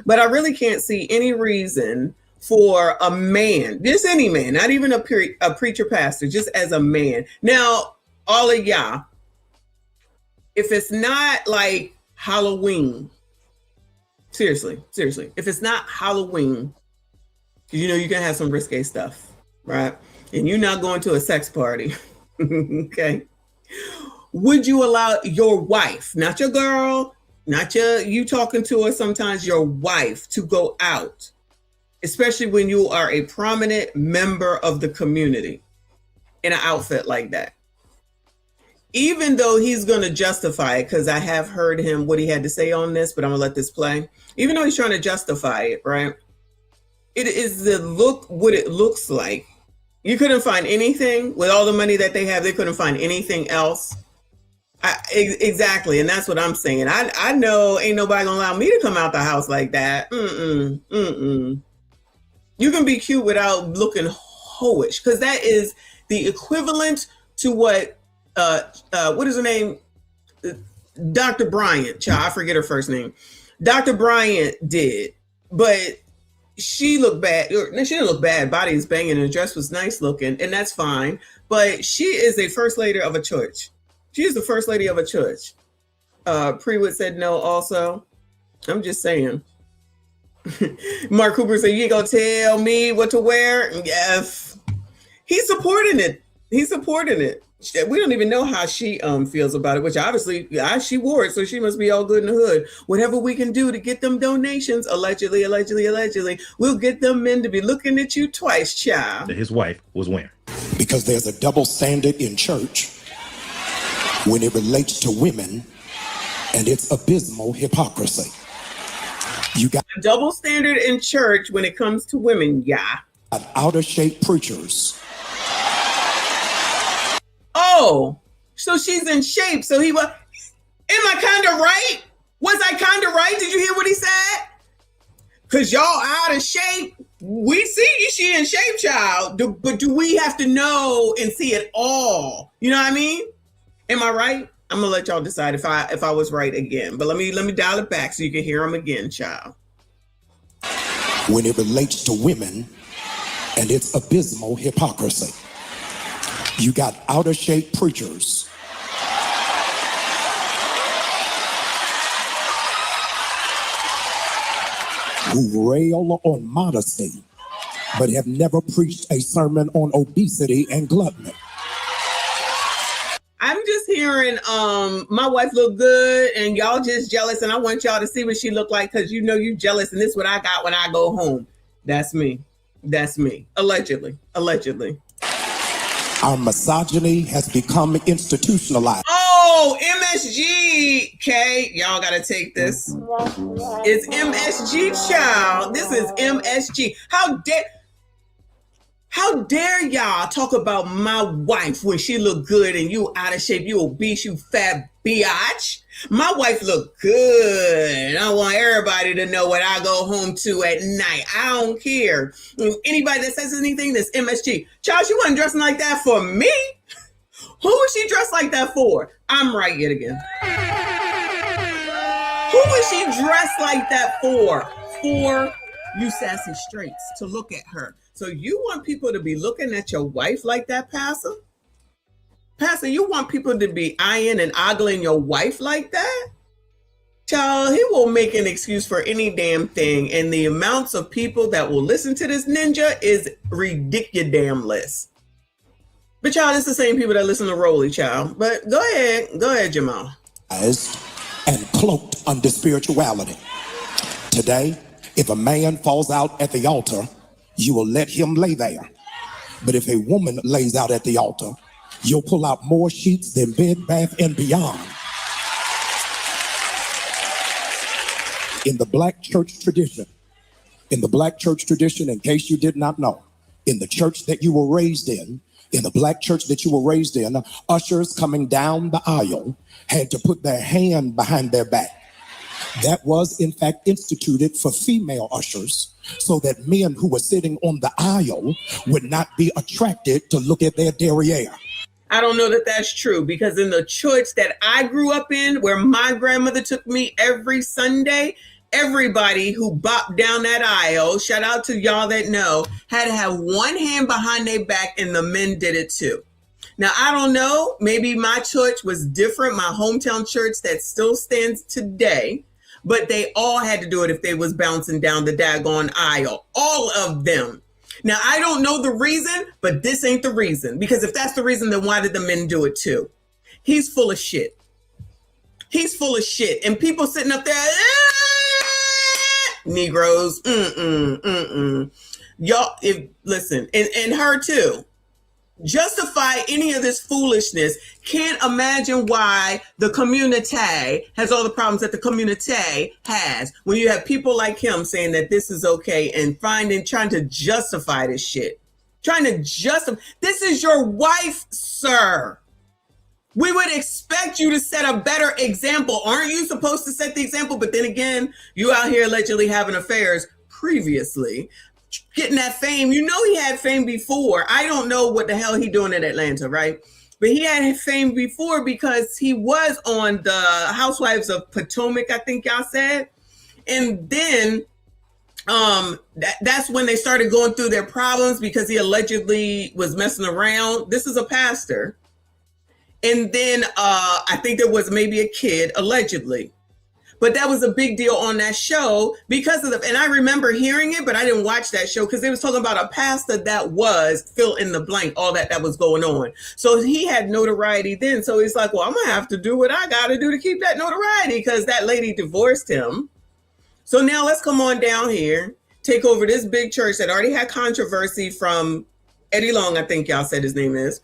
but I really can't see any reason for a man, just any man, not even a preacher pastor, just as a man. Now, all of y'all, if it's not like Halloween, seriously, if it's not Halloween, because you can have some risque stuff, right? And you're not going to a sex party, okay? Would you allow your wife, not your girl, not you talking to her, sometimes your wife, to go out, especially when you are a prominent member of the community, in an outfit like that? Even though he's going to justify it, because I have heard him, what he had to say on this, but I'm going to let this play. Even though he's trying to justify it, right? It is the look, what it looks like. You couldn't find anything with all the money that they have. They couldn't find anything else. Exactly. And that's what I'm saying. I know ain't nobody gonna allow me to come out the house like that. You can be cute without looking hoish, because that is the equivalent to what is her name? Dr. Bryant. Child, I forget her first name. Dr. Bryant did, but she looked bad. She didn't look bad. Body is banging and the dress was nice looking, and that's fine. But she is a first lady of a church. She is the first lady of a church. Prewood said no also. I'm just saying. Mark Cooper said, you ain't gonna tell me what to wear? Yes. He's supporting it. He's supporting it. We don't even know how she feels about it, which obviously she wore it, so she must be all good in the hood. Whatever we can do to get them donations, allegedly, we'll get them men to be looking at you twice, child. That his wife was wearing. Because there's a double standard in church when it relates to women, and it's abysmal hypocrisy. You got a double standard in church when it comes to women, yeah. Out of shape preachers. Oh, so she's in shape. So he was, am I kind of right? Was I kind of right? Did you hear what he said? Because y'all out of shape. We see she in shape, child. But do we have to know and see it all? You know what I mean? Am I right? I'm gonna let y'all decide if I was right again. But let me dial it back so you can hear him again, child. When it relates to women, and it's abysmal hypocrisy. You got out of shape preachers who rail on modesty, but have never preached a sermon on obesity and gluttony. I'm just hearing my wife look good and y'all just jealous, and I want y'all to see what she look like because you know you jealous, and this is what I got when I go home. That's me. That's me. Allegedly. Our misogyny has become institutionalized. Oh, MSG, okay? Y'all gotta take this. It's MSG, child. This is MSG. How dare y'all talk about my wife when she look good and you out of shape, you obese, you fat biatch? My wife look good. I want everybody to know what I go home to at night. I don't care. Anybody that says anything that's MSG. Child, she wasn't dressing like that for me. Who was she dressed like that for? I'm right yet again. Who was she dressed like that for? For you sassy straights to look at her. So you want people to be looking at your wife like that, Pastor? Pastor, you want people to be eyeing and ogling your wife like that? Child, he will make an excuse for any damn thing. And the amounts of people that will listen to this ninja is ridiculous. But child, it's the same people that listen to Rolly, child. But go ahead, Jamal. And cloaked under spirituality. Today, if a man falls out at the altar, you will let him lay there. But if a woman lays out at the altar, you'll pull out more sheets than Bed Bath and Beyond. In the black church tradition, in case you did not know, in the church that you were raised in the black church that you were raised in, ushers coming down the aisle had to put their hand behind their back. That was, in fact, instituted for female ushers so that men who were sitting on the aisle would not be attracted to look at their derriere. I don't know that that's true, because in the church that I grew up in, where my grandmother took me every Sunday, everybody who bopped down that aisle, shout out to y'all that know, had to have one hand behind their back, and the men did it too. Now, I don't know, maybe my church was different, my hometown church that still stands today, but they all had to do it if they was bouncing down the daggone aisle, all of them. Now, I don't know the reason, but this ain't the reason, because if that's the reason, then why did the men do it too? He's full of shit. He's full of shit. And people sitting up there, Negroes, y'all, listen, and her too. Justify any of this foolishness. Can't imagine why the community has all the problems that the community has when you have people like him saying that this is okay and trying to justify this shit. This is your wife, sir. We would expect you to set a better example. Aren't you supposed to set the example? But then again, you out here allegedly having affairs previously, getting that fame. You know he had fame before. I don't know what the hell he doing in Atlanta, right? But he had fame before because he was on the Housewives of Potomac, I think y'all said. And then that's when they started going through their problems because he allegedly was messing around. This is a pastor. And then I think there was maybe a kid, allegedly. But that was a big deal on that show because of and I remember hearing it, but I didn't watch that show because they was talking about a pastor that was fill in the blank, all that was going on. So he had notoriety then. So he's like, well, I'm going to have to do what I got to do to keep that notoriety because that lady divorced him. So now let's come on down here, take over this big church that already had controversy from Eddie Long, I think y'all said his name is,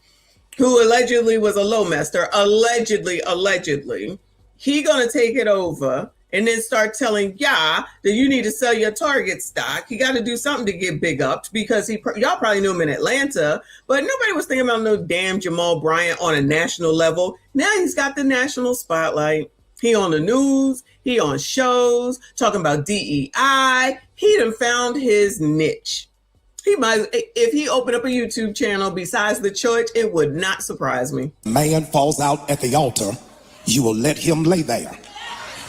who allegedly was a lowmaster, allegedly. He gonna take it over and then start telling y'all that you need to sell your Target stock. He got to do something to get big up because y'all probably knew him in Atlanta, but nobody was thinking about no damn Jamal Bryant on a national level. Now he's got the national spotlight. He on the news, he on shows, talking about DEI. He done found his niche. He might, if he opened up a YouTube channel besides the church, it would not surprise me. Man falls out at the altar, you will let him lay there.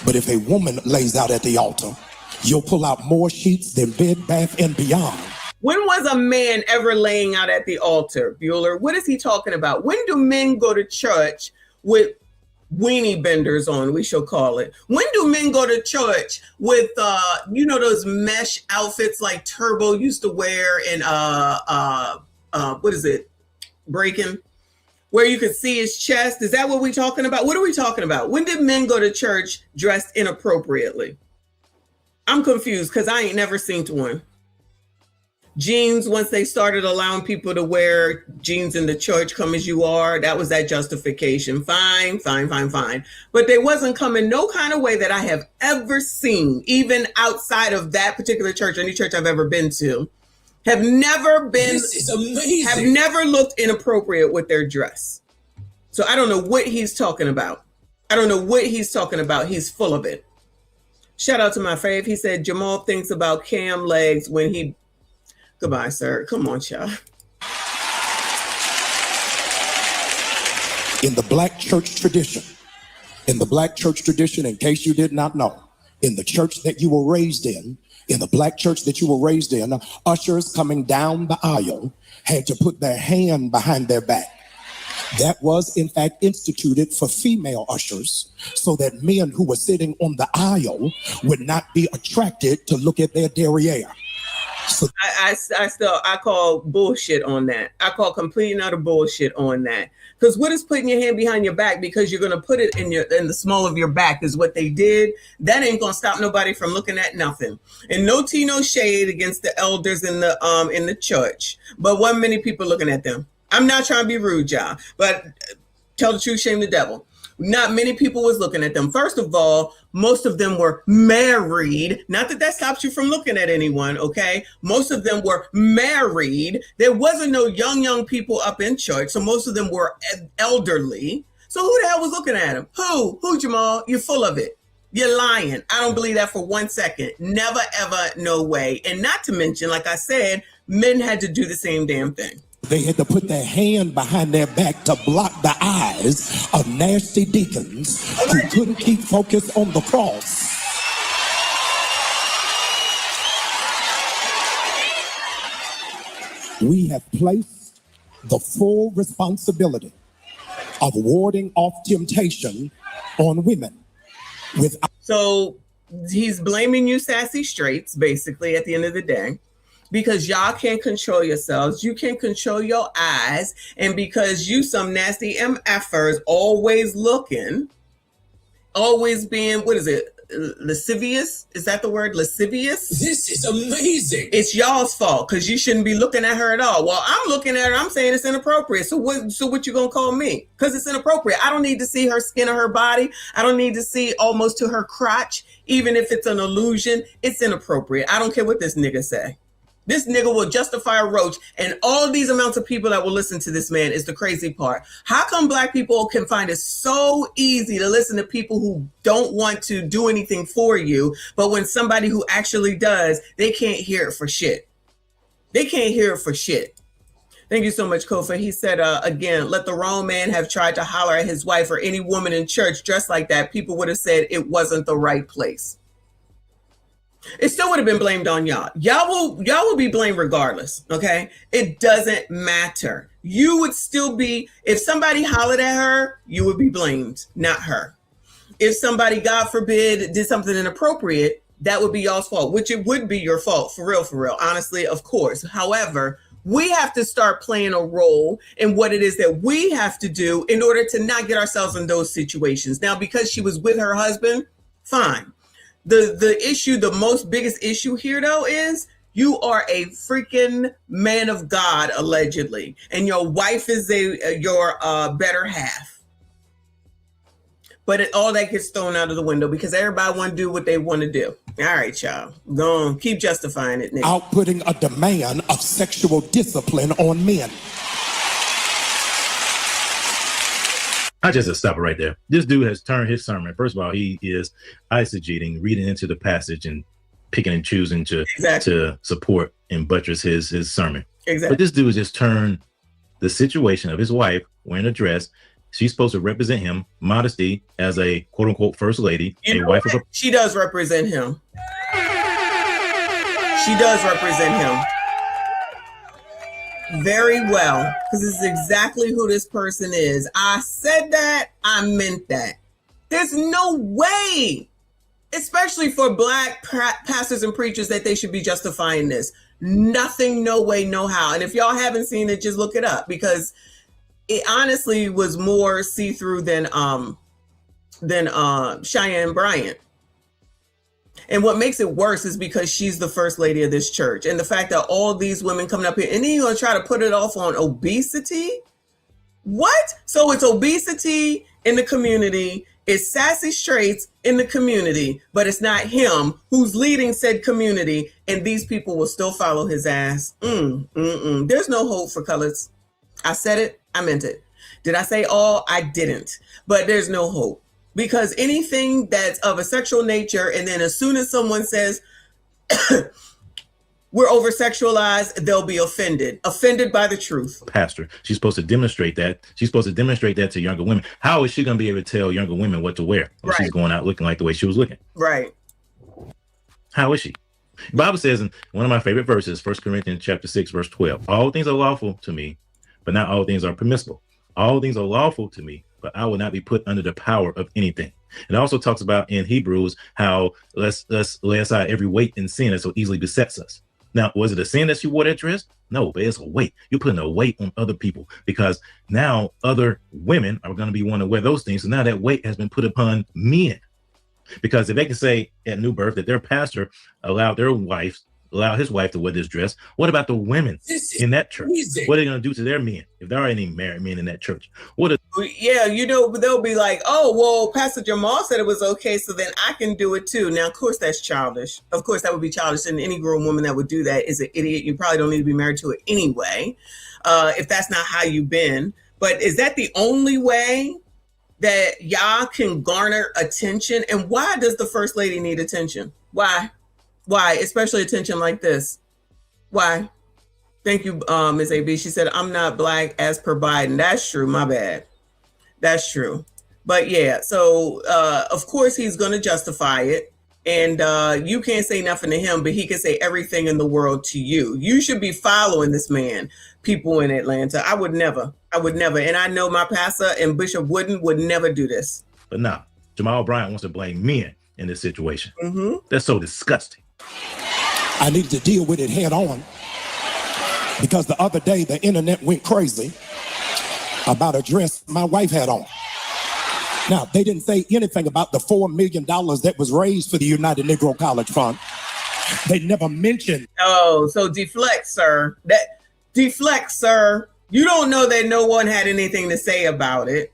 But if a woman lays out at the altar, you'll pull out more sheets than Bed Bath and Beyond. When was a man ever laying out at the altar, Bueller? What is he talking about? When do men go to church with weenie benders on, we shall call it? When do men go to church with those mesh outfits like Turbo used to wear in what is it, Breaking, where you could see his chest? Is that what we're talking about? What are we talking about? When did men go to church dressed inappropriately? I'm confused because I ain't never seen one. Jeans, once they started allowing people to wear jeans in the church, come as you are, that was that justification. Fine. But they wasn't coming no kind of way that I have ever seen, even outside of that particular church, any church I've ever been to, have never been, This is amazing. have never looked inappropriate with their dress. So I don't know what he's talking about. He's full of it. Shout out to my fave. He said Jamal thinks about Cam legs when he... Goodbye, sir. Come on, child. In the black church tradition, in case you did not know, in the church that you were raised in the black church that you were raised in, ushers coming down the aisle had to put their hand behind their back. That was, in fact, instituted for female ushers so that men who were sitting on the aisle would not be attracted to look at their derriere. So I call bullshit on that. I call complete and utter bullshit on that. Because what is putting your hand behind your back because you're gonna put it in the small of your back is what they did. That ain't gonna stop nobody from looking at nothing. And no tea, no shade against the elders in the church. But wasn't many people looking at them. I'm not trying to be rude, y'all, but tell the truth, shame the devil. Not many people was looking at them. First of all, most of them were married. Not that stops you from looking at anyone, okay? Most of them were married. There wasn't no young people up in church, so most of them were elderly. So who the hell was looking at him? Who, Jamal? You're full of it. You're lying. I don't believe that for 1 second. Never, ever, no way. And not to mention, like I said, men had to do the same damn thing. they had to put their hand behind their back to block the eyes of nasty deacons who couldn't keep focus on the cross. We have placed the full responsibility of warding off temptation on women. So he's blaming you sassy straights, basically, at the end of the day. because y'all can't control yourselves. You can't control your eyes. And because you some nasty MFers always looking, always being, what is it? Lascivious? Is that the word? Lascivious? This is amazing. It's y'all's fault because you shouldn't be looking at her at all. Well, I'm looking at her. I'm saying it's inappropriate. So what you gonna call me? Because it's inappropriate. I don't need to see her skin or her body. I don't need to see almost to her crotch. Even if it's an illusion, it's inappropriate. I don't care what this nigga say. This nigga will justify a roach, and all these amounts of people that will listen to this man is the crazy part. How come black people can find it so easy to listen to people who don't want to do anything for you, but when somebody who actually does, they can't hear it for shit. They can't hear it for shit. Thank you so much, Kofa. He said, again, let the wrong man have tried to holler at his wife or any woman in church dressed like that. People would have said it wasn't the right place. It still would have been blamed on y'all. Y'all will be blamed regardless. Okay. It doesn't matter. You would still be, if somebody hollered at her, you would be blamed, not her. If somebody, God forbid, did something inappropriate, that would be y'all's fault, which it would be your fault. For real. Honestly, of course. However, we have to start playing a role in what it is that we have to do in order to not get ourselves in those situations. Now, because she was with her husband, fine. The issue, the biggest issue here, though, is you are a freaking man of God, allegedly, and your wife is your better half. But all that gets thrown out of the window because everybody want to do what they want to do. All right, y'all. Go on. Keep justifying it, nigga. Outputting a demand of sexual discipline on men. I just stop it right there. This dude has turned his sermon. First of all, he is eisegeting, reading into the passage and picking and choosing to support and buttress his sermon. Exactly. But this dude has just turned the situation of his wife wearing a dress. She's supposed to represent him, modesty as a quote unquote first lady, She does represent him. She does represent him very well, because this is exactly who this person is. I said that, I meant that. There's no way, especially for black pastors and preachers, that they should be justifying this. Nothing, no way, no how. And if y'all haven't seen it, just look it up, because it honestly was more see-through than Cheyenne Bryant. And what makes it worse is because she's the first lady of this church. And the fact that all these women coming up here, and then you're going to try to put it off on obesity? What? So it's obesity in the community. It's sassy straights in the community, but it's not him who's leading said community. And these people will still follow his ass. There's no hope for colors. I said it. I meant it. Did I say all? I didn't. But there's no hope. Because anything that's of a sexual nature, and then as soon as someone says, we're over-sexualized, they'll be offended by the truth. Pastor, she's supposed to demonstrate that. She's supposed to demonstrate that to younger women. How is she going to be able to tell younger women what to wear when she's going out looking like the way she was looking? Right. How is she? The Bible says in one of my favorite verses, 1 Corinthians chapter 6, verse 12, all things are lawful to me, but not all things are permissible. All things are lawful to me, but I will not be put under the power of anything. It also talks about in Hebrews how let's lay aside every weight and sin that so easily besets us. Now, was it a sin that she wore that dress? No, but it's a weight. You're putting a weight on other people because now other women are going to be wanting to wear those things. So now that weight has been put upon men. Because if they can say at New Birth that their pastor allowed his wife to wear this dress, what about the women in that church? What are they going to do to their men if there are any married men in that church? Yeah, they'll be like, oh, well, Pastor Jamal said it was okay, so then I can do it too. Now, of course, that's childish. Of course, that would be childish, and any grown woman that would do that is an idiot. You probably don't need to be married to it anyway, if that's not how you've been. But is that the only way that y'all can garner attention? And why does the First Lady need attention? Why? Especially attention like this? Why? Thank you, Ms. AB. She said, I'm not black as per Biden. That's true. My bad. That's true. But yeah, so of course he's going to justify it. And you can't say nothing to him, but he can say everything in the world to you. You should be following this man, people in Atlanta. I would never. And I know my pastor and Bishop Wooden would never do this. But now, Jamal Bryant wants to blame men in this situation. That's so disgusting. I needed to deal with it head on because the other day the internet went crazy about a dress my wife had on. Now, they didn't say anything about the $4 million that was raised for the United Negro College Fund. They never mentioned. Oh, so deflect, sir. Deflect, sir. You don't know that no one had anything to say about it.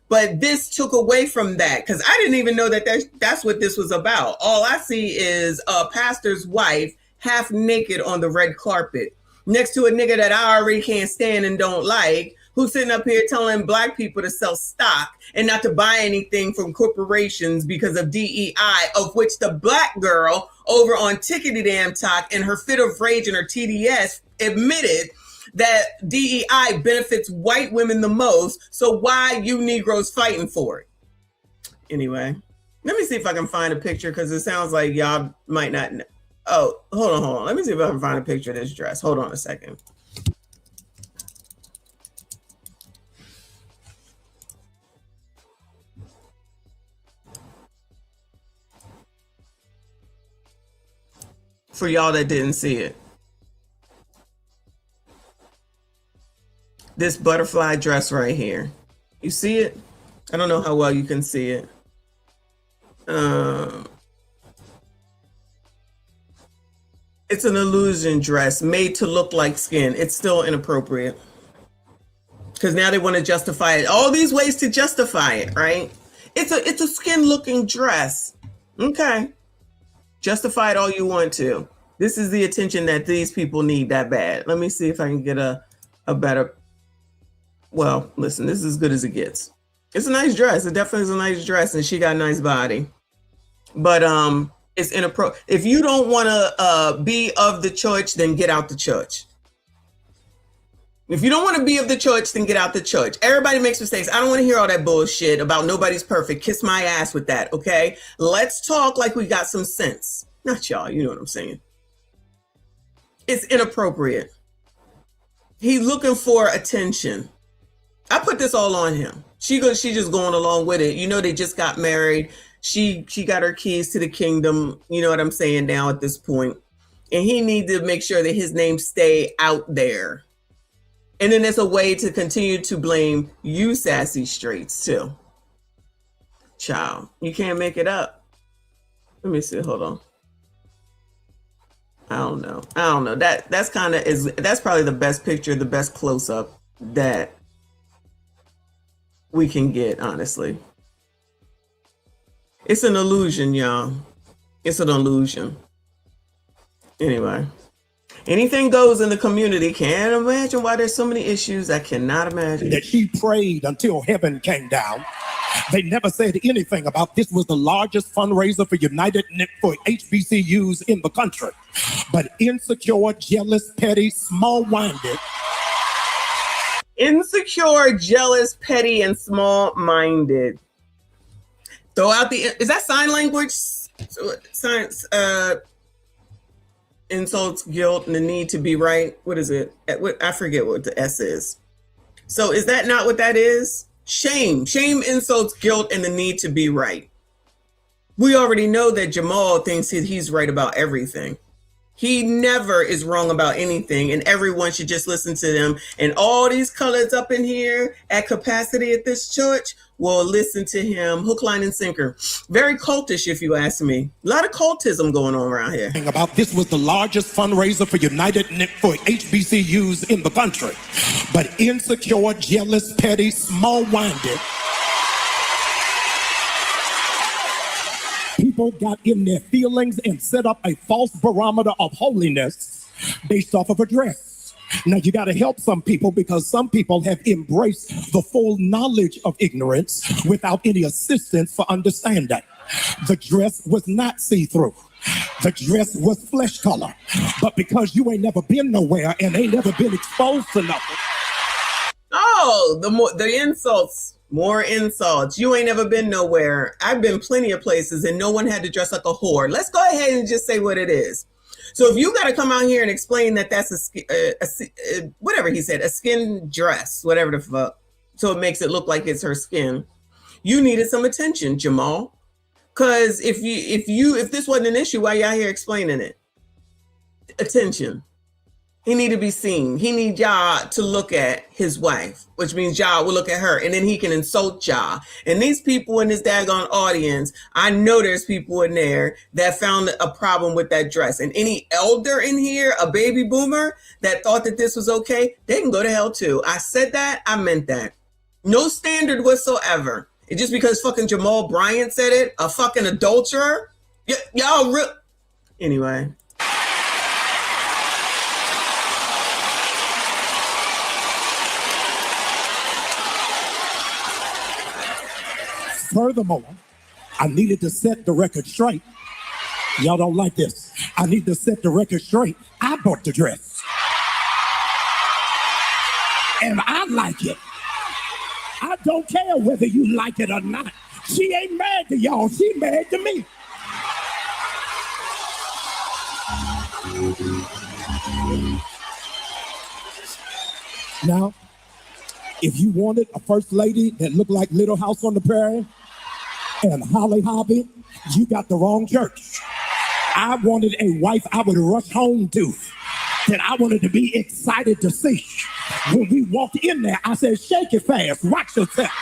But this took away from that because I didn't even know that that's what this was about. All I see is a pastor's wife half naked on the red carpet next to a nigga that I already can't stand and don't like, who's sitting up here telling black people to sell stock and not to buy anything from corporations because of DEI, of which the black girl over on Tickety Damn Talk in her fit of rage and her TDS admitted that DEI benefits white women the most. So why you Negroes fighting for it? Anyway, let me see if I can find a picture because it sounds like y'all might not know. Oh, hold on. Let me see if I can find a picture of this dress. Hold on a second. For y'all that didn't see it. This butterfly dress right here. You see it? I don't know how well you can see it. It's an illusion dress made to look like skin. It's still inappropriate. Because now they want to justify it. All these ways to justify it, right? It's a skin looking dress. Okay. Justify it all you want to. This is the attention that these people need that bad. Let me see if I can get a better. Well, listen, this is as good as it gets. It's a nice dress. It definitely is a nice dress, and she got a nice body. But it's inappropriate. If you don't want to be of the church, then get out the church. If you don't want to be of the church, then get out the church. Everybody makes mistakes. I don't want to hear all that bullshit about nobody's perfect. Kiss my ass with that, okay? Let's talk like we got some sense. Not y'all, you know what I'm saying. It's inappropriate. He's looking for attention. I put this all on him. She just going along with it. You know, they just got married. She got her keys to the kingdom. You know what I'm saying now at this point. And he needs to make sure that his name stay out there. And then there's a way to continue to blame you, sassy straights, too. Child, you can't make it up. Let me see. Hold on. I don't know. That's probably the best picture, the best close up that we can get, honestly. It's an illusion, y'all. It's an illusion. Anyway. Anything goes in the community. Can't imagine why there's so many issues. I cannot imagine. That she prayed until heaven came down. They never said anything about this was the largest fundraiser for HBCUs in the country. But insecure, jealous, petty, small-minded. Insecure, jealous, petty, and small-minded. Throw out is that sign language? Science, insults, guilt, and the need to be right. What is it? I forget what the S is. So is that not what that is? Shame, insults, guilt, and the need to be right. We already know that Jamal thinks he's right about everything. He never is wrong about anything, and everyone should just listen to them. And all these colors up in here at capacity at this church will listen to him hook, line, and sinker. Very cultish, if you ask me. A lot of cultism going on around here. About this was the largest fundraiser for HBCUs in the country. But insecure, jealous, petty, small-minded people got in their feelings and set up a false barometer of holiness based off of a dress. Now, you got to help some people because some people have embraced the full knowledge of ignorance without any assistance for understanding. The dress was not see-through. The dress was flesh color. But because you ain't never been nowhere and ain't never been exposed to nothing. Oh, the insults. More insults. You ain't never been nowhere. I've been plenty of places and no one had to dress like a whore. Let's go ahead and just say what it is. So if you got to come out here and explain that that's whatever he said, a skin dress, whatever the fuck, so it makes it look like it's her skin, you needed some attention, Jamal. Because if this wasn't an issue, why you out here explaining it? attention. He need to be seen. He need y'all to look at his wife, which means y'all will look at her, and then he can insult y'all. And these people in this daggone audience, I know there's people in there that found a problem with that dress. And any elder in here, a baby boomer that thought that this was okay, they can go to hell too. I said that, I meant that. No standard whatsoever. It's just because fucking Jamal Bryant said it, a fucking adulterer. Y'all real. Anyway. Furthermore, I needed to set the record straight. Y'all don't like this. I need to set the record straight. I bought the dress. And I like it. I don't care whether you like it or not. She ain't mad to y'all. She mad to me. Now, if you wanted a first lady that looked like Little House on the Prairie and Holly Hobby, you got the wrong church. I wanted a wife I would rush home to, that I wanted to be excited to see. When we walked in there, I said, shake it fast, watch yourself.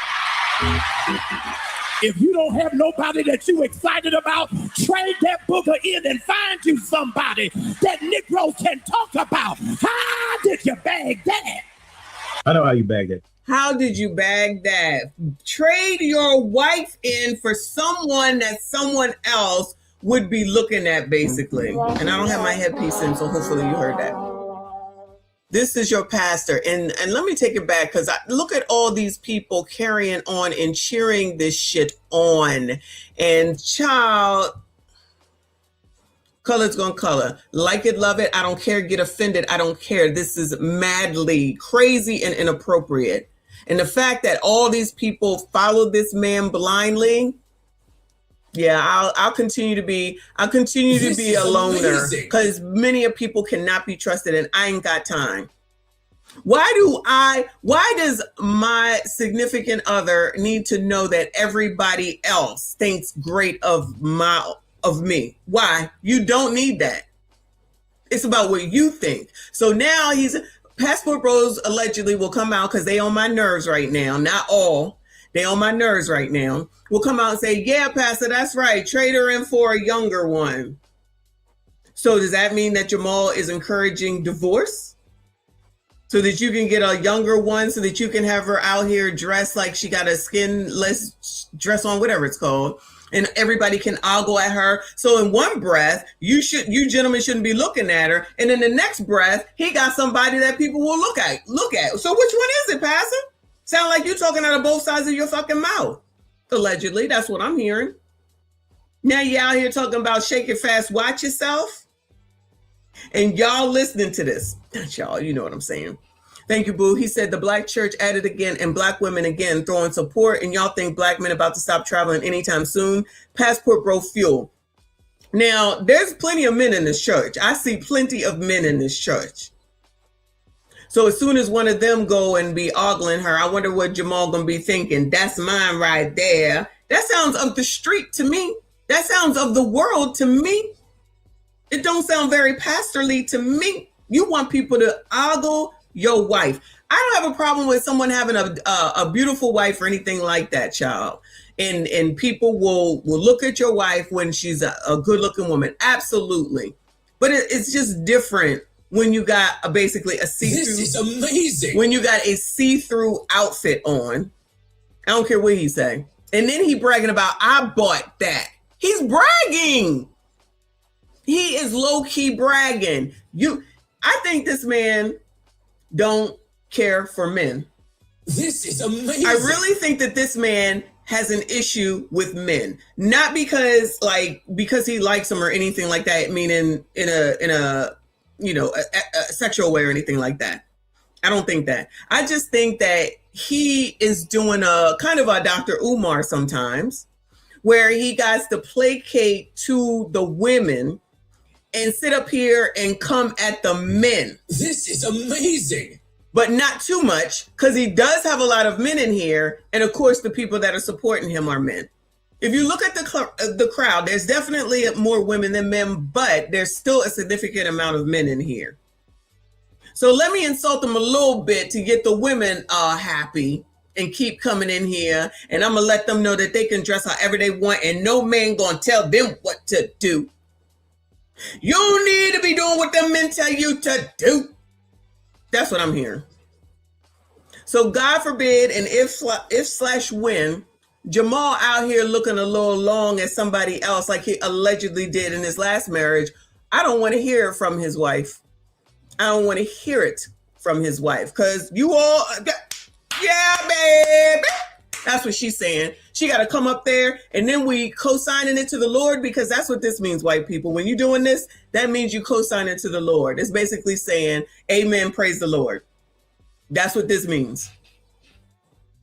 If you don't have nobody that you excited about, trade that booger in and find you somebody that Negroes can talk about. How did you bag that? I know how you bag that. How did you bag that? Trade your wife in for someone that someone else would be looking at, basically. And I don't have my headpiece in, so hopefully you heard that. This is your pastor. And let me take it back, because look at all these people carrying on and cheering this shit on. And child, color's gonna color. Like it, love it. I don't care. Get offended. I don't care. This is madly crazy and inappropriate. And the fact that all these people follow this man blindly, yeah, I'll continue to be a loner, because many of people cannot be trusted, and I ain't got time. Why does my significant other need to know that everybody else thinks great of me? Why? You don't need that. It's about what you think. So now Passport Bros allegedly will come out, because they on my nerves right now. Not all. They on my nerves right now. Will come out and say, yeah, Pastor, that's right. Trade her in for a younger one. So does that mean that Jamal is encouraging divorce? So that you can get a younger one, so that you can have her out here dressed like she got a skinless dress on, whatever it's called. And everybody can ogle at her. So in one breath, you gentlemen shouldn't be looking at her. And in the next breath, he got somebody that people will look at. So which one is it, Pastor? Sound like you talking out of both sides of your fucking mouth. Allegedly, that's what I'm hearing. Now you out here talking about shake it fast, watch yourself. And y'all listening to this. Not y'all, you know what I'm saying. Thank you, boo. He said the black church at it again, and black women again throwing support, and y'all think black men about to stop traveling anytime soon. Passport Bro fuel. Now, there's plenty of men in this church. I see plenty of men in this church. So as soon as one of them go and be ogling her, I wonder what Jamal gonna be thinking. That's mine right there. That sounds of the street to me. That sounds of the world to me. It don't sound very pastorly to me. You want people to ogle your wife. I don't have a problem with someone having a beautiful wife or anything like that, child. And people will look at your wife when she's a good looking woman. Absolutely. But it's just different when you got basically a see-through. This is amazing. When you got a see-through outfit on. I don't care what he say. And then he bragging about, I bought that. He's bragging. He is low-key bragging. I think this man don't care for men. This is amazing. I really think that this man has an issue with men, not because he likes them or anything like that, meaning in a sexual way or anything like that. I don't think that. I just think that he is doing a kind of a Dr. Umar sometimes, where he got to placate to the women and sit up here and come at the men. This is amazing. But not too much, because he does have a lot of men in here. And of course, the people that are supporting him are men. If you look at the crowd, there's definitely more women than men, but there's still a significant amount of men in here. So let me insult them a little bit to get the women happy and keep coming in here. And I'm going to let them know that they can dress however they want and no man going to tell them what to do. You don't need to be doing what the men tell you to do. That's what I'm hearing. So God forbid, and if/when Jamal out here looking a little long at somebody else like he allegedly did in his last marriage, I don't want to hear it from his wife. I don't want to hear it from his wife because you all, yeah, baby. That's what she's saying. She got to come up there and then we co-signing it to the Lord because that's what this means, white people. When you're doing this, that means you co-sign it to the Lord. It's basically saying, amen, praise the Lord. That's what this means.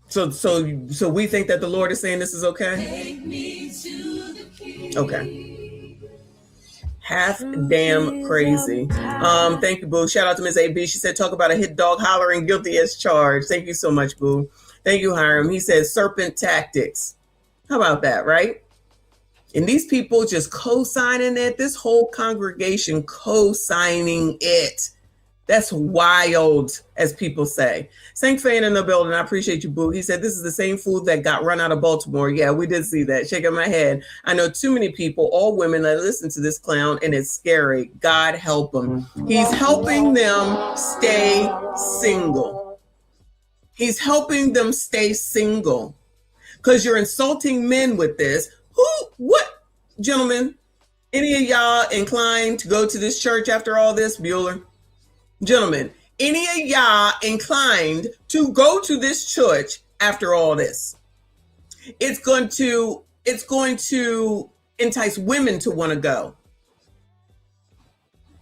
So we think that the Lord is saying this is okay? Okay. Half damn crazy. Thank you, Boo. Shout out to Ms. AB. She said, talk about a hit dog hollering guilty as charged. Thank you so much, Boo. Thank you, Hiram. He says serpent tactics. How about that, right? And these people just co-signing it. This whole congregation co-signing it. That's wild, as people say. Saint Fan in the building. I appreciate you, Boo. He said, this is the same food that got run out of Baltimore. Yeah, we did see that. Shaking my head. I know too many people, all women, that listen to this clown, and it's scary. God help them. He's helping them stay single. He's helping them stay single. Because you're insulting men with this. What, gentlemen? Any of y'all inclined to go to this church after all this, Bueller? Gentlemen, any of y'all inclined to go to this church after all this? It's going to entice women to want to go.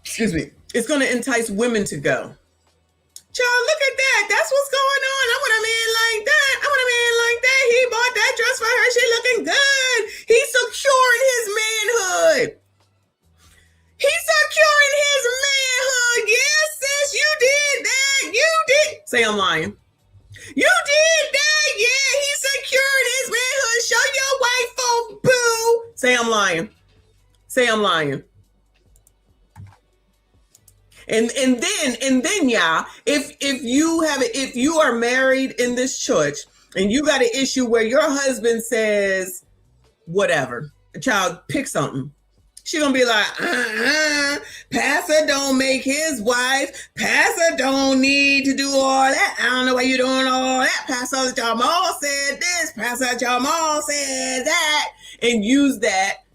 Excuse me. It's going to entice women to go. Child, look at that. That's what's going on. I want a man like that. I want a man like that. He bought that dress for her. She looking good. He's securing his manhood. He's securing his manhood. Yes, sis, you did that. You did. Say I'm lying. You did that. Yeah, he's securing his manhood. Show your white folk, boo. Say I'm lying. Say I'm lying. And then, y'all, if you are married in this church and you got an issue where your husband says whatever, a child, pick something. She gonna be like, Pastor don't make his wife. Pastor don't need to do all that. I don't know why you're doing all that. Pastor Jamal said this. Pastor Jamal said that. And use that.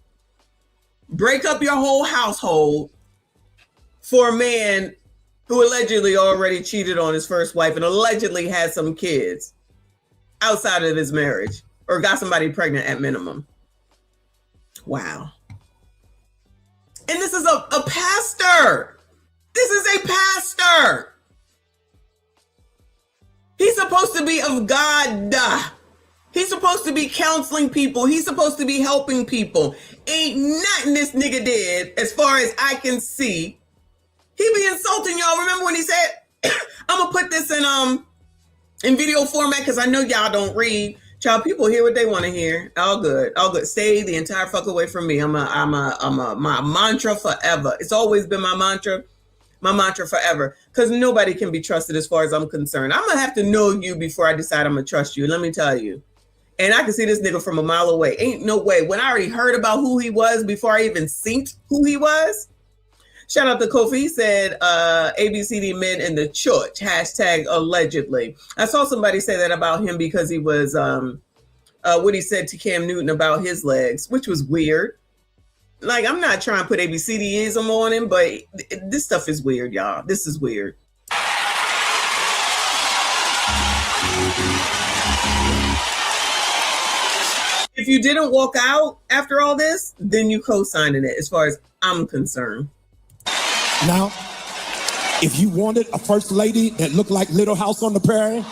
Break up your whole household for a man who allegedly already cheated on his first wife and allegedly had some kids outside of his marriage or got somebody pregnant at minimum. Wow. And this is a pastor. This is a pastor. He's supposed to be of God. He's supposed to be counseling people. He's supposed to be helping people. Ain't nothing this nigga did, as far as I can see. He be insulting y'all. Remember when he said, I'm going to put this in video format because I know y'all don't read. Child, people hear what they want to hear. All good. All good. Stay the entire fuck away from me. My mantra forever. It's always been my mantra forever. Because nobody can be trusted as far as I'm concerned. I'm going to have to know you before I decide I'm going to trust you. Let me tell you. And I can see this nigga from a mile away. Ain't no way. When I already heard about who he was before I even seen who he was. Shout out to Kofi. He said, ABCD men in the church, hashtag allegedly. I saw somebody say that about him because he was, what he said to Cam Newton about his legs, which was weird. Like, I'm not trying to put ABCDism on him, but this stuff is weird, y'all. This is weird. If you didn't walk out after all this, then you co-signing it as far as I'm concerned. Now, if you wanted a first lady that looked like Little House on the Prairie.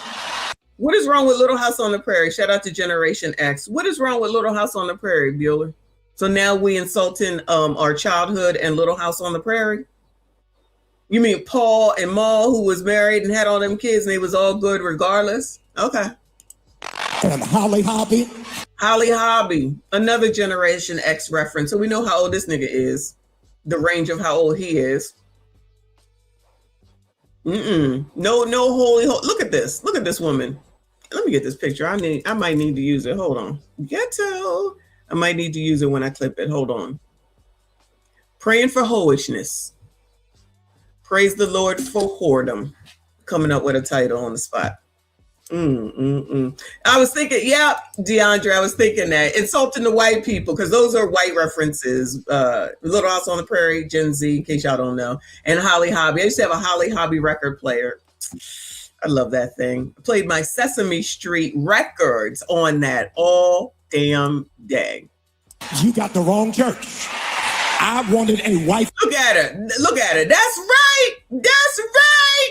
What is wrong with Little House on the Prairie? Shout out to Generation X. What is wrong with Little House on the Prairie, Bueller? So now we insulting our childhood and Little House on the Prairie? You mean Paul and Ma, who was married and had all them kids and they was all good regardless? Okay. And Holly Hobby. Holly Hobby, another Generation X reference. So we know how old this nigga is, the range of how old he is. No holy. Look at this. Look at this woman. Let me get this picture. I might need to use it. Hold on. Ghetto. I might need to use it when I clip it. Hold on. Praying for hoishness. Praise the Lord for whoredom. Coming up with a title on the spot. I was thinking, yeah, DeAndre, I was thinking that. Insulting the white people, because those are white references. Little House on the Prairie, Gen Z, in case y'all don't know. And Holly Hobby. I used to have a Holly Hobby record player. I love that thing. I played my Sesame Street records on that all damn day. You got the wrong church. I wanted a wife. Look at her. Look at her. That's right. That's right.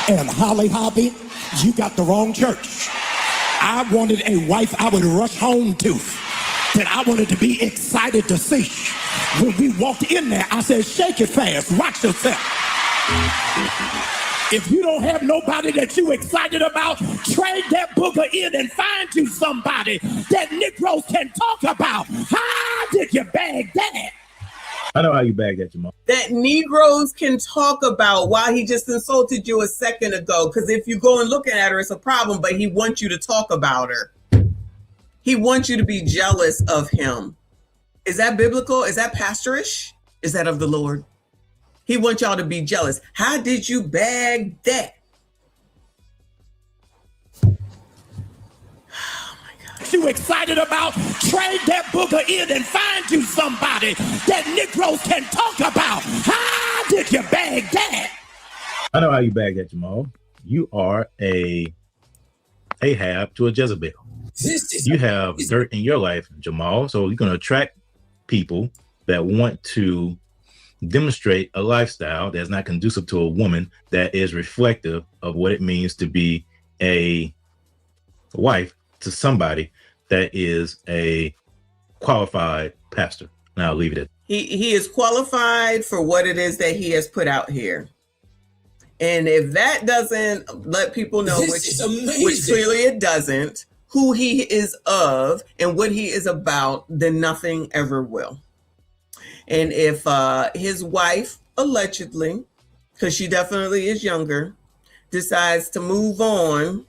And Holly Hobby, you got the wrong church. I wanted a wife I would rush home to, that I wanted to be excited to see. When we walked in there, I said, shake it fast, watch yourself. If you don't have nobody that you excited about, trade that booger in and find you somebody that Negroes can talk about. How did you bag that? I know how you bag that, Jamal. That Negroes can talk about why he just insulted you a second ago. Because if you go and looking at her, it's a problem, but he wants you to talk about her. He wants you to be jealous of him. Is that biblical? Is that pastorish? Is that of the Lord? He wants y'all to be jealous. How did you bag that? You excited about, trade that booger in and find you somebody that Negroes can talk about. How did you bag that? I know how you bag that, Jamal. You are a Ahab to a Jezebel. You have dirt in your life, Jamal. So you're going to attract people that want to demonstrate a lifestyle that's not conducive to a woman that is reflective of what it means to be a wife to somebody that is a qualified pastor. Now I'll leave it at he is qualified for what it is that he has put out here. And if that doesn't let people know, which clearly it doesn't, who he is of and what he is about, then nothing ever will. And if his wife, allegedly, because she definitely is younger, decides to move on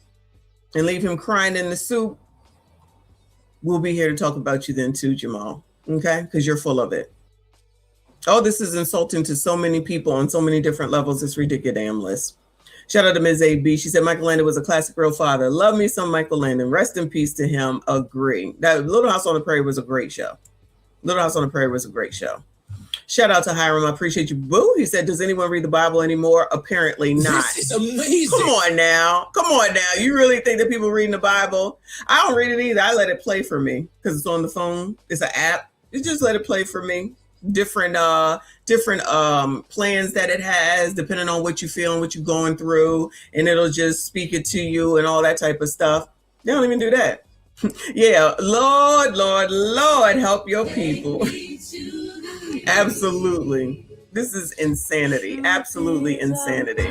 and leave him crying in the soup, we'll be here to talk about you then too, Jamal. Okay? Because you're full of it. Oh, this is insulting to so many people on so many different levels. It's ridiculous. Shout out to Ms. A.B. She said Michael Landon was a classic real father. Love me some Michael Landon. Rest in peace to him. Agree. That Little House on the Prairie was a great show. Little House on the Prairie was a great show. Shout out to Hiram. I appreciate you. Boo. He said, does anyone read the Bible anymore? Apparently not. This is amazing. Come on now. Come on now. You really think that people reading the Bible? I don't read it either. I let it play for me because it's on the phone. It's an app. You just let it play for me. Different plans that it has, depending on what you feel and what you're going through. And it'll just speak it to you and all that type of stuff. They don't even do that. Yeah. Lord, help your people. Absolutely. This is insanity. Absolutely insanity.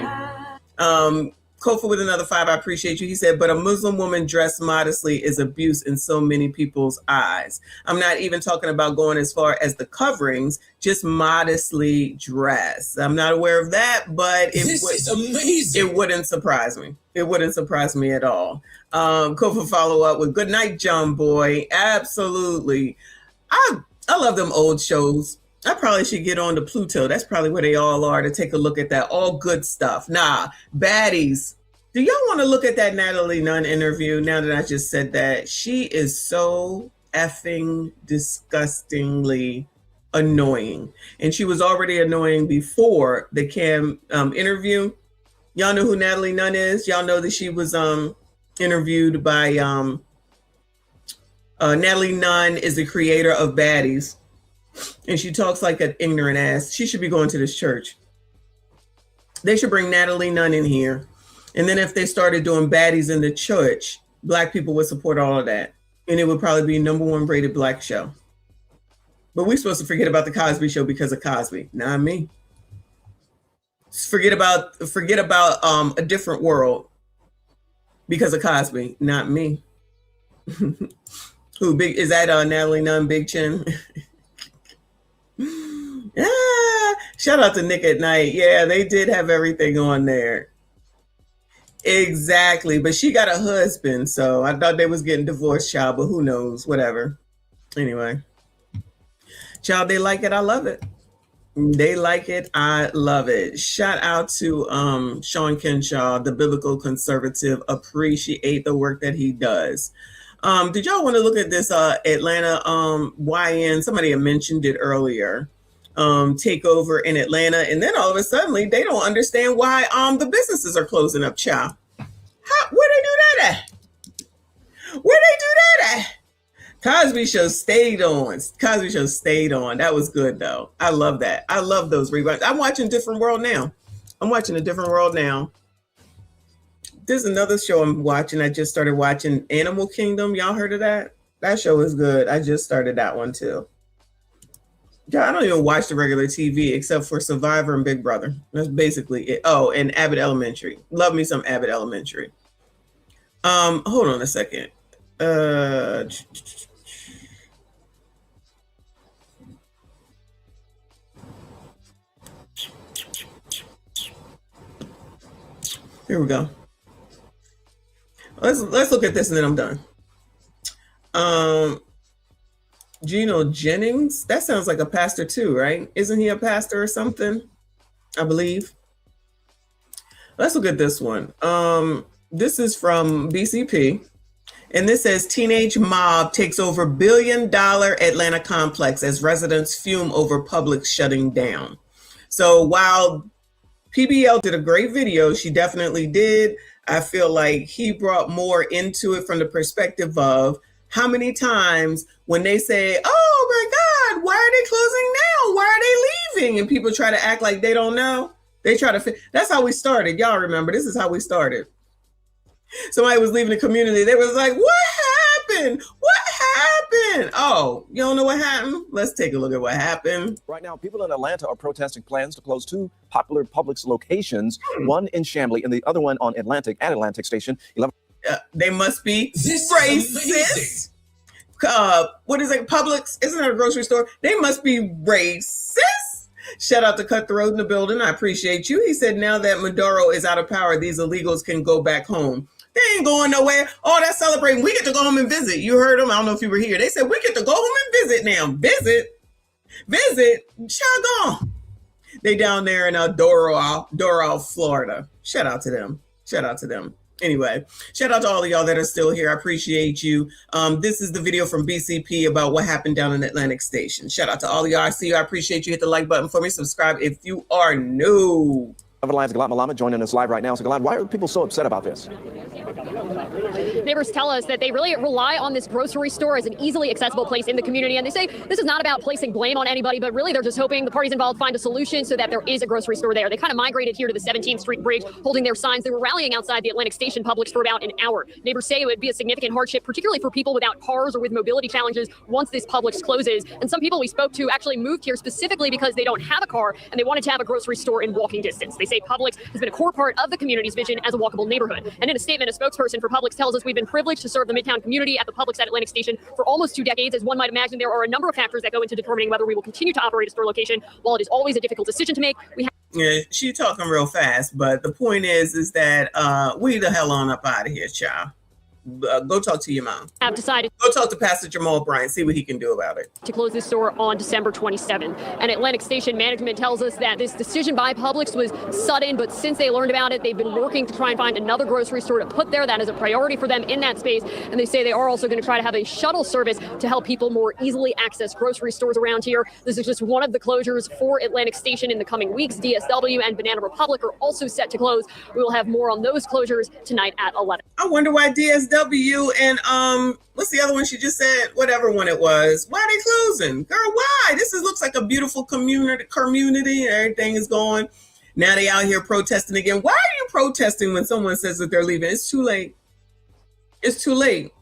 Kofa with another 5. I appreciate you. He said, but a Muslim woman dressed modestly is abuse in so many people's eyes. I'm not even talking about going as far as the coverings, just modestly dressed. I'm not aware of that, but it wouldn't surprise me. It wouldn't surprise me at all. Kofa follow up with good night, John Boy. Absolutely. I love them old shows. I probably should get on to Pluto. That's probably where they all are, to take a look at that. All good stuff. Nah, baddies. Do y'all want to look at that Natalie Nunn interview now that I just said that? She is so effing disgustingly annoying. And she was already annoying before the Cam interview. Y'all know who Natalie Nunn is? Y'all know that she was interviewed by Natalie Nunn is the creator of Baddies. And she talks like an ignorant ass. She should be going to this church. They should bring Natalie Nunn in here. And then if they started doing baddies in the church, Black people would support all of that. And it would probably be #1 rated Black show. But we're supposed to forget about the Cosby Show because of Cosby. Not me. Forget about a different world. because of Cosby, not me. Who big is that? Natalie Nunn, Big Chin. Shout out to Nick at Night. Yeah, they did have everything on there. Exactly, but she got a husband, so I thought they was getting divorced, child, but who knows? Whatever. Anyway, child, they like it. I love it. They like it. I love it. Shout out to Sean Kenshaw, the biblical conservative. Appreciate the work that he does. Did y'all want to look at this Atlanta YN? Somebody had mentioned it earlier. Takeover in Atlanta, and then all of a sudden they don't understand why the businesses are closing up, child. Where they do that at? Where they do that at? Cosby Show stayed on. Cosby Show stayed on. That was good though. I love that. I love those reruns. I'm watching Different World now. I'm watching A Different World now. There's another show I'm watching. I just started watching Animal Kingdom. Y'all heard of that? That show is good. I just started that one too. Yeah, I don't even watch the regular TV except for Survivor and Big Brother. That's basically it. Oh, and Abbott Elementary. Love me some Abbott Elementary. Hold on a second. Here we go. Let's look at this and then I'm done. Gino Jennings, that sounds like a pastor too, right? Isn't he a pastor or something? I believe. Let's look at this one. This is from BCP, and this says teenage mob takes over $1 billion Atlanta complex as residents fume over Publix shutting down. So while PBL did a great video, she definitely did. I feel like he brought more into it from the perspective of how many times when they say, oh my God, why are they closing now? Why are they leaving? And people try to act like they don't know. They try to, that's how we started. Y'all remember, this is how we started. Somebody was leaving the community. They was like, what happened? What happened? Oh, you don't know what happened? Let's take a look at what happened. Right now, people in Atlanta are protesting plans to close two popular Publix locations, one in Chamblee and the other one on Atlantic at Atlantic Station. They must be racist. What is it? Publix? Isn't it a grocery store? They must be racist. Shout out to Cutthroat in the building. I appreciate you. He said, now that Maduro is out of power, these illegals can go back home. They ain't going nowhere. Oh, that's celebrating. We get to go home and visit. You heard them. I don't know if you were here. They said, we get to go home and visit now. Visit. Shut on. They down there in Doral, Florida. Shout out to them. Anyway, shout out to all of y'all that are still here. I appreciate you. This is the video from BCP about what happened down in Atlantic Station. Shout out to all of y'all. I see you. I appreciate you. Hit the like button for me. Subscribe if you are new. Alliance Galad Malama joining us live right now. So Galad, why are people so upset about this? Neighbors tell us that they really rely on this grocery store as an easily accessible place in the community. And they say this is not about placing blame on anybody, but really they're just hoping the parties involved find a solution so that there is a grocery store there. They kind of migrated here to the 17th Street Bridge, holding their signs. They were rallying outside the Atlantic Station Publix for about an hour. Neighbors say it would be a significant hardship, particularly for people without cars or with mobility challenges once this Publix closes. And some people we spoke to actually moved here specifically because they don't have a car and they wanted to have a grocery store in walking distance. They say Publix has been a core part of the community's vision as a walkable neighborhood. And in a statement, a spokesperson for Publix tells us we've been privileged to serve the Midtown community at the Publix at Atlantic Station for almost 2 decades. As one might imagine, there are a number of factors that go into determining whether we will continue to operate a store location. While it is always a difficult decision to make, yeah, she talking real fast, but the point is that we the hell on up out of here, child. Go talk to your mom. Have decided. Go talk to Pastor Jamal Bryant, see what he can do about it. To close this store on December 27th. And Atlantic Station management tells us that this decision by Publix was sudden, but since they learned about it, they've been working to try and find another grocery store to put there. That is a priority for them in that space. And they say they are also going to try to have a shuttle service to help people more easily access grocery stores around here. This is just one of the closures for Atlantic Station in the coming weeks. DSW and Banana Republic are also set to close. We will have more on those closures tonight at 11. I wonder why DSW and what's the other one she just said? Whatever one it was. Why are they closing? Girl, why? Looks like a beautiful community and everything is going. Now they out here protesting again. Why are you protesting when someone says that they're leaving? It's too late. It's too late.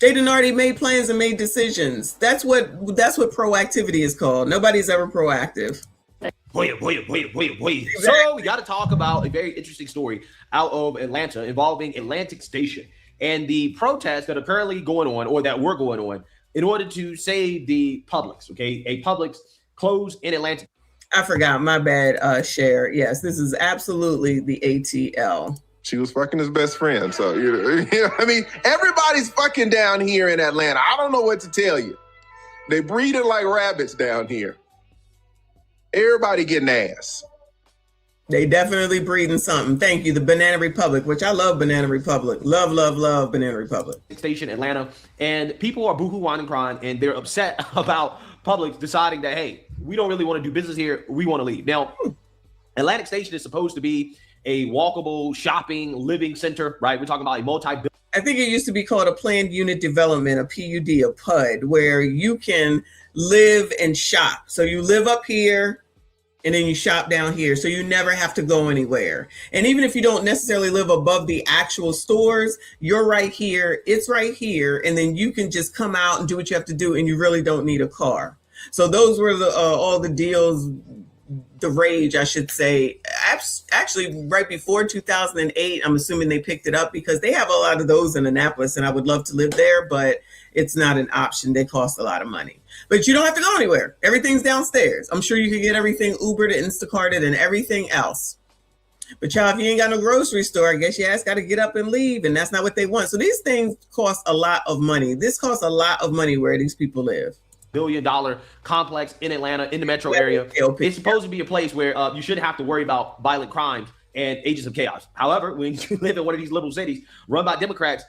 They done already made plans and made decisions. That's what proactivity is called. Nobody's ever proactive. So we got to talk about a very interesting story out of Atlanta involving Atlantic Station and the protests that are currently going on, or that were going on, in order to save the Publix. Okay, a Publix closed in Atlanta. I forgot, my bad, Cher. Yes, this is absolutely the ATL. She was fucking his best friend. So, I mean, everybody's fucking down here in Atlanta. I don't know what to tell you. They breeding like rabbits down here. Everybody getting ass. They definitely breeding something. Thank you. The Banana Republic, which I love Banana Republic. Love, love, love Banana Republic. Station, Atlanta, and people are boohoo, whining, and crying, and they're upset about Publix deciding that, hey, we don't really want to do business here. We want to leave. Now, Atlantic Station is supposed to be a walkable shopping living center, right? We're talking about a multi-billion. I think it used to be called a planned unit development, a PUD, a PUD, where you can live and shop. So you live up here and then you shop down here. So you never have to go anywhere. And even if you don't necessarily live above the actual stores, you're right here, it's right here. And then you can just come out and do what you have to do. And you really don't need a car. So those were the all the deals, the rage, I should say, actually right before 2008. I'm assuming they picked it up because they have a lot of those in Annapolis, and I would love to live there, but it's not an option. They cost a lot of money, but you don't have to go anywhere. Everything's downstairs. I'm sure you can get everything Ubered, Instacarted, and everything else. But y'all, if you ain't got no grocery store, I guess your ass got to get up and leave, and that's not what they want. So these things cost a lot of money. This costs a lot of money where these people live. $1 billion complex in Atlanta, in the metro area. It's supposed to be a place where you shouldn't have to worry about violent crimes and agents of chaos. However, when you live in one of these little cities run by Democrats,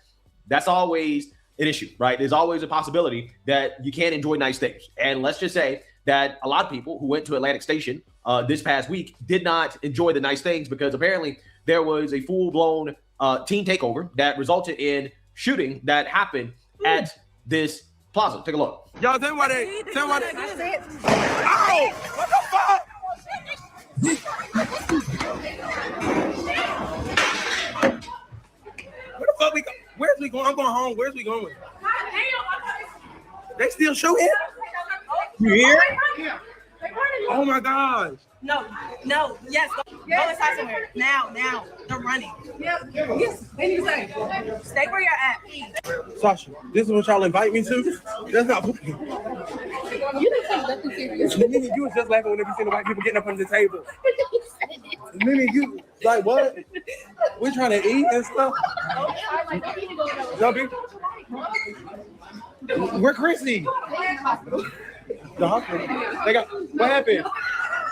that's always an issue, right? There's always a possibility that you can't enjoy nice things. And let's just say that a lot of people who went to Atlantic Station this past week did not enjoy the nice things, because apparently there was a full-blown teen takeover that resulted in shooting that happened at this plaza. Take a look. Y'all, tell me why they. Tell me why they. Ow! What the fuck? Where the fuck we go? Where's we going? I'm going home. Where's we going? They still shooting? You here? Oh my gosh. No, yes, go inside somewhere. Now, they're running. Yes, they need to say. Stay where you're at, please. Sasha, this is what y'all invite me to? That's not funny. You didn't say nothing serious. Nini, you was just laughing whenever you see the white people getting up under the table. Nini, you, like what? We're trying to eat and stuff. Where Chrissy? The hospital. They got, what happened?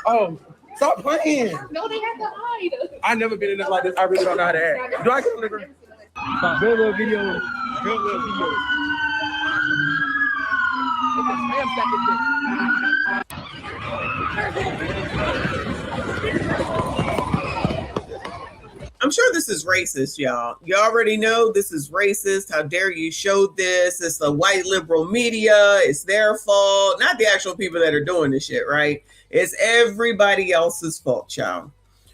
Oh, stop playing. No, they have to hide. I've never been in this like this. I really don't know how to act. Do I get on the ground? Good little video. Good little video. I'm sure this is racist, y'all. You already know this is racist. How dare you show this? It's the white liberal media. It's their fault. Not the actual people that are doing this shit, right? It's everybody else's fault, y'all.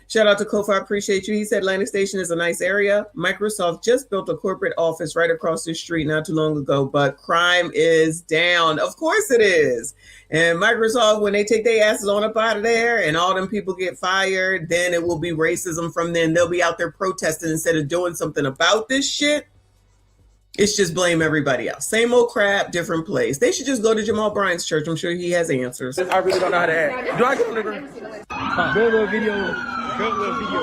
Shout out to Kofi. I appreciate you. He said Atlantic Station is a nice area. Microsoft just built a corporate office right across the street not too long ago, but crime is down. Of course it is. And Microsoft, when they take their asses on up out of there and all them people get fired, then it will be racism from them. They'll be out there protesting instead of doing something about this shit. It's just blame everybody else. Same old crap, different place. They should just go to Jamal Bryant's church. I'm sure he has answers. I really don't know how to act. Do I get on the ground? Good little video. Good little video.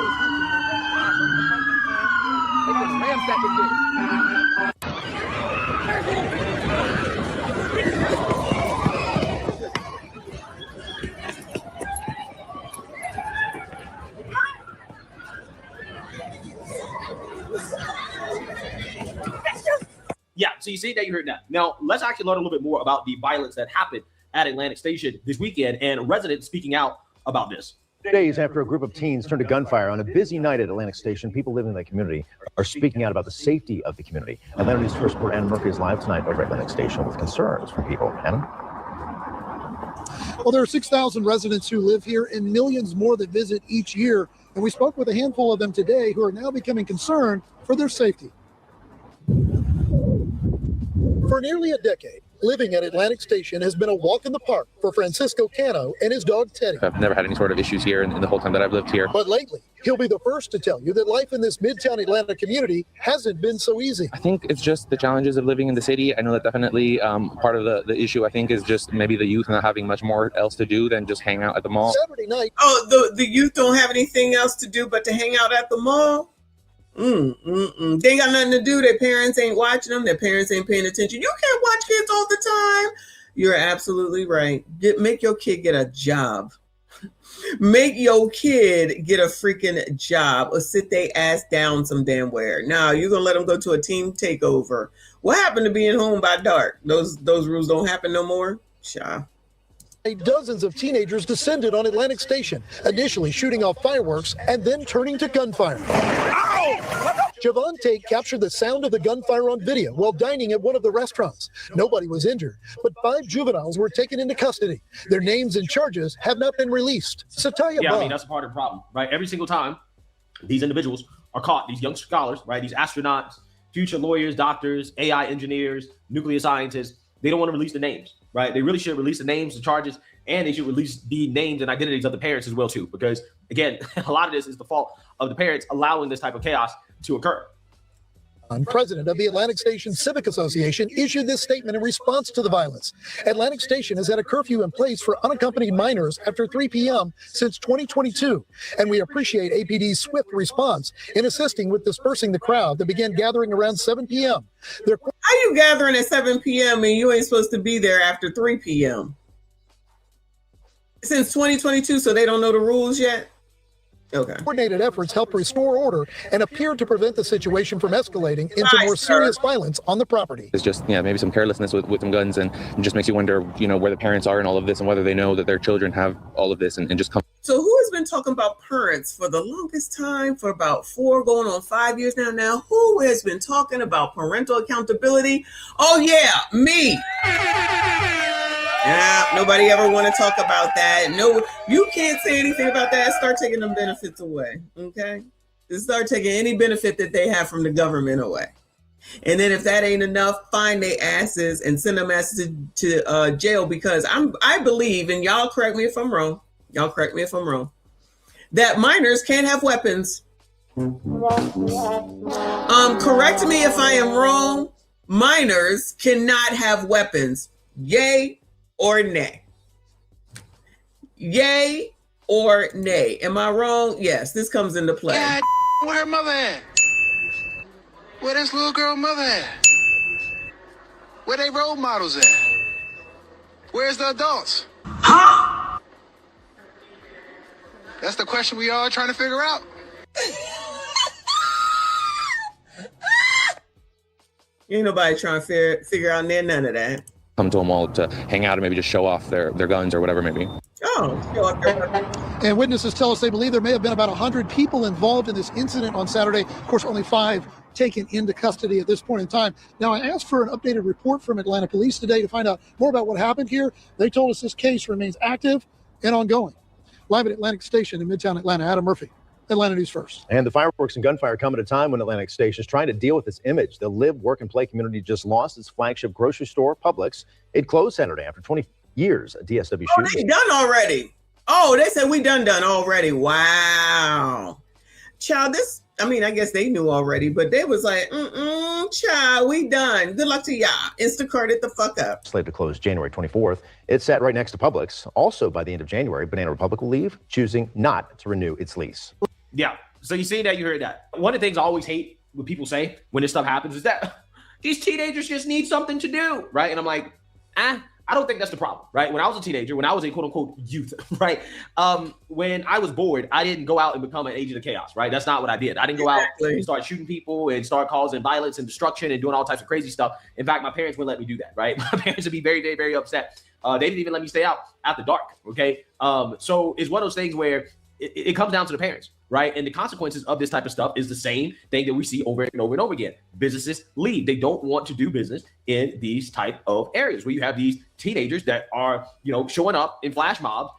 Yeah, so you see that, you heard that. Now, let's actually learn a little bit more about the violence that happened at Atlantic Station this weekend, and residents speaking out about this. Days after a group of teens turned to gunfire on a busy night at Atlantic Station, people living in the community are speaking out about the safety of the community. Atlanta News First reporter Anna Murphy is live tonight over at Atlantic Station with concerns from people. Anna? Well, there are 6,000 residents who live here and millions more that visit each year. And we spoke with a handful of them today who are now becoming concerned for their safety. For nearly a decade, Living at Atlantic Station has been a walk in the park for Francisco Cano and his dog Teddy. I've never had any sort of issues here in the whole time that I've lived here. But lately, he'll be the first to tell you that life in this Midtown Atlanta community hasn't been so easy. I think it's just the challenges of living in the city. I know that definitely part of the issue, I think, is just maybe the youth not having much more else to do than just hang out at the mall. Saturday night. Oh, the youth don't have anything else to do but to hang out at the mall? They ain't got nothing to do. Their parents ain't watching them. Their parents ain't paying attention. You can't watch kids all the time. You're absolutely right. Make your kid get a job. Make your kid get a freaking job or sit their ass down some damn where. Now you're gonna let them go to a team takeover. What happened to being home by dark? Those rules don't happen no more. Sha. Dozens of teenagers descended on Atlantic Station, initially shooting off fireworks and then turning to gunfire. Javante captured the sound of the gunfire on video while dining at one of the restaurants. Nobody was injured, but 5 juveniles were taken into custody. Their names and charges have not been released. Satya Yeah, Bob. I mean, that's part of the problem, right? Every single time these individuals are caught, these young scholars, right? These astronauts, future lawyers, doctors, AI engineers, nuclear scientists, they don't want to release the names, right? They really should release the names, the charges, and they should release the names and identities of the parents as well, too. Because, again, a lot of this is the fault of the parents allowing this type of chaos to occur. President of the Atlantic Station Civic Association issued this statement in response to the violence. Atlantic Station has had a curfew in place for unaccompanied minors after 3 p.m. since 2022, and we appreciate APD's swift response in assisting with dispersing the crowd that began gathering around 7 p.m. How you gathering at 7 p.m. and you ain't supposed to be there after 3 p.m.? Since 2022, so they don't know the rules yet? Okay. Coordinated efforts helped restore order and appeared to prevent the situation from escalating into more serious violence on the property. It's just, maybe some carelessness with some guns, and it just makes you wonder, where the parents are in all of this and whether they know that their children have all of this and just come. So who has been talking about parents for the longest time, for about 4 going on 5 years now? Who has been talking about parental accountability? Oh yeah, me. Yeah, nobody ever want to talk about that. No, you can't say anything about that. Start taking them benefits away, okay? Just start taking any benefit that they have from the government away. And then if that ain't enough, find their asses and send them asses to jail, because I believe, and y'all correct me if I'm wrong, that minors can't have weapons. Correct me if I am wrong. Minors cannot have weapons. Yay or nay? Yay or nay? Am I wrong? Yes, this comes into play. God, where her mother at? Where this little girl mother at? Where they role models at? Where's the adults? Huh? That's the question we all trying to figure out. Ain't nobody trying to figure out none of that. Come to a mall to hang out and maybe just show off their guns or whatever it may be. Oh, show off their guns. And witnesses tell us they believe there may have been about 100 people involved in this incident on Saturday. Of course, only 5 taken into custody at this point in time. Now, I asked for an updated report from Atlanta Police today to find out more about what happened here. They told us this case remains active and ongoing. Live at Atlantic Station in Midtown Atlanta, Adam Murphy, Atlanta News First. And the fireworks and gunfire come at a time when Atlantic Station is trying to deal with this image. The live, work, and play community just lost its flagship grocery store, Publix. It closed Saturday after 20 years. A DSW shooting. They done already. Oh, they said we done already. Wow. Child, I guess they knew already, but they was like, child, we done. Good luck to y'all. Instacart it the fuck up. Slated to close January 24th. It's sat right next to Publix. Also, by the end of January, Banana Republic will leave, choosing not to renew its lease. Yeah. So you see that, you heard that. One of the things I always hate when people say when this stuff happens is that these teenagers just need something to do, right? And I'm like, I don't think that's the problem, right? When I was a teenager, when I was a quote unquote youth, right? When I was bored, I didn't go out and become an agent of chaos, right? That's not what I did. I didn't go out and start shooting people and start causing violence and destruction and doing all types of crazy stuff. In fact, my parents wouldn't let me do that, right? My parents would be very, very, very upset. They didn't even let me stay out after dark, okay? So it's one of those things where it comes down to the parents, right? And the consequences of this type of stuff is the same thing that we see over and over and over again. Businesses leave. They don't want to do business in these type of areas where you have these teenagers that are, showing up in flash mobs,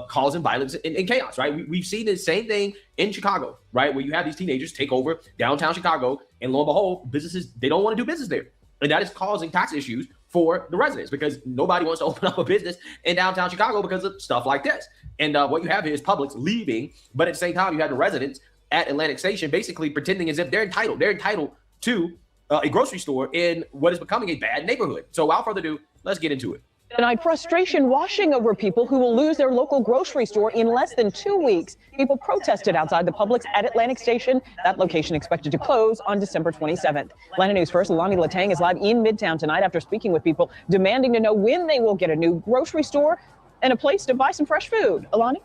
causing violence and chaos, right? We've seen the same thing in Chicago, right? Where you have these teenagers take over downtown Chicago, and lo and behold, businesses, they don't want to do business there. And that is causing tax issues for the residents because nobody wants to open up a business in downtown Chicago because of stuff like this. And what you have here is Publix leaving, but at the same time, you have the residents at Atlantic Station basically pretending as if they're entitled. They're entitled to a grocery store in what is becoming a bad neighborhood. So without further ado, let's get into it. Tonight, frustration washing over people who will lose their local grocery store in less than 2 weeks. People protested outside the Publix at Atlantic Station. That location expected to close on December 27th. Atlanta News First, Alani Latang is live in Midtown tonight after speaking with people demanding to know when they will get a new grocery store and a place to buy some fresh food. Alani?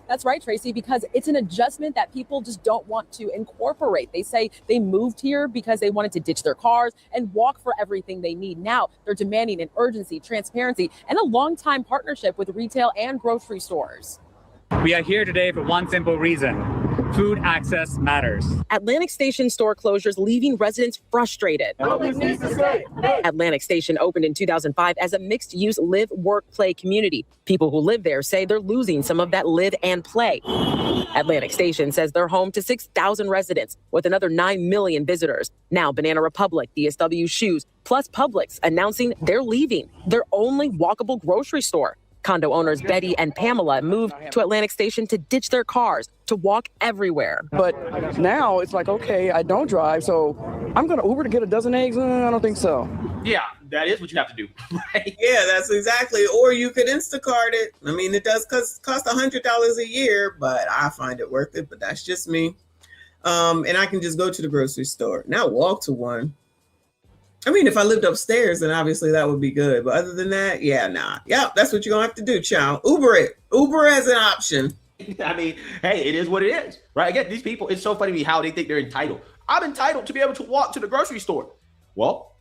That's right, Tracy, because it's an adjustment that people just don't want to incorporate. They say they moved here because they wanted to ditch their cars and walk for everything they need. Now they're demanding an urgency, transparency, and a long-time partnership with retail and grocery stores. We are here today for one simple reason. Food access matters. Atlantic Station store closures leaving residents frustrated. Atlantic Station opened in 2005 as a mixed-use live, work, play community. People who live there say they're losing some of that live and play. Atlantic Station says they're home to 6,000 residents with another 9 million visitors. Now Banana Republic, DSW Shoes, plus Publix announcing they're leaving their only walkable grocery store. Condo owners Betty and Pamela moved to Atlantic Station to ditch their cars, to walk everywhere. But now it's like, okay, I don't drive, so I'm going to Uber to get a dozen eggs? I don't think so. Yeah, that is what you have to do. Right? Yeah, that's exactly. Or you could Instacart it. I mean, it does cost $100 a year, but I find it worth it. But that's just me. And I can just go to the grocery store, not walk to one. I mean, if I lived upstairs, then obviously that would be good. But other than that, yeah, nah. Yeah, that's what you're going to have to do, child. Uber it. Uber as an option. I mean, hey, it is what it is, right? Again, these people, it's so funny to me how they think they're entitled. I'm entitled to be able to walk to the grocery store. Well,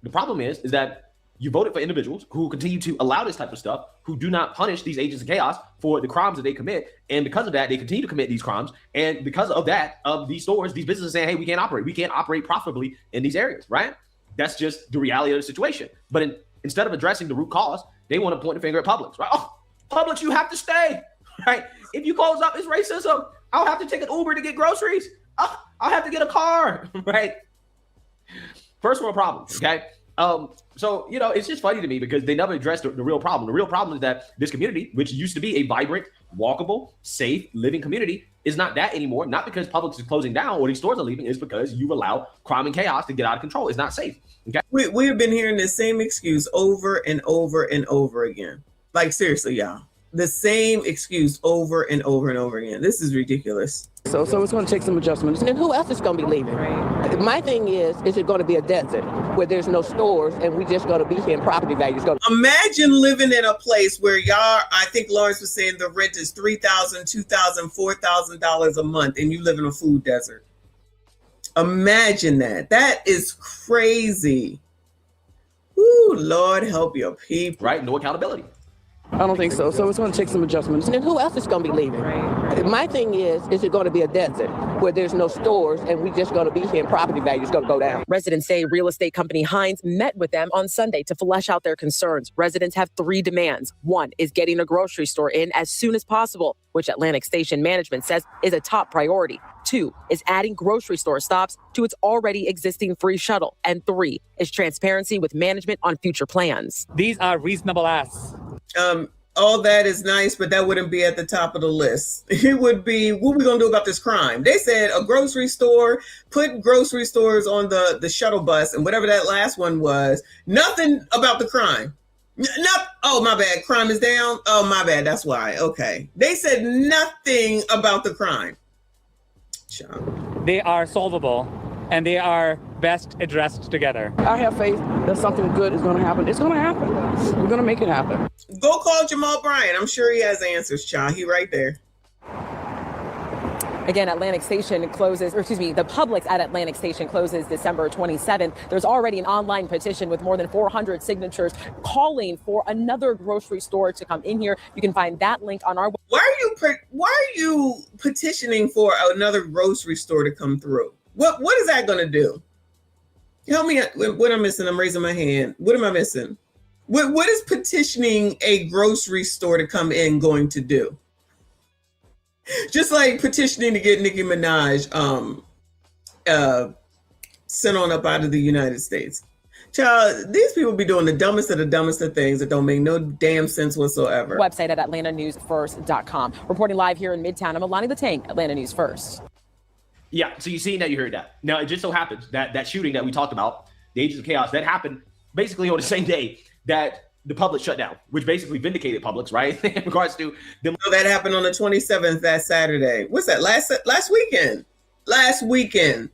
the problem is that you voted for individuals who continue to allow this type of stuff, who do not punish these agents of chaos for the crimes that they commit. And because of that, they continue to commit these crimes. And because of that, of these stores, these businesses saying, hey, we can't operate. We can't operate profitably in these areas, right? That's just the reality of the situation. But instead of addressing the root cause, they want to point the finger at Publix, right? Oh, Publix, you have to stay, right? If you close up, it's racism. I'll have to take an Uber to get groceries. Oh, I'll have to get a car, right? First world problem, okay? So, you know, it's just funny to me because they never addressed the real problem. The real problem is that this community, which used to be a vibrant, walkable, safe, living community, is not that anymore. Not because Publix is closing down or these stores are leaving, it's because you allow crime and chaos to get out of control. It's not safe. Okay. We have been hearing the same excuse over and over and over again. Like, seriously, y'all. The same excuse over and over and over again. This is ridiculous. So it's going to take some adjustments. And who else is going to be leaving? Right. My thing is it going to be a desert where there's no stores and we just going to be here and property values going to... Imagine living in a place where y'all, I think Lawrence was saying the rent is $3,000, $2,000, $4,000 a month and you live in a food desert. Imagine that. That is crazy. Ooh, Lord help your people. Right? No accountability. I don't think so. So it's going to take some adjustments. And who else is going to be leaving? Right. My thing is it going to be a desert where there's no stores and we just going to be here and property values going to go down? Residents say real estate company Hines met with them on Sunday to flesh out their concerns. Residents have 3 demands. 1 is getting a grocery store in as soon as possible, which Atlantic Station management says is a top priority. 2 is adding grocery store stops to its already existing free shuttle. And 3 is transparency with management on future plans. These are reasonable asks. All that is nice, but that wouldn't be at the top of the list. It would be, what are we going to do about this crime? They said a grocery store, put grocery stores on the shuttle bus and whatever that last one was. Nothing about the crime. Oh, my bad. Crime is down. Oh, my bad. That's why. Okay. They said nothing about the crime. They are solvable and they are best addressed together. I have faith that something good is going to happen. It's going to happen. We're going to make it happen. Go call Jamal Bryant. I'm sure he has answers, child. He right there. Again, Atlantic Station closes, or excuse me, the Publix at Atlantic Station closes December 27th. There's already an online petition with more than 400 signatures calling for another grocery store to come in here. You can find that link on our website. Why are you petitioning for another grocery store to come through? What is that going to do? Help me. What I'm missing? I'm raising my hand. What am I missing? What is petitioning a grocery store to come in going to do? Just like petitioning to get Nicki Minaj sent on up out of the United States. Child, these people be doing the dumbest of things that don't make no damn sense whatsoever. Website at atlantanewsfirst.com. Reporting live here in Midtown, I'm Alani the Tank, Atlanta News First. Yeah, so you seen that, you heard that. Now, it just so happens that that shooting that we talked about, the Agents of Chaos, that happened basically on the same day that the Publix shut down, which basically vindicated Publix, right? In regards to them. So that happened on the 27th, that Saturday. What's that? Last weekend. Last weekend.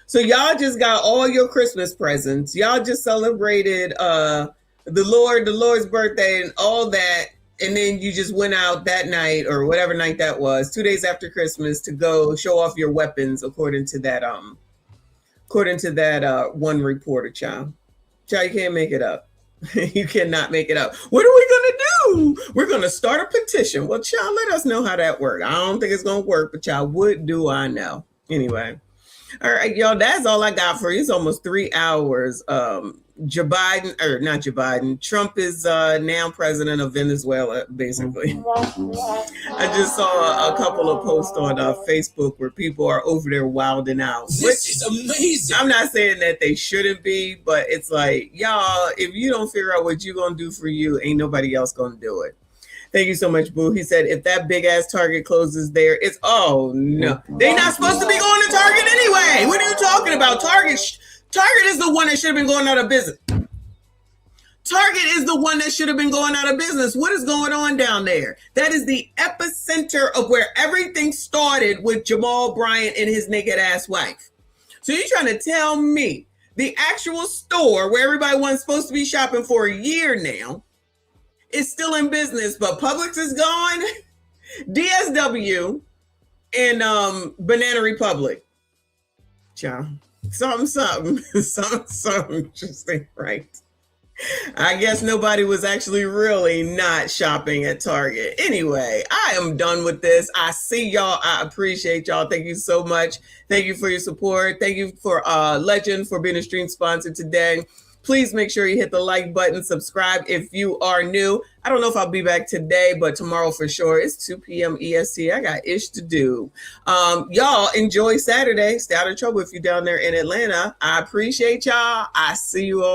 So y'all just got all your Christmas presents. Y'all just celebrated the Lord's birthday and all that. And then you just went out that night or whatever night that was, 2 days after Christmas, to go show off your weapons, according to that one reporter, child. Child, you can't make it up. You cannot make it up. What are we gonna do? We're gonna start a petition. Well, child, let us know how that works. I don't think it's gonna work, but child, what do I know? Anyway. All right, y'all, that's all I got for you. It's almost 3 hours. Trump is now president of Venezuela, basically. I just saw a couple of posts on Facebook where people are over there wilding out. This is amazing. I'm not saying that they shouldn't be, but it's like, y'all, if you don't figure out what you're going to do for you, ain't nobody else going to do it. Thank you so much, Boo. He said, if that big ass Target closes there, it's, oh no. They're not supposed to be going to Target anyway. What are you talking about? Target is the one that should have been going out of business. Target is the one that should have been going out of business. What is going on down there? That is the epicenter of where everything started with Jamal Bryant and his naked ass wife. So you're trying to tell me the actual store where everybody was supposed to be shopping for a year now is still in business, but Publix is gone, DSW, and Banana Republic. Ciao. Something interesting, right? I guess nobody was actually really not shopping at Target. Anyway, I am done with this. I see y'all. I appreciate y'all. Thank you so much. Thank you for your support. Thank you for Legend for being a stream sponsor today. Please make sure you hit the like button, subscribe if you are new. I don't know if I'll be back today, but tomorrow for sure. It's 2 p.m. EST. I got ish to do. Y'all enjoy Saturday. Stay out of trouble if you're down there in Atlanta. I appreciate y'all. I see you all.